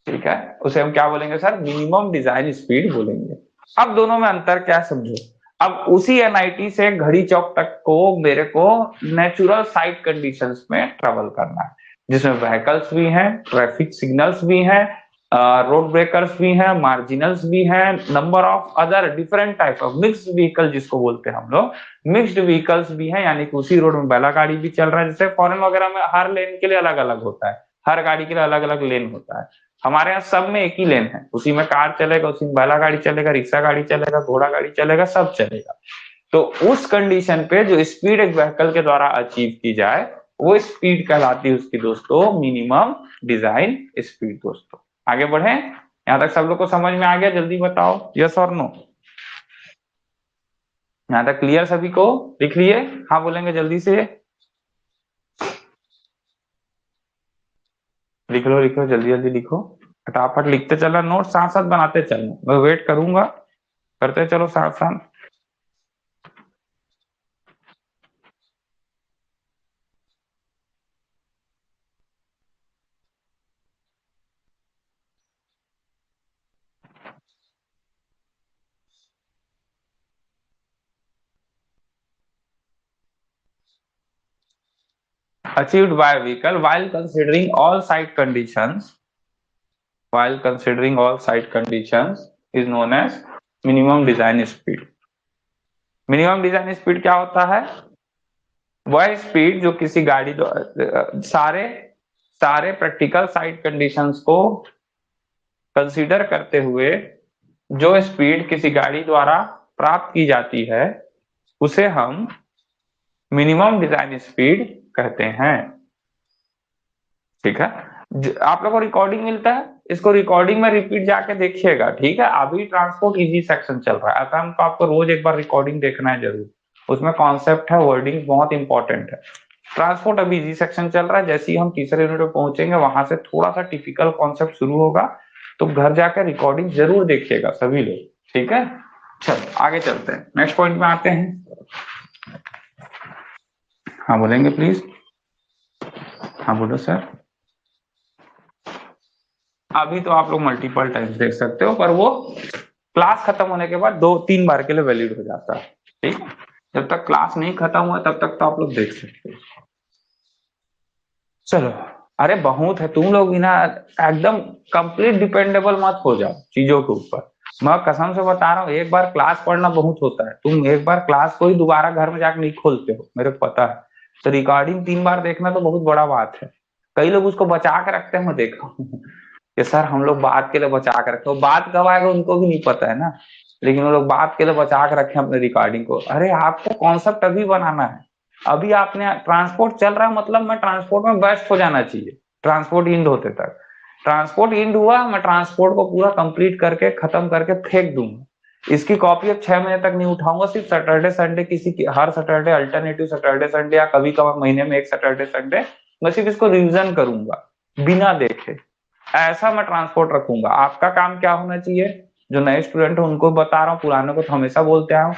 S1: ठीक है, उसे हम क्या बोलेंगे सर, मिनिमम डिजाइन स्पीड बोलेंगे। अब दोनों में अंतर क्या समझो, अब उसी एनआईटी से घड़ी चौक तक को मेरे को नेचुरल साइड कंडीशंस में ट्रेवल करना है, जिसमें व्हीकल्स भी हैं, ट्रैफिक सिग्नल्स भी हैं, रोड ब्रेकर्स भी हैं, मार्जिनल्स भी हैं, number of other different type of mixed vehicle जिसको बोलते हैं हम लोग, मिक्स्ड व्हीकल्स भी हैं, यानी कि उसी रोड में बैला गाड़ी भी चल रहा है, जैसे फॉरेन वगैरह में हर लेन के लिए अलग अलग होता है, हर गाड़ी के लिए अलग अलग लेन होता है, हमारे यहाँ सब में एक ही लेन है, उसी में कार चलेगा, उसी में बैला गाड़ी चलेगा, रिक्शा गाड़ी चलेगा, घोड़ा गाड़ी चलेगा, सब चलेगा। तो उस कंडीशन पे जो स्पीड एक व्हीकल के द्वारा अचीव की जाए वो स्पीड कहलाती है उसकी दोस्तों मिनिमम डिजाइन स्पीड। दोस्तों आगे बढ़े, यहां तक सब लोग को समझ में आ गया, जल्दी बताओ यस और नो, यहां तक क्लियर सभी को, लिख लिए, हाँ बोलेंगे जल्दी से, लिख लो लिख लो जल्दी जल्दी लिखो, फटाफट लिखते चलना, नोट साथ साथ बनाते चलना, मैं वेट करूंगा, करते चलो साथ साथ। Achieved by a vehicle while considering all side conditions, is known as minimum design speed। Minimum design speed क्या होता है, वह स्पीड जो किसी गाड़ी सारे सारे प्रैक्टिकल साइड कंडीशंस को कंसीडर करते हुए जो स्पीड किसी गाड़ी द्वारा प्राप्त की जाती है उसे हम मिनिमम डिजाइन स्पीड कहते हैं। ठीक है, आप लोगों को रिकॉर्डिंग मिलता है, इसको रिकॉर्डिंग में रिपीट जाके देखिएगा, ठीक है, अभी ट्रांसपोर्ट इजी सेक्शन चल रहा है, अतः तो आपको रोज एक बार रिकॉर्डिंग देखना है जरूर, उसमें कॉन्सेप्ट है, वर्डिंग बहुत इंपॉर्टेंट है। ट्रांसपोर्ट अभी इजी सेक्शन चल रहा है, जैसे ही हम तीसरे यूनिट में पहुंचेंगे वहां से थोड़ा सा टिपिकल कॉन्सेप्ट शुरू होगा, तो घर जाकर रिकॉर्डिंग जरूर देखिएगा सभी लोग, ठीक है। चलो आगे चलते हैं, नेक्स्ट पॉइंट में आते हैं। हाँ बोलेंगे प्लीज, हाँ बोलो सर। अभी तो आप लोग मल्टीपल टाइम्स देख सकते हो, पर वो क्लास खत्म होने के बाद 2-3 बार के लिए वैलिड हो जाता है, ठीक, जब तक क्लास नहीं खत्म हुआ तब तक तो आप लोग देख सकते हो। चलो, अरे बहुत है, तुम लोग भी ना एकदम कंप्लीट डिपेंडेबल मत हो जाओ चीजों के ऊपर, मैं कसम से बता रहा हूँ, एक बार क्लास पढ़ना बहुत होता है, तुम एक बार क्लास को ही दोबारा घर में जाकर नहीं खोलते हो, मेरे को पता है, तो रिकॉर्डिंग 3 बार देखना तो बहुत बड़ा बात है। कई लोग उसको बचा के रखते हैं, मैं देखा हूँ कि सर हम लोग बात के लिए बचा के रखते हो, बात कब आएगा उनको भी नहीं पता है ना, लेकिन वो लोग बात के लिए बचा के रखे अपने रिकॉर्डिंग को। अरे आपको कॉन्सेप्ट अभी बनाना है, अभी आपने ट्रांसपोर्ट चल रहा है, मतलब मैं ट्रांसपोर्ट में बेस्ट हो जाना चाहिए, ट्रांसपोर्ट इंड होते तक, ट्रांसपोर्ट इंड हुआ मैं ट्रांसपोर्ट को पूरा कंप्लीट करके खत्म करके फेंक दूंगा, इसकी कॉपी अब 6 महीने तक नहीं उठाऊंगा, सिर्फ सैटरडे संडे हर सैटरडे अल्टरनेटिव सैटरडे संडे या कभी कभार महीने में एक सैटरडे संडे मैं सिर्फ इसको रिवीजन करूंगा बिना देखे। ऐसा मैं ट्रांसपोर्ट रखूंगा। आपका काम क्या होना चाहिए, जो नए स्टूडेंट है उनको बता रहा हूँ, पुराने को तो हमेशा बोलते आया हूँ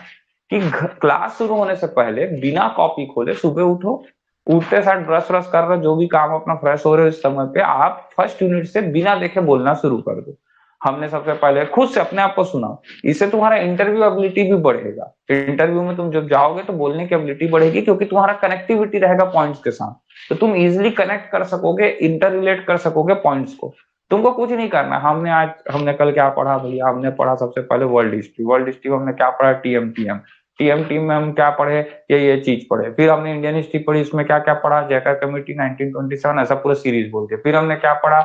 S1: कि क्लास शुरू होने से पहले बिना कॉपी खोले सुबह उठो, उठते साथ ब्रश व्रश कर रहे, जो भी काम अपना फ्रेश हो रहे हो इस समय पे आप फर्स्ट यूनिट से बिना देखे बोलना शुरू कर दो। हमने सबसे पहले खुद से अपने आप को सुनाओ, इससे तुम्हारा इंटरव्यू एबिलिटी भी बढ़ेगा। इंटरव्यू में तुम जब जाओगे तो बोलने की एबिलिटी बढ़ेगी, क्योंकि तुम्हारा कनेक्टिविटी रहेगा पॉइंट्स के साथ, तो तुम इजिली कनेक्ट कर सकोगे, इंटर रिलेट कर सकोगे पॉइंट्स को। तुमको कुछ नहीं करना। हमने कल क्या पढ़ा भैया, हमने पढ़ा सबसे पहले वर्ल्ड हिस्ट्री। वर्ल्ड हिस्ट्री में हमने क्या पढ़ा, टीएम में हम क्या पढ़े, ये चीज पढ़े। फिर हमने इंडियन हिस्ट्री पढ़ी, उसमें क्या क्या पढ़ा, जैकर कमेटी 1927, ऐसा पूरा सीरीज बोल के। फिर हमने क्या पढ़ा,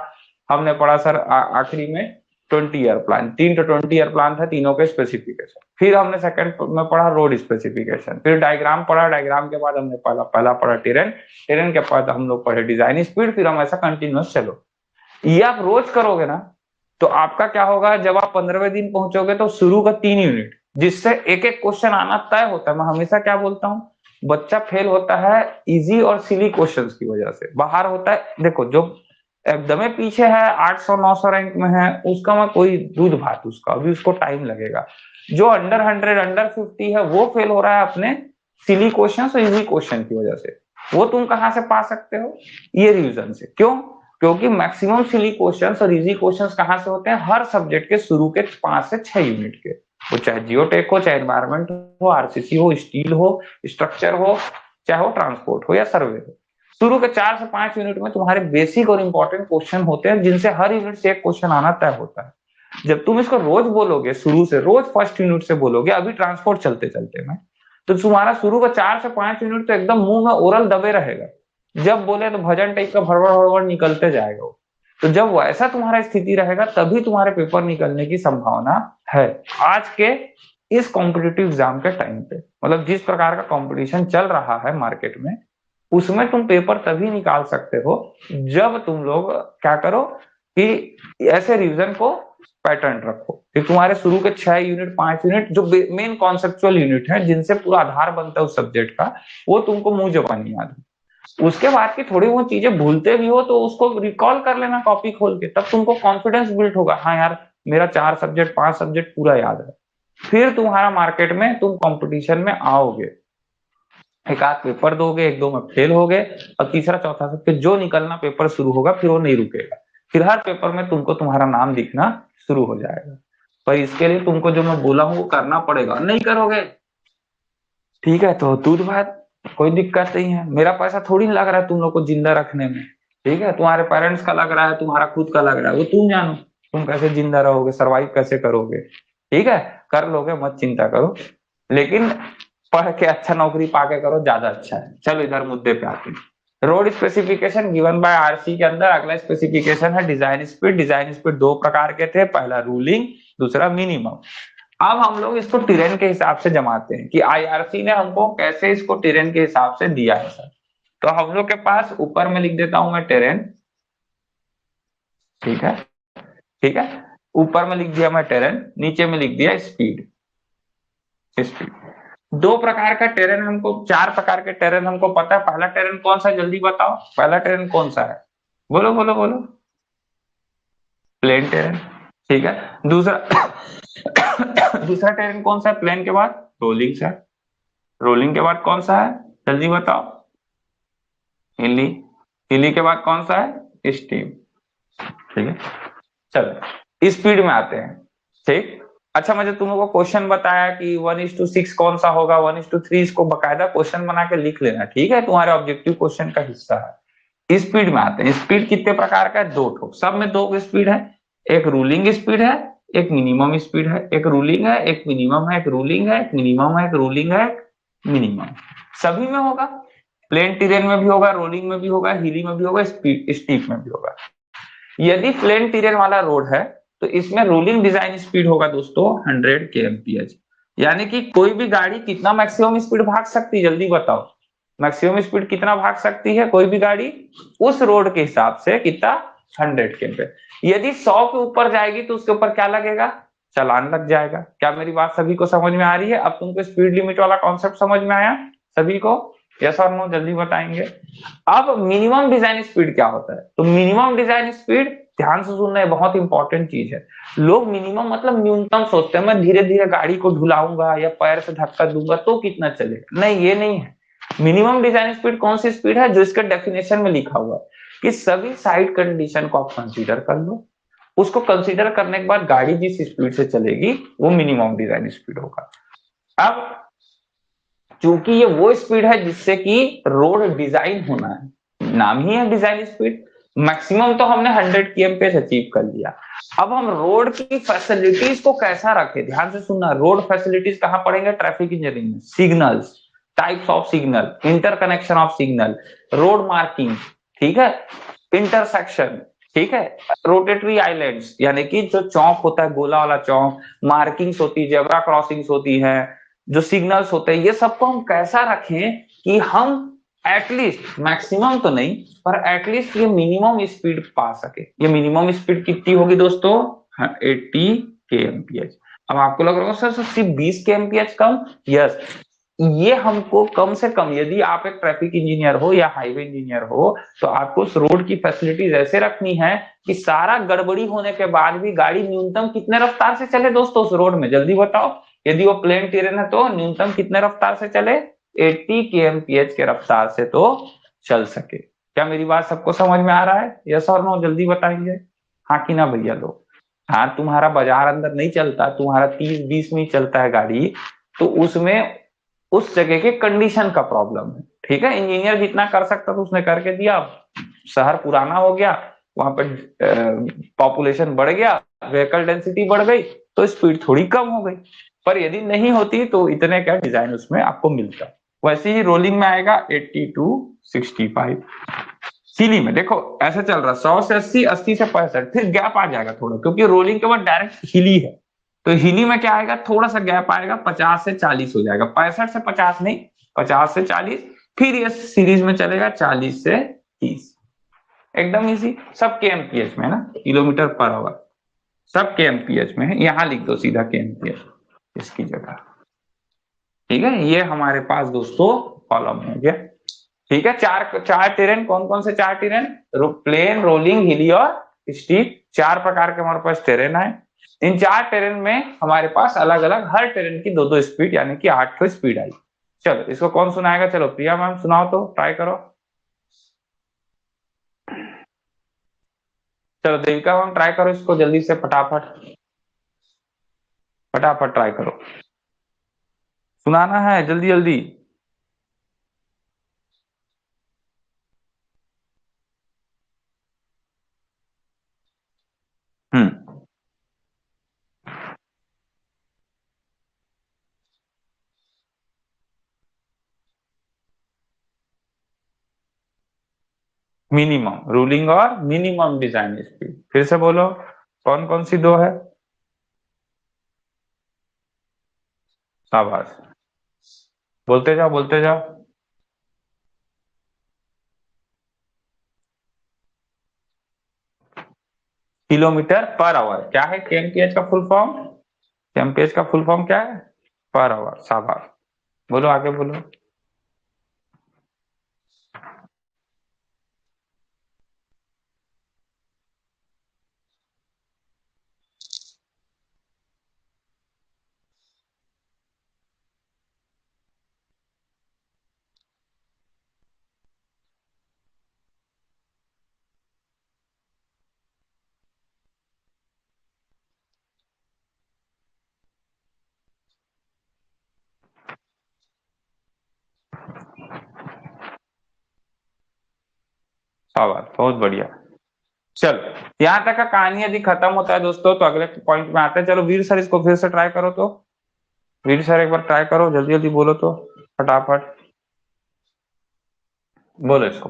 S1: हमने पढ़ा सर आखिरी में 20 ईयर प्लान, 3 20 ईयर प्लान था, तीनों के स्पेसिफिकेशन। फिर हमने सेकंड में पढ़ा रोड स्पेसिफिकेशन, फिर डायग्राम पढ़ा, डायग्राम के बाद हमने पहला पढ़ा टेरेन, टेरेन के बाद हम लोग पढ़े डिजाइन स्पीड, फिर हम ऐसा कंटिन्यूस चलो। ये आप रोज करोगे ना तो आपका क्या होगा, जब आप 15वें दिन पहुंचोगे तो शुरू का 3 यूनिट जिससे एक एक क्वेश्चन आना तय होता है। मैं हमेशा क्या बोलता हूँ, बच्चा फेल होता है इजी और सिली क्वेश्चंस की वजह से, बाहर होता है। देखो जो एकदम पीछे है 800 900 रैंक में है उसका मैं कोई दूध भात, उसका अभी उसको टाइम लगेगा। जो अंडर 100 अंडर 50 है वो फेल हो रहा है अपने सिली क्वेश्चन और इजी क्वेश्चन की वजह से। वो तुम कहां से पा सकते हो, ये रिवीजन से। क्यों, क्योंकि मैक्सिमम सिली क्वेश्चंस और इजी क्वेश्चंस कहां से होते हैं, हर सब्जेक्ट के शुरू के 5 से 6 यूनिट के। वो चाहे जियोटेक हो, चाहे एनवायरमेंट हो, आरसीसी हो, स्टील हो, स्ट्रक्चर हो, चाहे वो ट्रांसपोर्ट हो या सर्वे हो, शुरू के 4 से 5 यूनिट में तुम्हारे बेसिक और इंपॉर्टेंट क्वेश्चन होते हैं, जिनसे हर यूनिट से एक क्वेश्चन आना तय होता है। जब तुम इसको रोज बोलोगे, शुरू से रोज फर्स्ट यूनिट से बोलोगे, अभी ट्रांसपोर्ट चलते चलते में, तो तुम्हारा शुरू का 4 से 5 यूनिट तो एकदम मुंह में ओरल दबे रहेगा। जब बोले तो भजन टाइप का भड़बड़ भड़बड़ निकलते जाएगा वो। तो जब वैसा तुम्हारा स्थिति रहेगा तभी तुम्हारे पेपर निकलने की संभावना है। आज के इस कॉम्पिटिटिव एग्जाम के टाइम पे, मतलब जिस प्रकार का कंपटीशन चल रहा है मार्केट में, उसमें तुम पेपर तभी निकाल सकते हो जब तुम लोग क्या करो कि ऐसे रिवीजन को पैटर्न रखो कि तुम्हारे शुरू के 6 यूनिट 5 यूनिट जो मेन कॉन्सेप्चुअल यूनिट है, जिनसे पूरा आधार बनता है उस सब्जेक्ट का, वो तुमको मुंह जबानी याद है। उसके बाद की थोड़ी बहुत चीजें भूलते भी हो तो उसको रिकॉल कर लेना कॉपी खोल के, तब तुमको कॉन्फिडेंस बिल्ड होगा, हाँ यार मेरा 4 सब्जेक्ट 5 सब्जेक्ट पूरा याद है। फिर तुम्हारा मार्केट में तुम कंपटीशन में आओगे, एक आध पेपर दोगे, एक दो में फेल हो गए, और तीसरा चौथा से फिर जो निकलना पेपर शुरू होगा फिर वो नहीं रुकेगा। फिर हर पेपर में तुमको तुम्हारा नाम दिखना शुरू हो जाएगा। पर इसके लिए तुमको जो मैं बोला हूँ वो करना पड़ेगा। नहीं करोगे ठीक है तो दूध भात, कोई दिक्कत नहीं है। मेरा पैसा थोड़ी लग रहा है तुम लोग को जिंदा रखने में, ठीक है। तुम्हारे पेरेंट्स का लग रहा है, तुम्हारा खुद का लग रहा है, वो तुम जानो तुम कैसे जिंदा रहोगे, सरवाइव कैसे करोगे। ठीक है, कर लोगे, मत चिंता करो, लेकिन पढ़ के अच्छा नौकरी पाके करो, ज्यादा अच्छा है। चलो इधर मुद्दे पे आते हैं। Road specification given by RC के अंदर अगला स्पेसिफिकेशन है डिजाइन स्पीड। डिजाइन स्पीड दो प्रकार के थे, पहला रूलिंग, दूसरा मिनिमम। अब हम लोग इसको टेरेन के हिसाब से जमाते हैं कि आईआरसी ने हमको कैसे इसको टेरेन के हिसाब से दिया है सर। तो हम लोग के पास ऊपर में लिख देता हूं मैं टेरेन, ठीक है, ठीक है, ऊपर में लिख दिया मैं टेरेन, नीचे में लिख दिया स्पीड। स्पीड दो प्रकार का टेरेन हमको, 4 प्रकार के टेरेन हमको पता है। पहला टेरेन कौन सा है जल्दी बताओ, पहला टेरेन कौन सा है, बोलो बोलो बोलो। प्लेन टेरेन, ठीक है। दूसरा दूसरा टेरेन कौन सा है प्लेन के बाद, रोलिंग सा। रोलिंग के बाद कौन सा है जल्दी बताओ, हिली। हिली के बाद कौन सा है, स्टीम, ठीक है। चलो स्पीड में आते हैं, ठीक। अच्छा मुझे तुम लोगों को क्वेश्चन बताया कि 1:6 कौन सा होगा, 1:3, इसको बकायदा क्वेश्चन बना के लिख लेना, ठीक है, तुम्हारे ऑब्जेक्टिव क्वेश्चन का हिस्सा है। स्पीड में आते हैं। स्पीड कितने प्रकार का है, दो ठो, सब में दो स्पीड है। एक रूलिंग स्पीड है, एक मिनिमम स्पीड है। एक रूलिंग है, एक मिनिमम है, एक रूलिंग है, एक मिनिमम है, एक रूलिंग है, एक मिनिमम। सभी में होगा, प्लेन टेरेन में भी होगा, रोलिंग में भी होगा, हिली में भी होगा, स्टीप में भी होगा। यदि प्लेन टेरेन वाला रोड है तो इसमें रोलिंग डिजाइन स्पीड होगा दोस्तों 100 kmph। यानी कि कोई भी गाड़ी कितना मैक्सिमम स्पीड भाग सकती है जल्दी बताओ, मैक्सिमम स्पीड कितना भाग सकती है कोई भी गाड़ी उस रोड के हिसाब से, कितना, 100 kmph। यदि 100 के ऊपर जाएगी तो उसके ऊपर क्या लगेगा, चालान लग जाएगा। क्या मेरी बात सभी को समझ में आ रही है? अब तुमको स्पीड लिमिट वाला कॉन्सेप्ट समझ में आया सभी को? यस और नो जल्दी बताएंगे। अब मिनिमम डिजाइन स्पीड क्या होता है? तो मिनिमम डिजाइन स्पीड, ध्यान से सुनना है, बहुत इंपॉर्टेंट चीज है। लोग मिनिमम मतलब न्यूनतम सोचते हैं, मैं धीरे धीरे गाड़ी को ढुलाऊंगा या पैर से धक्का दूंगा तो कितना चलेगा। नहीं, ये नहीं है। मिनिमम डिजाइन स्पीड कौन सी स्पीड है? जो इसके डेफिनेशन में लिखा हुआ है कि सभी साइड कंडीशन को आप कंसीडर कर लो, उसको कंसीडर करने के बाद गाड़ी जिस स्पीड से चलेगी वो मिनिमम डिजाइन स्पीड होगा। अब चूंकि ये वो स्पीड है जिससे कि रोड डिजाइन होना है, नाम ही है डिजाइन स्पीड। मैक्सिमम तो हमने 100 kmph अचीव कर लिया। अब हम रोड की फैसिलिटीज को कैसा रखें? ध्यान से सुनना। रोड फैसिलिटीज कहां पढ़ेंगे? ट्रैफिक इंजीनियरिंग में। Signals, types of signal, interconnection of signal, road marking, ठीक है, इंटरसेक्शन, ठीक है, रोटेटरी आइलैंड्स यानी कि जो चौक होता है, गोला वाला चौक, मार्किंग्स होती है, जेब्रा क्रॉसिंग्स होती है, जो सिग्नल्स होते हैं, ये सबको हम कैसा रखें कि हम एटलीस्ट, मैक्सिमम तो नहीं पर एटलीस्ट ये मिनिमम स्पीड पा सके। ये मिनिमम स्पीड कितनी होगी दोस्तों? 80 kmph। अब आपको लग रहा होगा सर सिर्फ 20 kmph कम। यस, ये हमको कम से कम, यदि आप एक ट्रैफिक इंजीनियर हो या हाईवे इंजीनियर हो, तो आपको उस रोड की फैसिलिटीज ऐसे रखनी है कि सारा गड़बड़ी होने के बाद भी गाड़ी न्यूनतम कितने रफ्तार से चले दोस्तों उस रोड में? जल्दी बताओ। यदि वो प्लेन टेरेन है तो न्यूनतम कितने रफ्तार से चले? 80 kmph के रफ्तार से तो चल सके। क्या मेरी बात सबको समझ में आ रहा है? यस और नो जल्दी बताएंगे, हाँ कि ना भैया लोग? हाँ, तुम्हारा बाजार अंदर नहीं चलता, तुम्हारा 30-20 में ही चलता है गाड़ी, तो उसमें उस जगह के कंडीशन का प्रॉब्लम है। ठीक है, इंजीनियर जितना कर सकता था उसने करके दिया। शहर पुराना हो गया, वहां पर पॉपुलेशन बढ़ गया, व्हीकल डेंसिटी बढ़ गई, तो स्पीड थोड़ी कम हो गई। पर यदि नहीं होती तो इतने का डिजाइन उसमें आपको मिलता। वैसे ही रोलिंग में आएगा 80 to 65। सीली में देखो ऐसा चल रहा 100 से 80, 80 से 65, फिर गैप आ जाएगा थोड़ा, क्योंकि रोलिंग के बाद डायरेक्ट हिली है। तो हिली में क्या आएगा? थोड़ा सा गैप आएगा, 50 से 40 हो जाएगा। 65 से 50 नहीं, 50 से 40। फिर ये सीरीज में चलेगा 40 से 30। एकदम इजी। सब के एमपीएच में है ना, किलोमीटर पर आवर, सब के एमपीएच में है। यहां लिख दो सीधा के एमपीएच इसकी जगह। ठीक है, ये हमारे पास दोस्तों कॉलम हो गया। ठीक है, चार चार टेरेन, कौन कौन से चार टेरेन? प्लेन, रोलिंग, हिली और स्टीप, चार प्रकार के हमारे पास टेरेन है। इन चार टेरेन में हमारे पास अलग अलग हर टेरेन की दो दो स्पीड, यानी कि 8 स्पीड आई। चलो इसको कौन सुनाएगा? चलो प्रिया मैम सुनाओ, तो ट्राई करो। चलो देविका मैम ट्राई करो इसको जल्दी से, फटाफट फटाफट ट्राई करो, सुनाना है जल्दी जल्दी। हम्म। मिनिमम रूलिंग और मिनिमम डिजाइन स्पीड, फिर से बोलो कौन कौन सी दो है? शाबाश, बोलते जाओ बोलते जाओ। किलोमीटर पर आवर क्या है? केएमपीएच का फुल फॉर्म? केएमपीएच का फुल फॉर्म क्या है? Per hour. शाबाश, बोलो आगे बोलो। शाबाश, बहुत बढ़िया। चलो यहाँ तक का कहानी यदि खत्म होता है दोस्तों, तो अगले पॉइंट में आते हैं। चलो वीर सर इसको फिर से ट्राई करो तो। वीर सर एक बार ट्राई करो, जल्दी जल्दी बोलो तो, फटाफट बोलो इसको।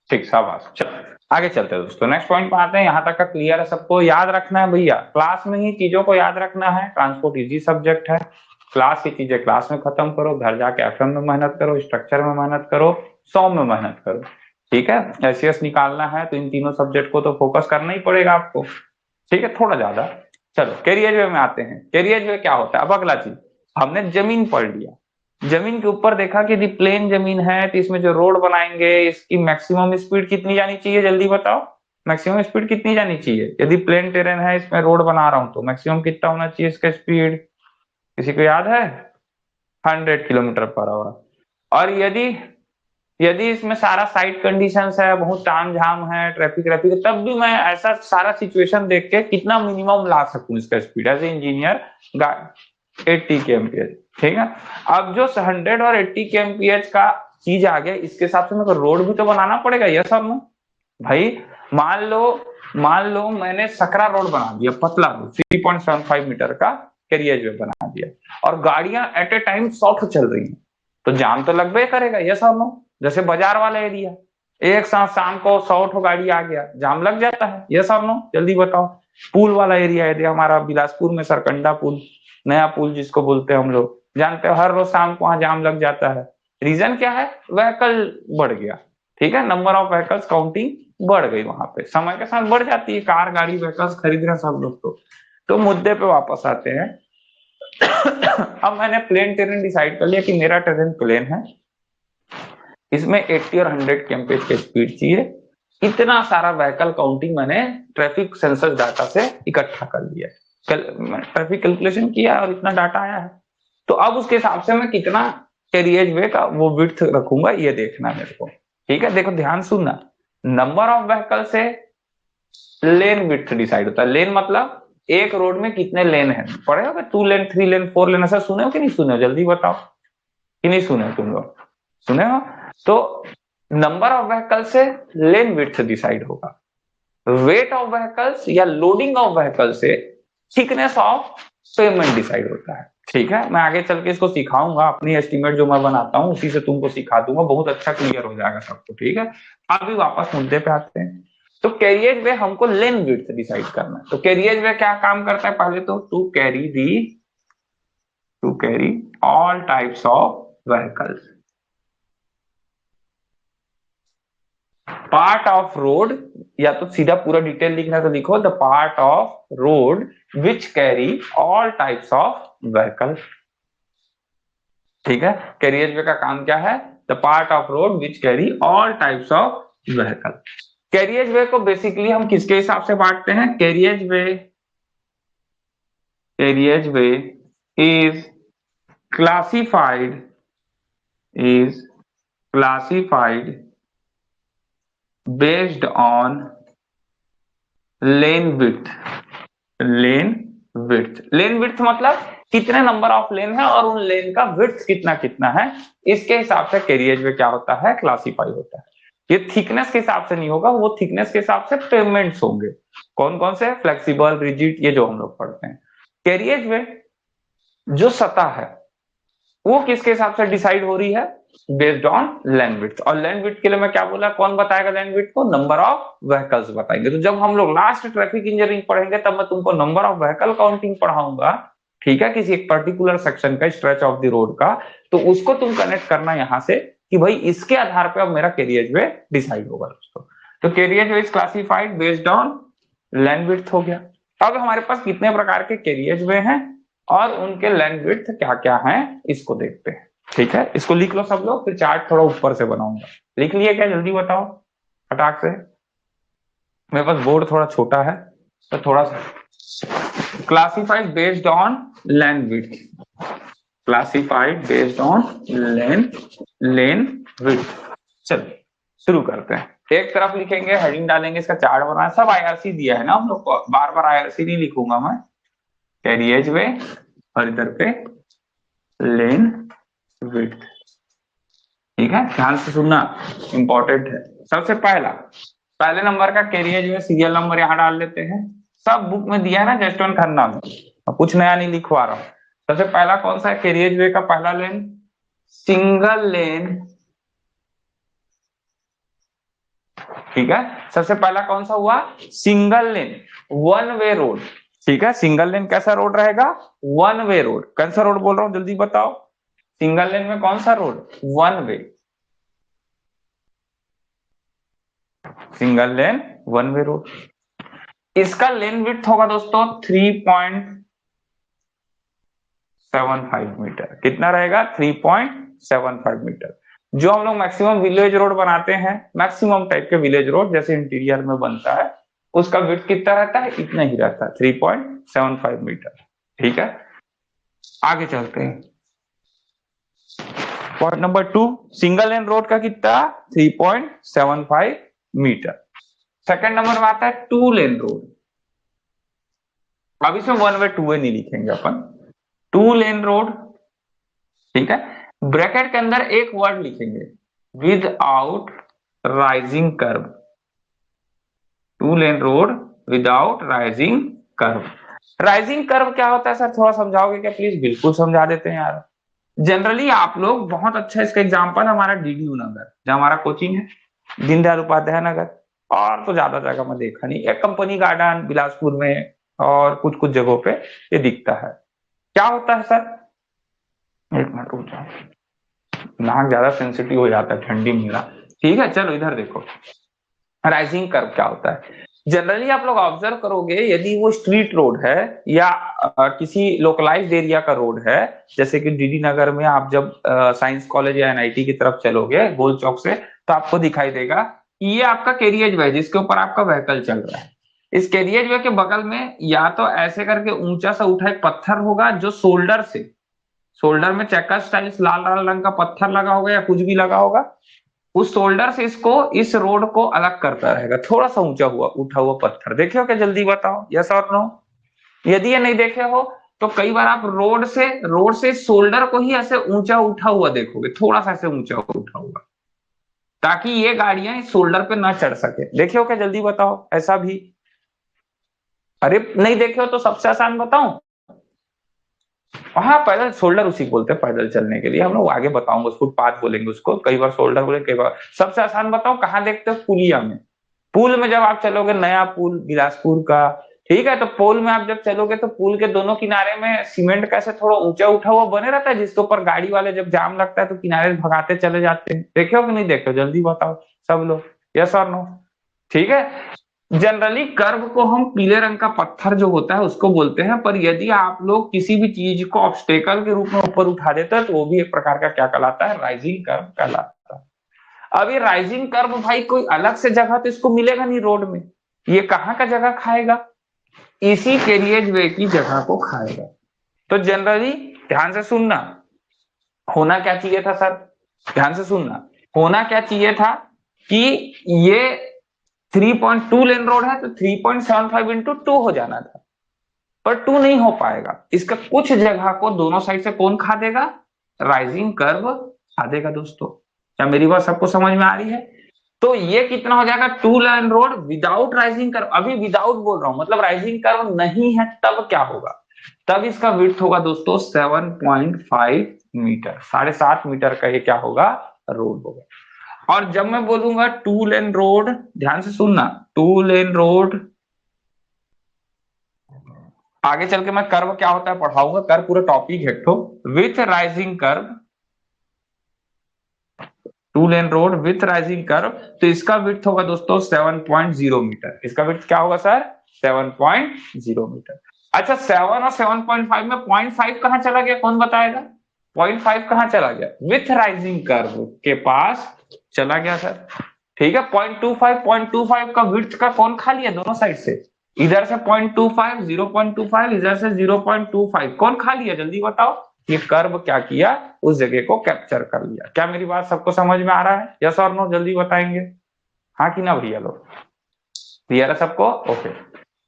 S1: ठीक, शाबाश। चलो आगे चलते हैं दोस्तों, नेक्स्ट पॉइंट पे आते हैं। यहाँ तक का क्लियर है सबको? याद रखना है भैया, क्लास में ही चीजों को याद रखना है। ट्रांसपोर्ट इजी सब्जेक्ट है, क्लास की चीजें क्लास में खत्म करो, घर जाके एफएम में मेहनत करो, स्ट्रक्चर में मेहनत करो, सॉन्ग में मेहनत करो। ठीक है, एसीएस निकालना है तो इन तीनों सब्जेक्ट को तो फोकस करना ही पड़ेगा आपको। ठीक है, थोड़ा ज्यादा। चलो कैरियर वे में आते हैं। कैरियर वे क्या होता है? अब अगला चीज, हमने जमीन पढ़ लिया, जमीन के ऊपर देखा कि यदि प्लेन जमीन है तो इसमें जो रोड बनाएंगे इसकी मैक्सिमम स्पीड कितनी जानी चाहिए, जल्दी बताओ। मैक्सिमम स्पीड कितनी जानी चाहिए? यदि प्लेन टेरेन है, इसमें रोड बना रहा हूं तो मैक्सिमम कितना होना चाहिए इसका स्पीड? किसी को याद है? 100 किलोमीटर पर आवर। और यदि यदि इसमें सारा साइड कंडीशंस है, बहुत ताम झाम है, ट्रैफिक ट्रैफिक, तब भी मैं ऐसा सारा सिचुएशन देख के कितना मिनिमम ला सकूं इसका speed as a engineer? 80 kmph। ठीक है, अब जो 100 और 80 kmph का चीज आ गया, इसके हिसाब से मेरे को रोड भी तो बनाना पड़ेगा, ये सब में भाई। मान लो मैंने सकरा रोड बना दिया, पतला रोड 3.75 मीटर का कैरियर वे बना दिया, और गाड़ियां एट ए टाइम 100 चल रही हैं, तो जाम तो लगभग करेगा, ये सब नो। जैसे बाजार वाला एरिया, एक साथ शाम को 100 गाड़ी आ गया, जाम लग जाता है, ये सब नो। जल्दी बताओ। पुल वाला एरिया है हमारा बिलासपुर में, सरकंडा पुल, नया पुल जिसको बोलते हैं हम लोग, जानते हो, हर रोज शाम को वहां जाम लग जाता है। रीजन क्या है? व्हीकल बढ़ गया। ठीक है, नंबर ऑफ व्हीकल्स काउंटिंग बढ़ गई, वहां पे समय के साथ बढ़ जाती है, कार गाड़ी व्हीकल्स खरीद रहे हैं सब लोग। तो मुद्दे पे वापस आते हैं। अब मैंने प्लेन टेरेन डिसाइड कर लिया कि मेरा टेरेन प्लेन है, इसमें 80 और 100 kmph की स्पीड चाहिए। इतना सारा व्हीकल काउंटिंग मैंने ट्रैफिक सेंसर डाटा से इकट्ठा कर लिया, ट्रैफिक कैलकुलेशन किया और इतना डाटा आया है। तो अब उसके हिसाब से मैं कितना कैरियज वे का वो विड्थ रखूंगा, ये देखना मेरे को। ठीक है, देखो ध्यान सुनना। नंबर ऑफ व्हीकल से लेन विड्थ डिसाइड होता है। लेन मतलब एक रोड में कितने लेन है, पढ़े हो? 2 लेन, 3 लेन, 4 लेन, ऐसा सुने हो कि नहीं सुने हो? जल्दी बताओ, कि नहीं सुने हो तुम लोग? सुने हो? तो नंबर ऑफ व्हीकल से लेन विड्थ डिसाइड होगा। वेट ऑफ व्हीकल्स या लोडिंग ऑफ व्हीकल से थिकनेस ऑफ पेमेंट डिसाइड होता है। ठीक है, मैं आगे चल के इसको सिखाऊंगा, अपनी एस्टिमेट जो मैं बनाता हूं उसी से तुमको सिखा दूंगा, बहुत अच्छा क्लियर हो जाएगा सबको। ठीक है, अभी वापस मुद्दे पे आते हैं। तो कैरियर वे हमको लेन विड्थ डिसाइड करना है। तो कैरियर वे क्या काम करता है? पहले तो to carry all types of vehicles, part of road, या तो सीधा पूरा डिटेल लिखना तो लिखो, the part of road which carry all types of vehicles. ठीक है, कैरियर वे का काम क्या है? The part of road which carry all types of vehicle. Carriageway को बेसिकली हम किसके हिसाब से बांटते हैं? Carriageway is classified is classified based on lane width। Lane width मतलब कितने नंबर ऑफ लेन है और उन लेन का विड्थ कितना कितना है, इसके हिसाब से कैरियर वे क्या होता है? क्लासिफाई होता है। ये थिकनेस के हिसाब से नहीं होगा, वो थिकनेस के हिसाब से पेमेंट्स होंगे। कौन कौन से? फ्लेक्सिबल, रिजिड, ये जो हम लोग पढ़ते हैं। कैरियर वे जो सतह है वो किसके हिसाब से डिसाइड हो रही है? Based on lane width. और लेन विड्थ के लिए मैं क्या बोला? कौन बताएगा लेन विड्थ को? नंबर ऑफ व्हीकल्स बताएंगे। तो जब हम लोग लास्ट ट्रैफिक इंजीनियरिंग पढ़ेंगे तब मैं तुमको नंबर ऑफ व्हीकल काउंटिंग पढ़ाऊंगा। ठीक है, किसी एक पर्टिकुलर सेक्शन का, स्ट्रेच ऑफ द रोड का, तो उसको तुम कनेक्ट करना यहां से कि भाई इसके आधार पर अब मेरा कैरियर वे डिसाइड होगा दोस्तों। तो carriageway is classified based on lane width हो गया। अब हमारे पास कितने प्रकार के कैरियर वे हैं और उनके लेन विड्थ क्या क्या है, इसको देखते हैं। ठीक है, इसको लिख लो सब लोग, फिर चार्ट थोड़ा ऊपर से बनाऊंगा। लिख लिए क्या? जल्दी बताओ फटाक से। मेरे पास बोर्ड थोड़ा छोटा है तो थोड़ा सा। Classified based on lane width, classified based on lane width. चलो शुरू करते हैं। एक तरफ लिखेंगे, हेडिंग डालेंगे, इसका चार्ट बनाना। सब आईआरसी दिया है ना हम लोग को, बार बार आईआरसी नहीं लिखूंगा मैं। कैरियर वे और इधर पे लेन विड्थ। ठीक है, ध्यान से सुनना, इंपॉर्टेंट है। सबसे पहले नंबर का कैरियर वे सीरियल नंबर यहां डाल लेते हैं। सब बुक में दिया है ना, जस्टोन खन्ना में, कुछ नया नहीं लिखवा रहा हूं। सबसे पहला कौन सा है कैरियर वे का? पहला लेन सिंगल लेन ठीक है, सबसे पहला कौन सा हुआ, single lane one way road. ठीक है, सिंगल लेन कैसा रोड रहेगा, वन वे रोड। कौन सा रोड बोल रहा हूं जल्दी बताओ, सिंगल लेन में कौन सा रोड, वन वे, single lane one way road. इसका लेन विड्थ होगा दोस्तों 3.75 मीटर। कितना रहेगा, 3.75 मीटर। जो हम लोग मैक्सिमम विलेज रोड बनाते हैं, मैक्सिमम टाइप के विलेज रोड जैसे इंटीरियर में बनता है, उसका विड्थ कितना रहता है, इतना ही रहता है, 3.75 मीटर। ठीक है, आगे चलते हैं। Point number 2, single lane road का कितना, 3.75 मीटर। सेकंड नंबर में आता है टू लेन रोड। अब इसमें वन वे टू वे नहीं लिखेंगे अपन, टू लेन रोड। ठीक है, ब्रैकेट के अंदर एक वर्ड लिखेंगे, with out rising curve. To lane road without raising curve. Rising curve क्या होता है सर, थोड़ा समझाओगे क्या प्लीज। बिल्कुल समझा देते हैं यार। जनरली आप लोग, बहुत अच्छा इसका एग्जांपल हमारा डीडीयू नगर, जहां हमारा कोचिंग है, दीनदयाल उपाध्याय नगर, और तो ज्यादा जगह में देखा नहीं, एक कंपनी गार्डन बिलासपुर में और कुछ कुछ जगहों पे ये दिखता है। क्या होता है सर, एक मिनट रुक जाओ, नाक ज्यादा सेंसिटिव हो जाता है ठंडी में मेरा। ठीक है, चलो इधर देखो, राइजिंग कर्व क्या होता है। जनरली आप लोग ऑब्जर्व करोगे, यदि वो स्ट्रीट रोड है या किसी लोकलाइज्ड एरिया का रोड है, जैसे कि डीडी नगर में आप जब साइंस कॉलेज या एनआईटी की तरफ चलोगे गोल चौक से, तो आपको दिखाई देगा ये आपका कैरियज वे जिसके ऊपर आपका व्हीकल चल रहा है। इस कैरियज वे के बगल में या तो ऐसे करके ऊंचा सा उठा एक पत्थर होगा, जो शोल्डर से, शोल्डर में चेकर स्टाइल्स लाल लाल रंग का पत्थर लगा होगा या कुछ भी लगा होगा, उस शोल्डर से इसको, इस रोड को अलग करता रहेगा। थोड़ा सा ऊंचा हुआ उठा हुआ पत्थर देखे हो क्या, जल्दी बताओ, यस और नो। यदि ये नहीं देखे हो तो कई बार आप रोड से शोल्डर को ही ऐसे ऊंचा उठा हुआ देखोगे, थोड़ा सा ऐसे ऊंचा उठा हुआ, ताकि ये गाड़ियां इस शोल्डर पे ना चढ़ सके। देखे हो क्या, जल्दी बताओ ऐसा भी। अरे नहीं देखे हो तो सबसे आसान बताऊं, हाँ पैदल शोल्डर उसी को बोलते हैं, पैदल चलने के लिए हम लोग आगे बताऊंगा, फुटपाथ बोलेंगे उसको, कई बार शोल्डर बोले, कई बार। सबसे आसान बताओ कहाँ देखते हो, पुलिया में। पुल में जब आप चलोगे, नया पुल बिलासपुर का, ठीक है, तो पुल में आप जब चलोगे तो पुल के दोनों किनारे में सीमेंट का ऐसे थोड़ा ऊंचा उठा हुआ बने रहता है, जिसके ऊपर गाड़ी वाले जब जाम लगता है तो किनारे भगाते चले जाते हैं। देखे हो कि नहीं देखे हो, जल्दी बताओ सब लोग, यस और नो। ठीक है, जनरली कर्व को हम पीले रंग का पत्थर जो होता है उसको बोलते हैं, पर यदि आप लोग किसी भी चीज को ऑब्स्टेकल के रूप में ऊपर उठा देते हैं तो वो भी एक प्रकार का क्या कहलाता है, राइजिंग कर्व कहलाता है। अब ये राइजिंग कर्व भाई कोई अलग से जगह तो इसको मिलेगा नहीं रोड में, ये कहाँ का जगह खाएगा, इसी कैरियज वे की जगह को खाएगा। तो जनरली ध्यान से सुनना, होना क्या चाहिए था सर, ध्यान से सुनना, होना क्या चाहिए था कि ये 3.2 लेन रोड है तो 3.75 इंटू 2 हो जाना था, पर 2 नहीं हो पाएगा। इसका कुछ जगह को दोनों साइड से कौन खा देगा, राइजिंग कर्व खा देगा। दोस्तों क्या मेरी बात सबको समझ में आ रही है। तो ये कितना हो जाएगा, 2 lane road without raising curve. अभी विदाउट बोल रहा हूं, मतलब राइजिंग कर्व नहीं है, तब क्या होगा, तब इसका विड्थ होगा दोस्तों 7.5 मीटर, 7.5 मीटर का ये क्या होगा, रोड होगा। और जब मैं बोलूंगा टू लेन रोड, ध्यान से सुनना, टू लेन रोड, आगे चल के मैं कर्व क्या होता है पढ़ाऊंगा, कर्व पूरा टॉपिक है तो, with raising curve, to lane road with raising curve, तो इसका विड्थ होगा दोस्तों 7.0 मीटर। इसका विड्थ क्या होगा सर, 7.0 मीटर। अच्छा 7 और 7.5 में 0.5 कहां चला गया, कौन बताएगा, 0.5 कहां चला गया, विथ राइजिंग कर्व के पास चला गया सर। ठीक है, 0.25 का विड्थ का कौन खा लिया दोनों साइड से, इधर से 0.25, 0.25, इधर से 0.25, कौन खा लिया जल्दी बताओ। ये कर्व क्या किया, उस जगह को कैप्चर कर लिया। क्या मेरी बात सबको समझ में आ रहा है, यस और नो, जल्दी बताएंगे, हाँ कि ना भैया लोग, क्लियर है सबको, ओके।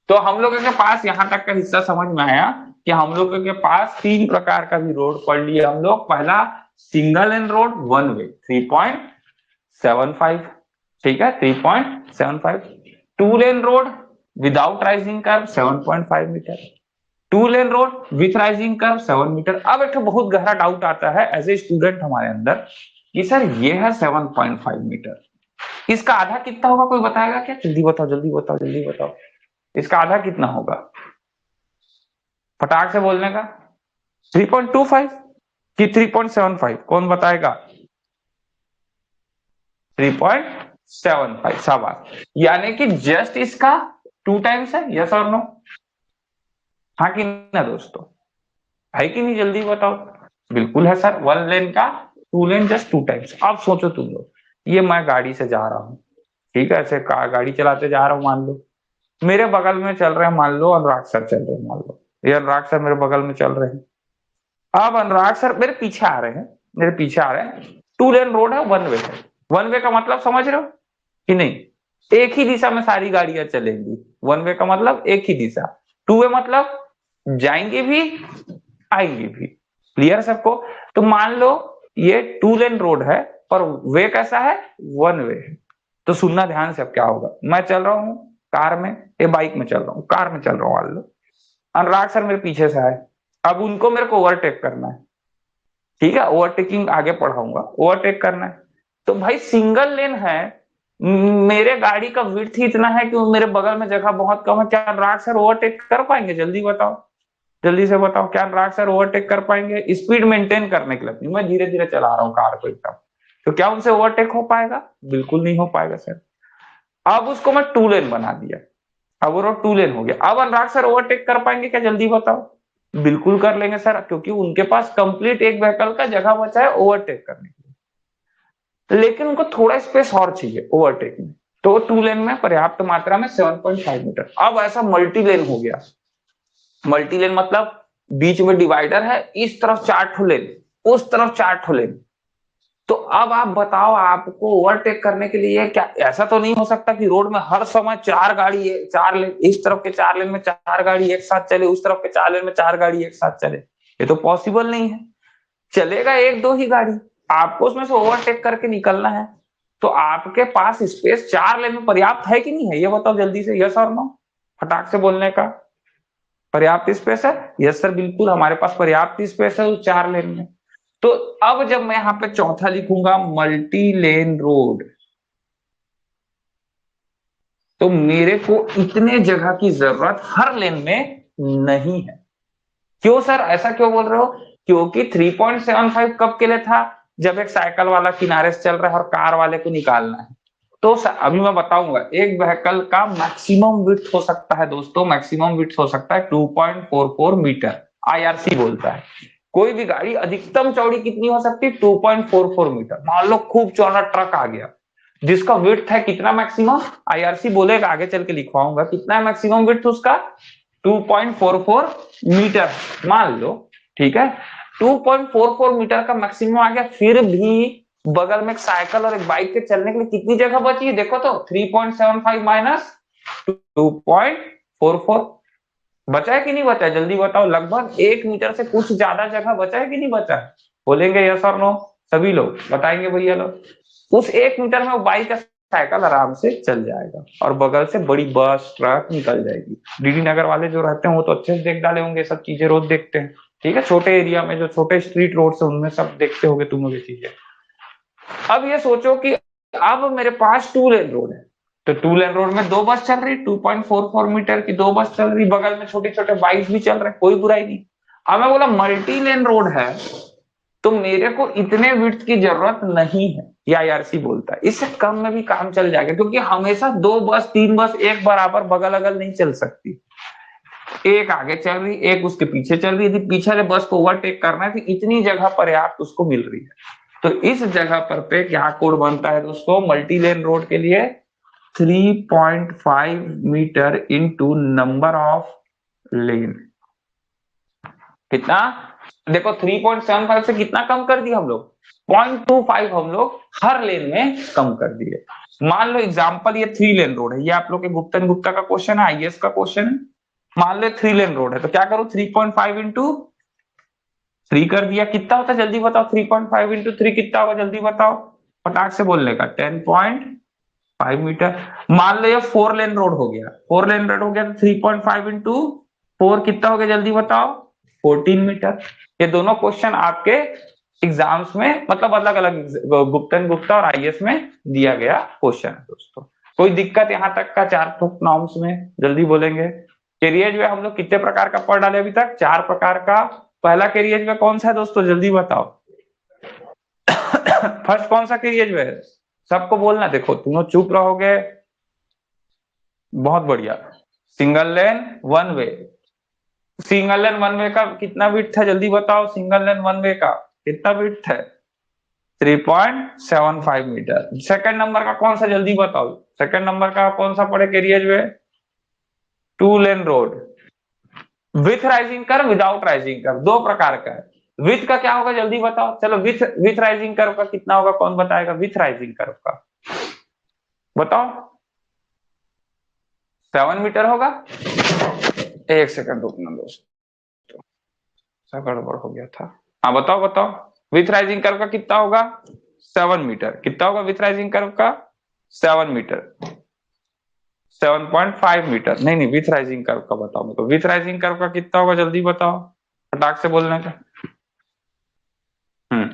S1: तो हम लोगों के पास यहाँ तक का हिस्सा समझ में आया कि हम लोगों के पास 3 प्रकार का भी रोड पढ़ लिया हम लोग। पहला single and road one way 3.75, ठीक है 3.75। Two lane road without raising curve 7.5 metre, two lane road with raising curve 7 metre. अब एक बहुत गहरा डाउट आता है एज ए स्टूडेंट हमारे अंदर कि सर ये है 7.5 मीटर, इसका आधा कितना होगा, कोई बताएगा क्या? जल्दी बताओ जल्दी बताओ जल्दी बताओ, इसका आधा कितना होगा? फटाक से बोलने का। 3.25 कि 3.75, कौन बताएगा? 3.75, शाबाश। यानी कि जस्ट इसका 2 टाइम्स है, यस और नो? हाँ कि ना दोस्तों, है कि नहीं? जल्दी बताओ। बिल्कुल है सर, 1 लेन का 2 लेन जस्ट 2 टाइम्स। अब सोचो तुम लोग, ये मैं गाड़ी से जा रहा हूँ, ठीक है, ऐसे गाड़ी चलाते जा रहा हूँ, मान लो मेरे बगल में चल रहे हैं, मान लो अनुराग सर चल रहे हैं, मान लो ये अनुराग सर मेरे बगल में चल रहे हैं। अब अनुराग सर मेरे पीछे आ रहे हैं, मेरे पीछे आ रहे हैं, 2 लेन रोड है, 1 वे है। 1 वे का मतलब समझ रहे हो कि नहीं? एक ही दिशा में सारी गाड़ियां चलेंगी। 1 वे का मतलब एक ही दिशा। 2 वे मतलब जाएंगे भी आएंगे भी। क्लियर सबको? तो मान लो ये 2 लेन रोड है, पर वे कैसा है? 1 वे है। तो सुनना ध्यान से, अब क्या होगा, मैं चल रहा हूँ कार में, ये बाइक में चल रहा हूँ, कार में चल रहा हूँ मान लो, अनुराग सर मेरे पीछे से आए, अब उनको मेरे को ओवरटेक करना है, ठीक है, ओवरटेकिंग आगे पढ़ाऊंगा, ओवरटेक करना है। तो भाई सिंगल लेन है, मेरे गाड़ी का विड्थ ही इतना है कि मेरे बगल में जगह बहुत कम है, क्या अनुराग सर ओवरटेक कर पाएंगे? जल्दी बताओ, जल्दी से बताओ, क्या अनुराग सर ओवरटेक कर पाएंगे? स्पीड मेंटेन करने के लिए मैं धीरे धीरे चला रहा हूँ कार को एकदम, तो क्या उनसे ओवरटेक हो पाएगा? बिल्कुल नहीं हो पाएगा सर। अब उसको मैं 2 लेन बना दिया, अब वो 2 लेन हो गया, अब अनुराग सर ओवरटेक कर पाएंगे क्या? जल्दी बताओ। बिल्कुल कर लेंगे सर, क्योंकि उनके पास कंप्लीट एक व्हीकल का जगह बचा है ओवरटेक करने के लिए, लेकिन उनको थोड़ा स्पेस और चाहिए ओवरटेक में। तो 2 लेन में पर्याप्त मात्रा में 7.5 मीटर। अब ऐसा मल्टी लेन हो गया, मल्टी लेन मतलब बीच में डिवाइडर है, इस तरफ 4 ठो लेन, उस तरफ 4 ठो लेन। तो अब आप बताओ, आपको ओवरटेक करने के लिए क्या ऐसा तो नहीं हो सकता कि रोड में हर समय 4 गाड़ी, 4 लेन, इस तरफ के 4 लेन में 4 गाड़ी एक साथ चले, उस तरफ के 4 लेन में 4 गाड़ी एक साथ चले? ये तो पॉसिबल नहीं है। चलेगा एक दो ही गाड़ी, आपको उसमें से ओवरटेक करके निकलना है। तो आपके पास स्पेस 4 लेन में पर्याप्त है कि नहीं है? ये बताओ जल्दी से, यस और नो, फटाक से बोलने का। पर्याप्त स्पेस है? यस सर, बिल्कुल हमारे पास पर्याप्त स्पेस है उस 4 लेन में। तो अब जब मैं यहां पे चौथा लिखूंगा मल्टी लेन रोड, तो मेरे को इतने जगह की जरूरत हर लेन में नहीं है। क्यों सर, ऐसा क्यों बोल रहे हो? क्योंकि 3.75 कब के लिए था? जब एक साइकिल वाला किनारे से चल रहा है और कार वाले को निकालना है। तो अभी मैं बताऊंगा, एक व्हीकल का मैक्सिमम विड्थ हो सकता है दोस्तों, मैक्सिमम विड्थ हो सकता है 2.44 मीटर, आईआरसी बोलता है। कोई भी गाड़ी अधिकतम चौड़ी कितनी हो सकती है? 2.44 मीटर। मान लो खूब चौड़ा ट्रक आ गया, जिसका विड्थ है कितना मैक्सिमम? आईआरसी बोलेगा, आगे चल के लिखवाऊंगा कितना है मैक्सिमम विड्थ उसका, 2.44 मीटर मान लो, ठीक है। 2.44 मीटर का मैक्सिमम आ गया, फिर भी बगल में एक साइकिल और एक बाइक के चलने के लिए कितनी जगह बची है? देखो तो 3.75 माइनस 2.44 बचा है कि नहीं बचा है? जल्दी बताओ, लगभग 1 मीटर से कुछ ज्यादा जगह बचा है कि नहीं बचा है? बोलेंगे यस और नो, सभी लोग बताएंगे भैया लोग। उस 1 मीटर में वो बाइक का साइकिल आराम से चल जाएगा और बगल से बड़ी बस ट्रक निकल जाएगी। डीडी नगर वाले जो रहते हैं वो तो अच्छे से देख डाले होंगे, सब चीजें रोज देखते हैं, ठीक है, छोटे एरिया में जो छोटे स्ट्रीट रोड है उनमें सब देखते होंगे तुम लोग ये चीजें। अब ये सोचो कि अब मेरे पास 2 लेन रोड है, तो 2 लेन रोड में 2 बस चल रही, 2.44 मीटर की 2 बस चल रही, बगल में छोटे छोटे बाइक भी चल रहे, कोई बुराई नहीं। अब मैं बोला मल्टी लेन रोड है, तो मेरे को इतने विड्थ की जरूरत नहीं है, ये आईआरसी बोलता है। इससे कम में भी काम चल जाएगा, क्योंकि हमेशा 2 बस 3 बस एक बराबर बगल अगल नहीं चल सकती, एक आगे चल रही एक उसके पीछे चल रही, यदि पीछे वाले बस को ओवरटेक करना है तो इतनी जगह पर्याप्त उसको मिल रही है। तो इस जगह पर पे क्या कोड बनता है दोस्तों मल्टी लेन रोड के लिए? 3.5 मीटर इंटू नंबर ऑफ लेन। कितना? देखो 3.75 से कितना कम कर दिया हम लोग? 0.25 हम लोग हर लेन में कम कर दिए। मान लो एग्जांपल ये 3 लेन रोड है, ये आप लोग के गुप्तन गुप्ता का क्वेश्चन है, आईएएस का क्वेश्चन है। मान लो 3 लेन रोड है, तो क्या करूं? 3.5 इंटू 3 कर दिया, कितना होता है जल्दी बताओ? 3.5 इंटू 3 कितना होगा जल्दी बताओ, फटाक से बोलने का। 10.5 मीटर। मान लो ये 4 लेन रोड हो गया, 4 लेन रोड हो गया, तो 3.5 इंटू 4 कितना हो गया जल्दी बताओ? 14 मीटर। ये दोनों क्वेश्चन आपके एग्जाम्स में मतलब अलग अलग गुप्तन गुप्ता और आईएएस में दिया गया क्वेश्चन है दोस्तों। कोई दिक्कत यहाँ तक का? 4 नॉर्म्स में जल्दी बोलेंगे। कैरियज वे हम लोग कितने प्रकार का पढ़ डाले अभी तक? 4 प्रकार का। पहला कैरियज वे कौन सा है दोस्तों, जल्दी बताओ। फर्स्ट कौन सा कैरियज वे है? सबको बोलना, देखो तुम चुप रहोगे। बहुत बढ़िया। Single lane one way. Single lane one way का कितना विड्थ है, जल्दी बताओ। सिंगल लेन वन वे का कितना विड्थ है? 3.75 मीटर। सेकंड नंबर का कौन सा, जल्दी बताओ। सेकंड नंबर का कौन सा पड़े carriage way? 2 lane road. With raising curve, without raising curve, दो प्रकार का है। विथ का क्या होगा, जल्दी बताओ। चलो विथ विथ राइजिंग कर्व का कितना होगा, कौन बताएगा? विथ राइजिंग कर्व का बताओ। 7 मीटर होगा। एक सेकंड रुकना दोस्तों, सब गड़बड़ हो गया था। हाँ बताओ बताओ, विथ राइजिंग कर्व का कितना होगा? 7 मीटर। कितना होगा विथ राइजिंग कर्व का? 7 मीटर। 7.5 मीटर। नहीं नहीं, विथ राइजिंग कर्व का बताओ मेरे को। विथ राइजिंग कर्व का कितना होगा, जल्दी बताओ, फटाक से बोलने का।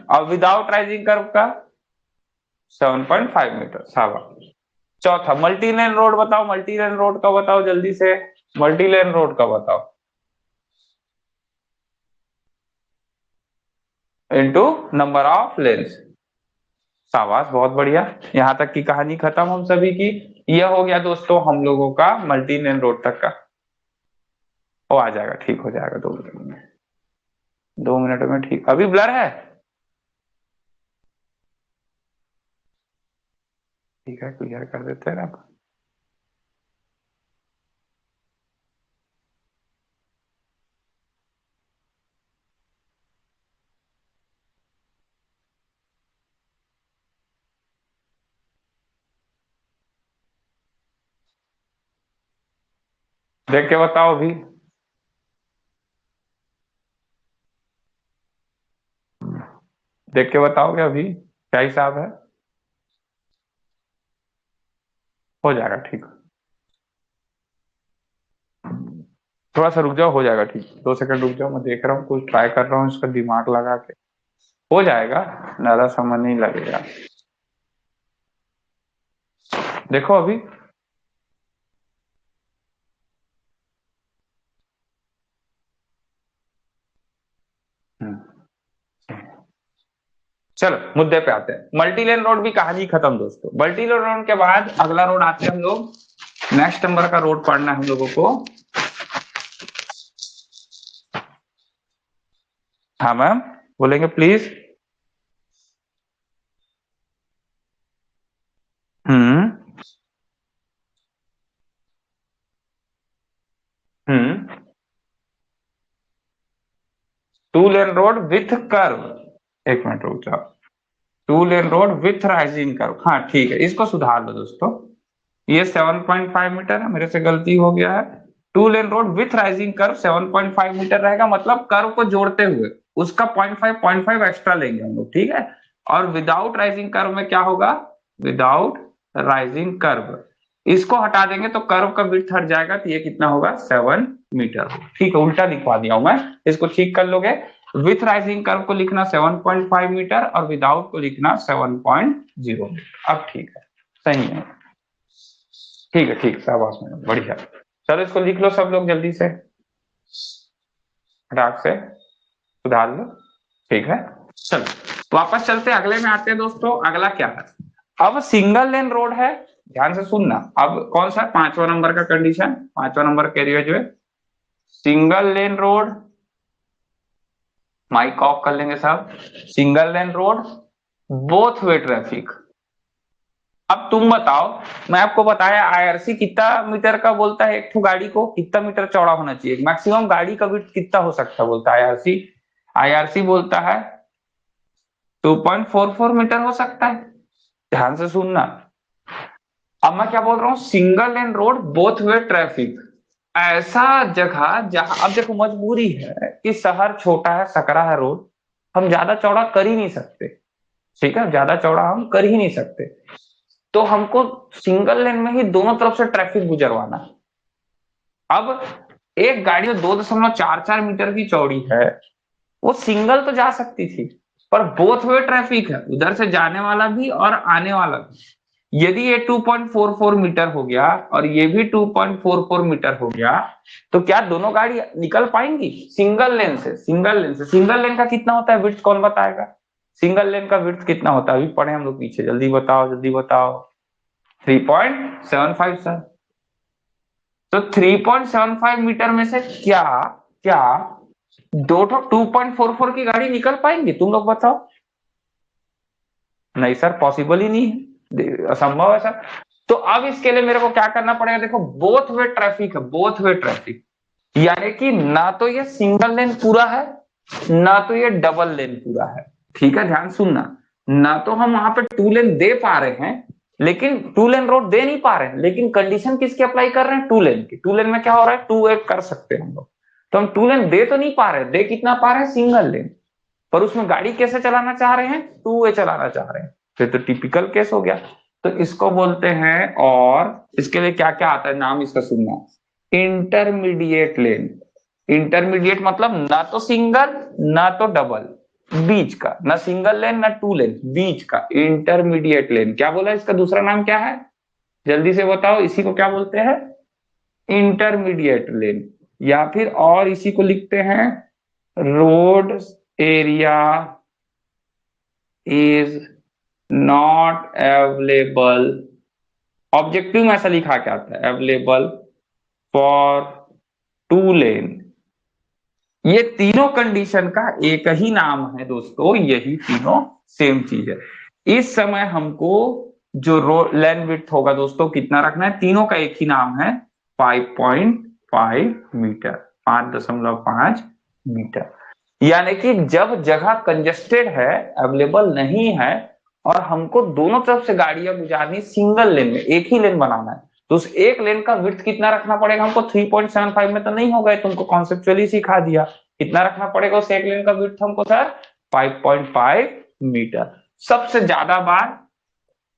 S1: और विदाउट राइजिंग कर्व का 7.5 मीटर। शाबाश। चौथा मल्टी लेन रोड बताओ। मल्टी लेन रोड का बताओ जल्दी से। मल्टी लेन रोड का बताओ। Into number of lens. शाबाश, बहुत बढ़िया। यहां तक की कहानी खत्म हम सभी की। यह हो गया दोस्तों हम लोगों का मल्टी लेन रोड तक का। वो आ जाएगा, ठीक हो जाएगा 2 मिनट में। 2 मिनट में ठीक। अभी ब्लर है? ठीक है, क्लियर कर देते हैं ना। देख के बताओ अभी। देख के बताओगे अभी क्या हिसाब है? हो जाएगा ठीक। थोड़ा सा रुक जाओ, हो जाएगा ठीक। 2 सेकंड रुक जाओ, मैं देख रहा हूँ, कुछ ट्राई कर रहा हूँ इसका दिमाग लगा के। हो जाएगा, ज्यादा समय नहीं लगेगा। देखो अभी। चलो मुद्दे पे आते हैं। मल्टी लेन रोड भी कहानी खत्म दोस्तों। मल्टी लेन रोड के बाद अगला रोड आते हैं हम लोग। नेक्स्ट नंबर का रोड पढ़ना है हम लोगों को। हाँ मैम, बोलेंगे please. Hmm. Hmm. 2 lane road with curve. एक मिनट रुक जाओ। 2 lane road with raising curve, हाँ ठीक है, इसको सुधार लो दोस्तों। ये 7.5 मीटर है, मेरे से गलती हो गया है। 2 lane road with raising curve 7.5 metre रहेगा, मतलब कर्व को जोड़ते हुए उसका 0.5 एक्स्ट्रा लेंगे हम लोग, ठीक है। और विदाउट राइजिंग कर्व में क्या होगा? विदाउट राइजिंग कर्व इसको हटा देंगे तो कर्व का विड्थ हट जाएगा, तो ये कितना होगा? 7 मीटर। ठीक है, उल्टा लिखवा दिया हूं मैं, इसको ठीक कर लोगे। विथ राइजिंग कर्व को लिखना 7.5 मीटर और विदाउट को लिखना 7.0 मीटर। अब ठीक है, सही है। ठीक है ठीक, शाबाश मैडम, बढ़िया। चलो इसको लिख लो सब लोग जल्दी से, फटाक से सुधार लो। ठीक है, चलो वापस चलते हैं, अगले में आते हैं दोस्तों। अगला क्या है? अब सिंगल लेन रोड है, ध्यान से सुनना। अब कौन सा? 5वां नंबर का कंडीशन, 5वां नंबर कैरियर जो है single lane road. Mike off कर लेंगे साहब। Single lane road, both way traffic. अब तुम बताओ, मैं आपको बताया आईआरसी कितना मीटर का बोलता है, एक ठो गाड़ी को कितना मीटर चौड़ा होना चाहिए, मैक्सिमम गाड़ी का विड्थ कितना हो सकता है बोलता है आईआरसी। आईआरसी बोलता है 2.44 मीटर हो सकता है। ध्यान से सुनना। अब मैं क्या बोल रहा हूँ? Single lane road both way traffic. ऐसा जगह जहां, अब देखो मजबूरी है कि शहर छोटा है, सकरा है रोड, हम ज्यादा चौड़ा कर ही नहीं सकते। ठीक है, ज्यादा चौड़ा हम कर ही नहीं सकते, तो हमको सिंगल लेन में ही दोनों तरफ से ट्रैफिक गुजरवाना है। अब एक गाड़ी जो 2.44 मीटर की चौड़ी है, वो सिंगल तो जा सकती थी, पर बोथ वे ट्रैफिक है, उधर से जाने वाला भी और आने वाला भी। यदि ये 2.44 मीटर हो गया और ये भी 2.44 मीटर हो गया, तो क्या दोनों गाड़ी निकल पाएंगी सिंगल लेन से? सिंगल लेन का कितना होता है विड्थ, कौन बताएगा? सिंगल लेन का विड्थ कितना होता है? अभी पढ़े हम लोग पीछे, जल्दी बताओ जल्दी बताओ। 3.75 सर। तो 3.75 मीटर में से क्या क्या दो 2.44 की गाड़ी निकल पाएंगी? तुम लोग बताओ। नहीं सर, पॉसिबल ही नहीं है, असंभव है सर। तो अब इसके लिए मेरे को क्या करना पड़ेगा? देखो, बोथ वे ट्रैफिक है, बोथ वे ट्रैफिक, यानी कि ना तो ये सिंगल लेन पूरा है, ना तो ये डबल लेन पूरा है। ठीक है, ध्यान सुनना। ना तो हम वहां पे टू लेन दे पा रहे हैं, लेकिन टू लेन रोड दे नहीं पा रहे हैं, लेकिन कंडीशन किसकी अप्लाई कर रहे हैं? टू लेन की। टू लेन में क्या हो रहा है? टू वे कर सकते हैं हम लोग। तो हम टू लेन दे तो नहीं पा रहे, दे कितना पा रहे हैं? Single lane. पर उसमें गाड़ी कैसे चलाना चाह रहे हैं? टू वे चलाना चाह रहे हैं। फिर तो टिपिकल केस हो गया। तो इसको बोलते हैं, और इसके लिए क्या क्या आता है, नाम इसका सुनना, इंटरमीडिएट लेन। इंटरमीडिएट मतलब ना तो सिंगल ना तो डबल, बीच का, ना सिंगल लेन ना टू लेन, बीच का इंटरमीडिएट लेन। क्या बोला, इसका दूसरा नाम क्या है? जल्दी से बताओ, इसी को क्या बोलते हैं? इंटरमीडिएट लेन। या फिर और इसी को लिखते हैं, road area is not available. Objective में ऐसा लिखा क्या आता है? Available for two lane. ये तीनों कंडीशन का एक ही नाम है दोस्तों, यही तीनों सेम चीज है। इस समय हमको जो रोड लेन विड्थ होगा दोस्तों, कितना रखना है? तीनों का एक ही नाम है, 5.5 मीटर, 5.5 मीटर। यानी कि जब जगह कंजेस्टेड है, अवेलेबल नहीं है, और हमको दोनों तरफ से गाड़ियां गुजारनी, सिंगल लेन में एक ही लेन बनाना है, तो उस एक लेन का विड्थ कितना रखना पड़ेगा हमको? 3.75 में तो नहीं होगा, तुमको कॉन्सेप्चुअली सिखा दिया। कितना रखना पड़ेगा उस एक लेन का विड्थ हमको सर? 5.5 मीटर। सबसे ज्यादा बार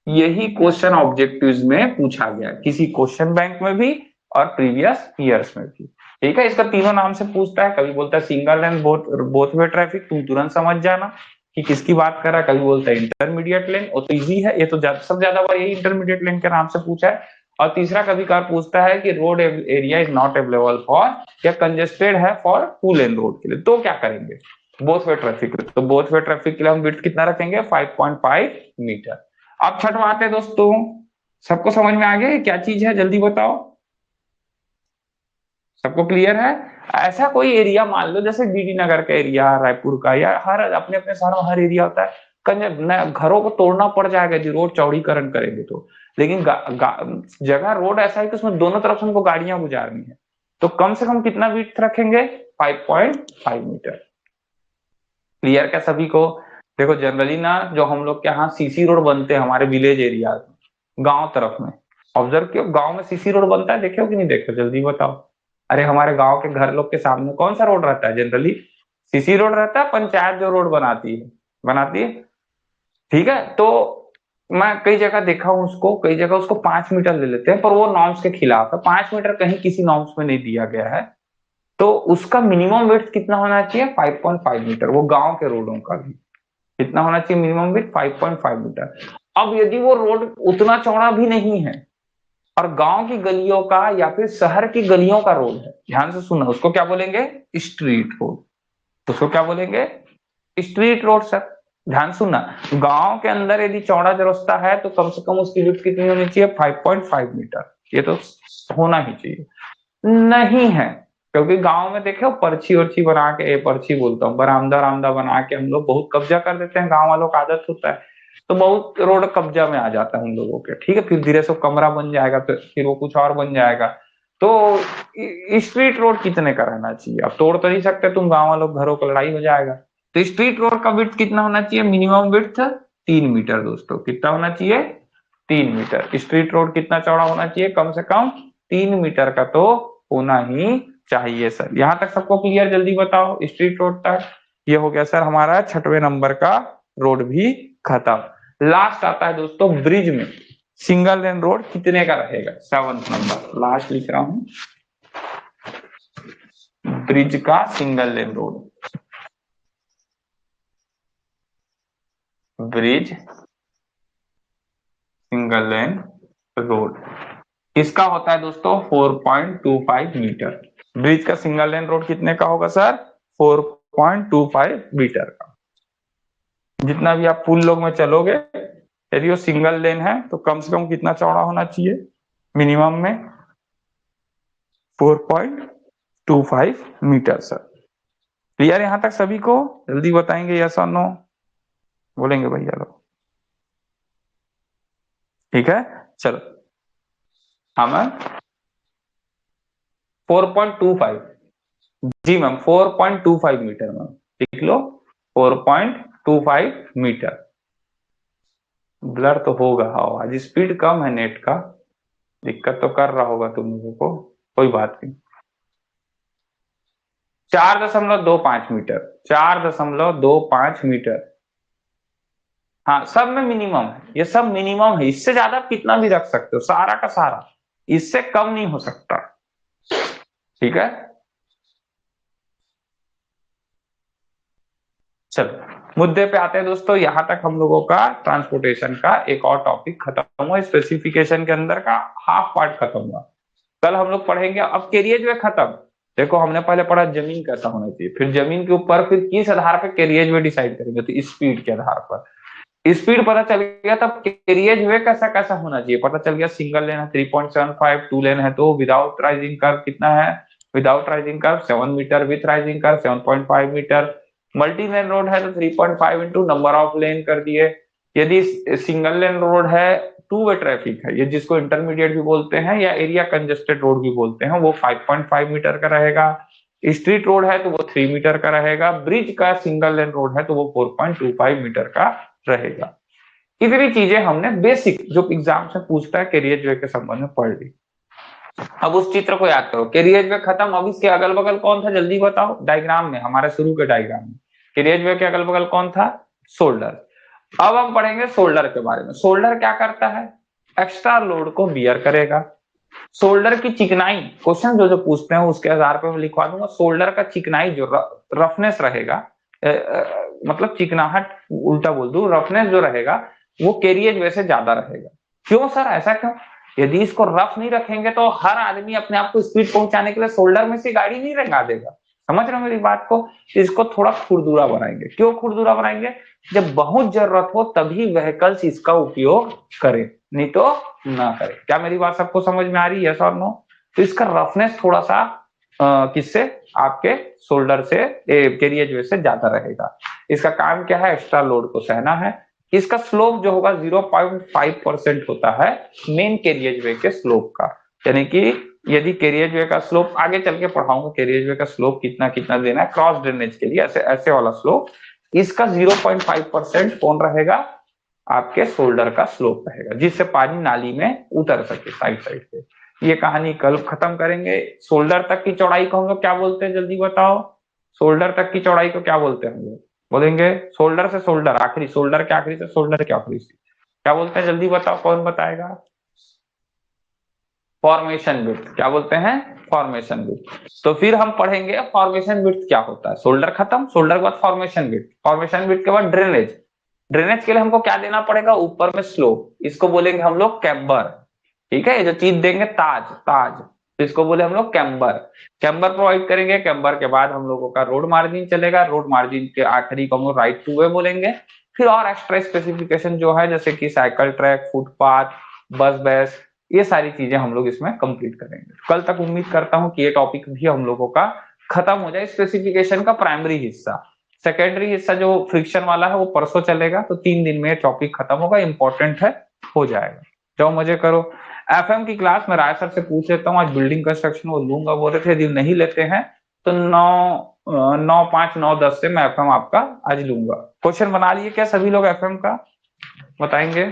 S1: यही क्वेश्चन ऑब्जेक्टिव्स में पूछा गया, किसी क्वेश्चन बैंक में भी और प्रीवियस ईयर्स में भी। ठीक है, इसका तीनों नाम से पूछता है। कभी बोलता है सिंगल लेन बोथ बोथ वे ट्रैफिक, तुम तुरंत समझ जाना कि किसकी बात कर रहा है। कभी बोलता है इंटरमीडिएट लेन, वो तो इजी है, ये तो सबसे ज्यादा बार यही इंटरमीडिएट लेन के नाम से पूछा है। और तीसरा कभी कभार पूछता है कि road area is not available for, या कंजेस्टेड है फॉर टू लेन रोड के लिए, तो क्या करेंगे? Both way traffic. तो बोथ वे ट्रैफिक के लिए हम विड्थ कितना रखेंगे? 5.5 मीटर। अब छठवां आते हैं दोस्तों, सबको समझ में आ गया क्या चीज है? जल्दी बताओ, सबको क्लियर है? ऐसा कोई एरिया मान लो, जैसे डीडी नगर का एरिया, रायपुर का, या हर अपने अपने शहर में हर एरिया होता है, घरों को तोड़ना पड़ जाएगा यदि रोड चौड़ीकरण करेंगे तो। लेकिन जगह रोड ऐसा है कि उसमें दोनों तरफ से हमको गाड़ियां गुजारनी है, तो कम से कम कितना विड्थ रखेंगे? 5.5 मीटर। क्लियर क्या सभी को? देखो, जनरली ना जो हम लोग के यहाँ सीसी रोड बनते हैं हमारे विलेज एरिया, गांव तरफ में, ऑब्जर्व किया, गांव में सीसी रोड बनता है, देखे हो कि नहीं देखे? जल्दी बताओ। अरे हमारे गांव के घर लोग के सामने कौन सा रोड रहता है? जनरली सीसी रोड रहता है। पंचायत जो रोड बनाती है। ठीक है, तो मैं कई जगह देखा हूं उसको, कई जगह उसको 5 मीटर ले लेते हैं, पर वो नॉर्म्स के खिलाफ है। 5 मीटर कहीं किसी नॉर्म्स में नहीं दिया गया है। तो उसका मिनिमम विड्थ कितना होना चाहिए? 5.5 मीटर, वो गांव के रोडों का भी। कितना होना चाहिए मिनिमम विड्थ? 5.5 मीटर। अब यदि वो रोड उतना चौड़ा भी नहीं है, और गांव की गलियों का या फिर शहर की गलियों का रोड है, ध्यान से सुनना, उसको क्या बोलेंगे? Street road. उसको क्या बोलेंगे? Street road sir. ध्यान सुनना, गांव के अंदर यदि चौड़ा जो रास्ता है, तो कम से कम उसकी विड्थ कितनी होनी चाहिए? 5.5 मीटर। ये तो होना ही चाहिए। नहीं है, क्योंकि गांव में देखे पर्ची वर्ची बना के, पर्ची बोलता हूँ, बरामदा रामदा बना के हम लोग बहुत कब्जा कर देते हैं, गांव वालों का आदत होता है। तो बहुत रोड कब्जा में आ जाता है उन लोगों के। ठीक है, फिर धीरे से कमरा बन जाएगा, तो फिर वो कुछ और बन जाएगा। तो स्ट्रीट रोड कितने का रहना चाहिए? अब तोड़ तो नहीं सकते तुम गांव वालों, घरों को लड़ाई हो जाएगा। तो स्ट्रीट रोड का विड्थ कितना होना चाहिए? मिनिमम विड्थ 3 मीटर दोस्तों। कितना होना चाहिए? 3 मीटर। स्ट्रीट रोड कितना चौड़ा होना चाहिए? कम से कम 3 मीटर का तो होना ही चाहिए सर। यहां तक सबको क्लियर? जल्दी बताओ, स्ट्रीट रोड तक। ये हो गया सर हमारा 6वें नंबर का रोड भी खत्म। लास्ट आता है दोस्तों ब्रिज में, सिंगल लेन रोड कितने का रहेगा? 7th नंबर लास्ट लिख रहा हूं, ब्रिज का single lane road. Bridge single lane road, इसका होता है दोस्तों 4.25 मीटर। ब्रिज का सिंगल लेन रोड कितने का होगा सर? 4.25 मीटर का। जितना भी आप पुल लोग में चलोगे, यदि वो सिंगल लेन है तो कम से कम कितना चौड़ा होना चाहिए? मिनिमम में 4.25 मीटर सर। क्लियर यहां तक सभी को? जल्दी बताएंगे यस और नो, बोलेंगे भैया लोग। ठीक है, चलो। हाँ मैम, 4.25, जी मैम 4.25 मीटर मैम, लिख लो 4.25 मीटर। ब्लर तो होगा, हाँ आज स्पीड कम है नेट का, दिक्कत तो कर रहा होगा तुम लोगों को, कोई बात नहीं। 4.25 मीटर, 4.25 मीटर। हाँ सब में मिनिमम है, ये सब मिनिमम है, इससे ज्यादा आप कितना भी रख सकते हो, सारा का सारा, इससे कम नहीं हो सकता। ठीक है, चलो मुद्दे पे आते हैं दोस्तों। यहां तक हम लोगों का ट्रांसपोर्टेशन का एक और टॉपिक खत्म हुआ, स्पेसिफिकेशन के अंदर का हाफ पार्ट खत्म हुआ। कल हम लोग पढ़ेंगे अब कैरियज वे खत्म। देखो हमने पहले पढ़ा जमीन कैसा होना चाहिए, फिर जमीन के ऊपर फिर किस आधार पर कैरियज वे डिसाइड करेंगे, तो स्पीड के आधार पर। स्पीड पता चल गया, तब कैरियज वे कैसा कैसा होना चाहिए पता चल गया। सिंगल लेन है 3.75, टू लेन है तो विदाउट राइजिंग कर्व कितना है? Without raising curve 7 metre, with raising curve 7.5 metre. Multi lane road है तो 3.5 इंटू नंबर ऑफ लेन कर दिए। यदि सिंगल लेन रोड है, टू वे ट्रैफिक है, ये जिसको इंटरमीडिएट भी बोलते हैं या एरिया कंजेस्टेड रोड भी बोलते हैं, वो 5.5 मीटर का रहेगा। स्ट्रीट रोड है तो वो 3 मीटर का रहेगा। ब्रिज का सिंगल लेन रोड है तो वो 4.25 मीटर का रहेगा। इतनी चीजें हमने बेसिक जो एग्जाम से पूछता है कैरियज वे के संबंध में पढ़ ली। अब उस चित्र को याद करो, कैरियज वे खत्म, अब इसके अगल बगल कौन था जल्दी बताओ? डायग्राम में, हमारे शुरू के डायग्राम में कैरियज वे के अगल बगल कौन था? शोल्डर। अब हम पढ़ेंगे शोल्डर के बारे में। शोल्डर क्या करता है? एक्स्ट्रा लोड को बियर करेगा। शोल्डर की चिकनाई, क्वेश्चन जो जो पूछते हैं उसके आधार पर मैं लिखवा दूंगा। शोल्डर का चिकनाई जो रफनेस रहेगा, मतलब चिकनाहट उल्टा बोल दूं, रफनेस जो रहेगा वो कैरियज वे से ज्यादा रहेगा। क्यों सर, ऐसा क्यों? यदि इसको रफ नहीं रखेंगे तो हर आदमी अपने आप को स्पीड पहुंचाने के लिए शोल्डर में से गाड़ी नहीं रंगा देगा। समझ रहे हो मेरी बात को? इसको थोड़ा खुरदुरा बनाएंगे। क्यों खुरदुरा बनाएंगे? जब बहुत जरूरत हो तभी व्हीकल्स इसका उपयोग करें, नहीं तो ना करें। क्या मेरी बात सबको समझ में आ रही है, यस और नो? तो इसका रफनेस थोड़ा सा किससे? आपके शोल्डर से, कैरियज वे से ज्यादा रहेगा। इसका काम क्या है? एक्स्ट्रा लोड को सहना है। इसका स्लोप जो होगा 0.5% होता है मेन कैरियज वे के स्लोप का। यानी कि यदि कैरियज वे का स्लोप, आगे चल के पढ़ाऊंगा कैरियज वे का स्लोप कितना कितना देना है क्रॉस ड्रेनेज के लिए, ऐसे ऐसे वाला स्लोप। इसका 0.5% कौन रहेगा? आपके शोल्डर का स्लोप रहेगा, जिससे पानी नाली में उतर सके साइड साइड से। ये कहानी कल खत्म करेंगे। शोल्डर तक की चौड़ाई को हम लोग क्या बोलते हैं जल्दी बताओ? शोल्डर तक की चौड़ाई को क्या बोलते हैं हम लोग? बोलेंगे शोल्डर से शोल्डर आखिरी, शोल्डर के आखिरी से शोल्डर के आखिरी से क्या बोलते हैं? जल्दी बताओ, कौन बताएगा? Formation width. क्या बोलते हैं? Formation width. तो फिर हम पढ़ेंगे फॉर्मेशन विड्थ क्या होता है। शोल्डर खत्म, शोल्डर के बाद फॉर्मेशन विड्थ, फॉर्मेशन विड्थ के बाद ड्रेनेज। ड्रेनेज के लिए हमको क्या देना पड़ेगा? ऊपर में स्लोप, इसको बोलेंगे हम लोग कैम्बर। ठीक है, ये जो चीज देंगे ताज, ताज, तो इसको बोले हम लोग कैम्बर। कैम्बर प्रोवाइड करेंगे। कैम्बर के बाद हम लोगों का रोड मार्जिन चलेगा। रोड मार्जिन के आखिरी को हम लोग राइट टू वे बोलेंगे। फिर और एक्स्ट्रा स्पेसिफिकेशन जो है, जैसे कि साइकिल ट्रैक, फुटपाथ, बस बैस, ये सारी चीजें हम लोग इसमें कंप्लीट करेंगे। कल तक उम्मीद करता हूं कि ये टॉपिक भी हम लोगों का खत्म हो जाए, स्पेसिफिकेशन का प्राइमरी हिस्सा। सेकेंडरी हिस्सा जो फ्रिक्शन वाला है वो परसों चलेगा, तो 3 दिन में टॉपिक खत्म होगा, इंपॉर्टेंट है, हो जाएगा। जाओ मजे करो। एफएम की क्लास में राय सर से पूछ लेता हूँ, आज बिल्डिंग कंस्ट्रक्शन वो लूंगा बोल रहे थे, यदि नहीं लेते हैं तो 9, 5, 9, 10 से मैं एफएम आपका आज लूंगा। क्वेश्चन बना लिए क्या सभी लोग एफएम का? बताएंगे।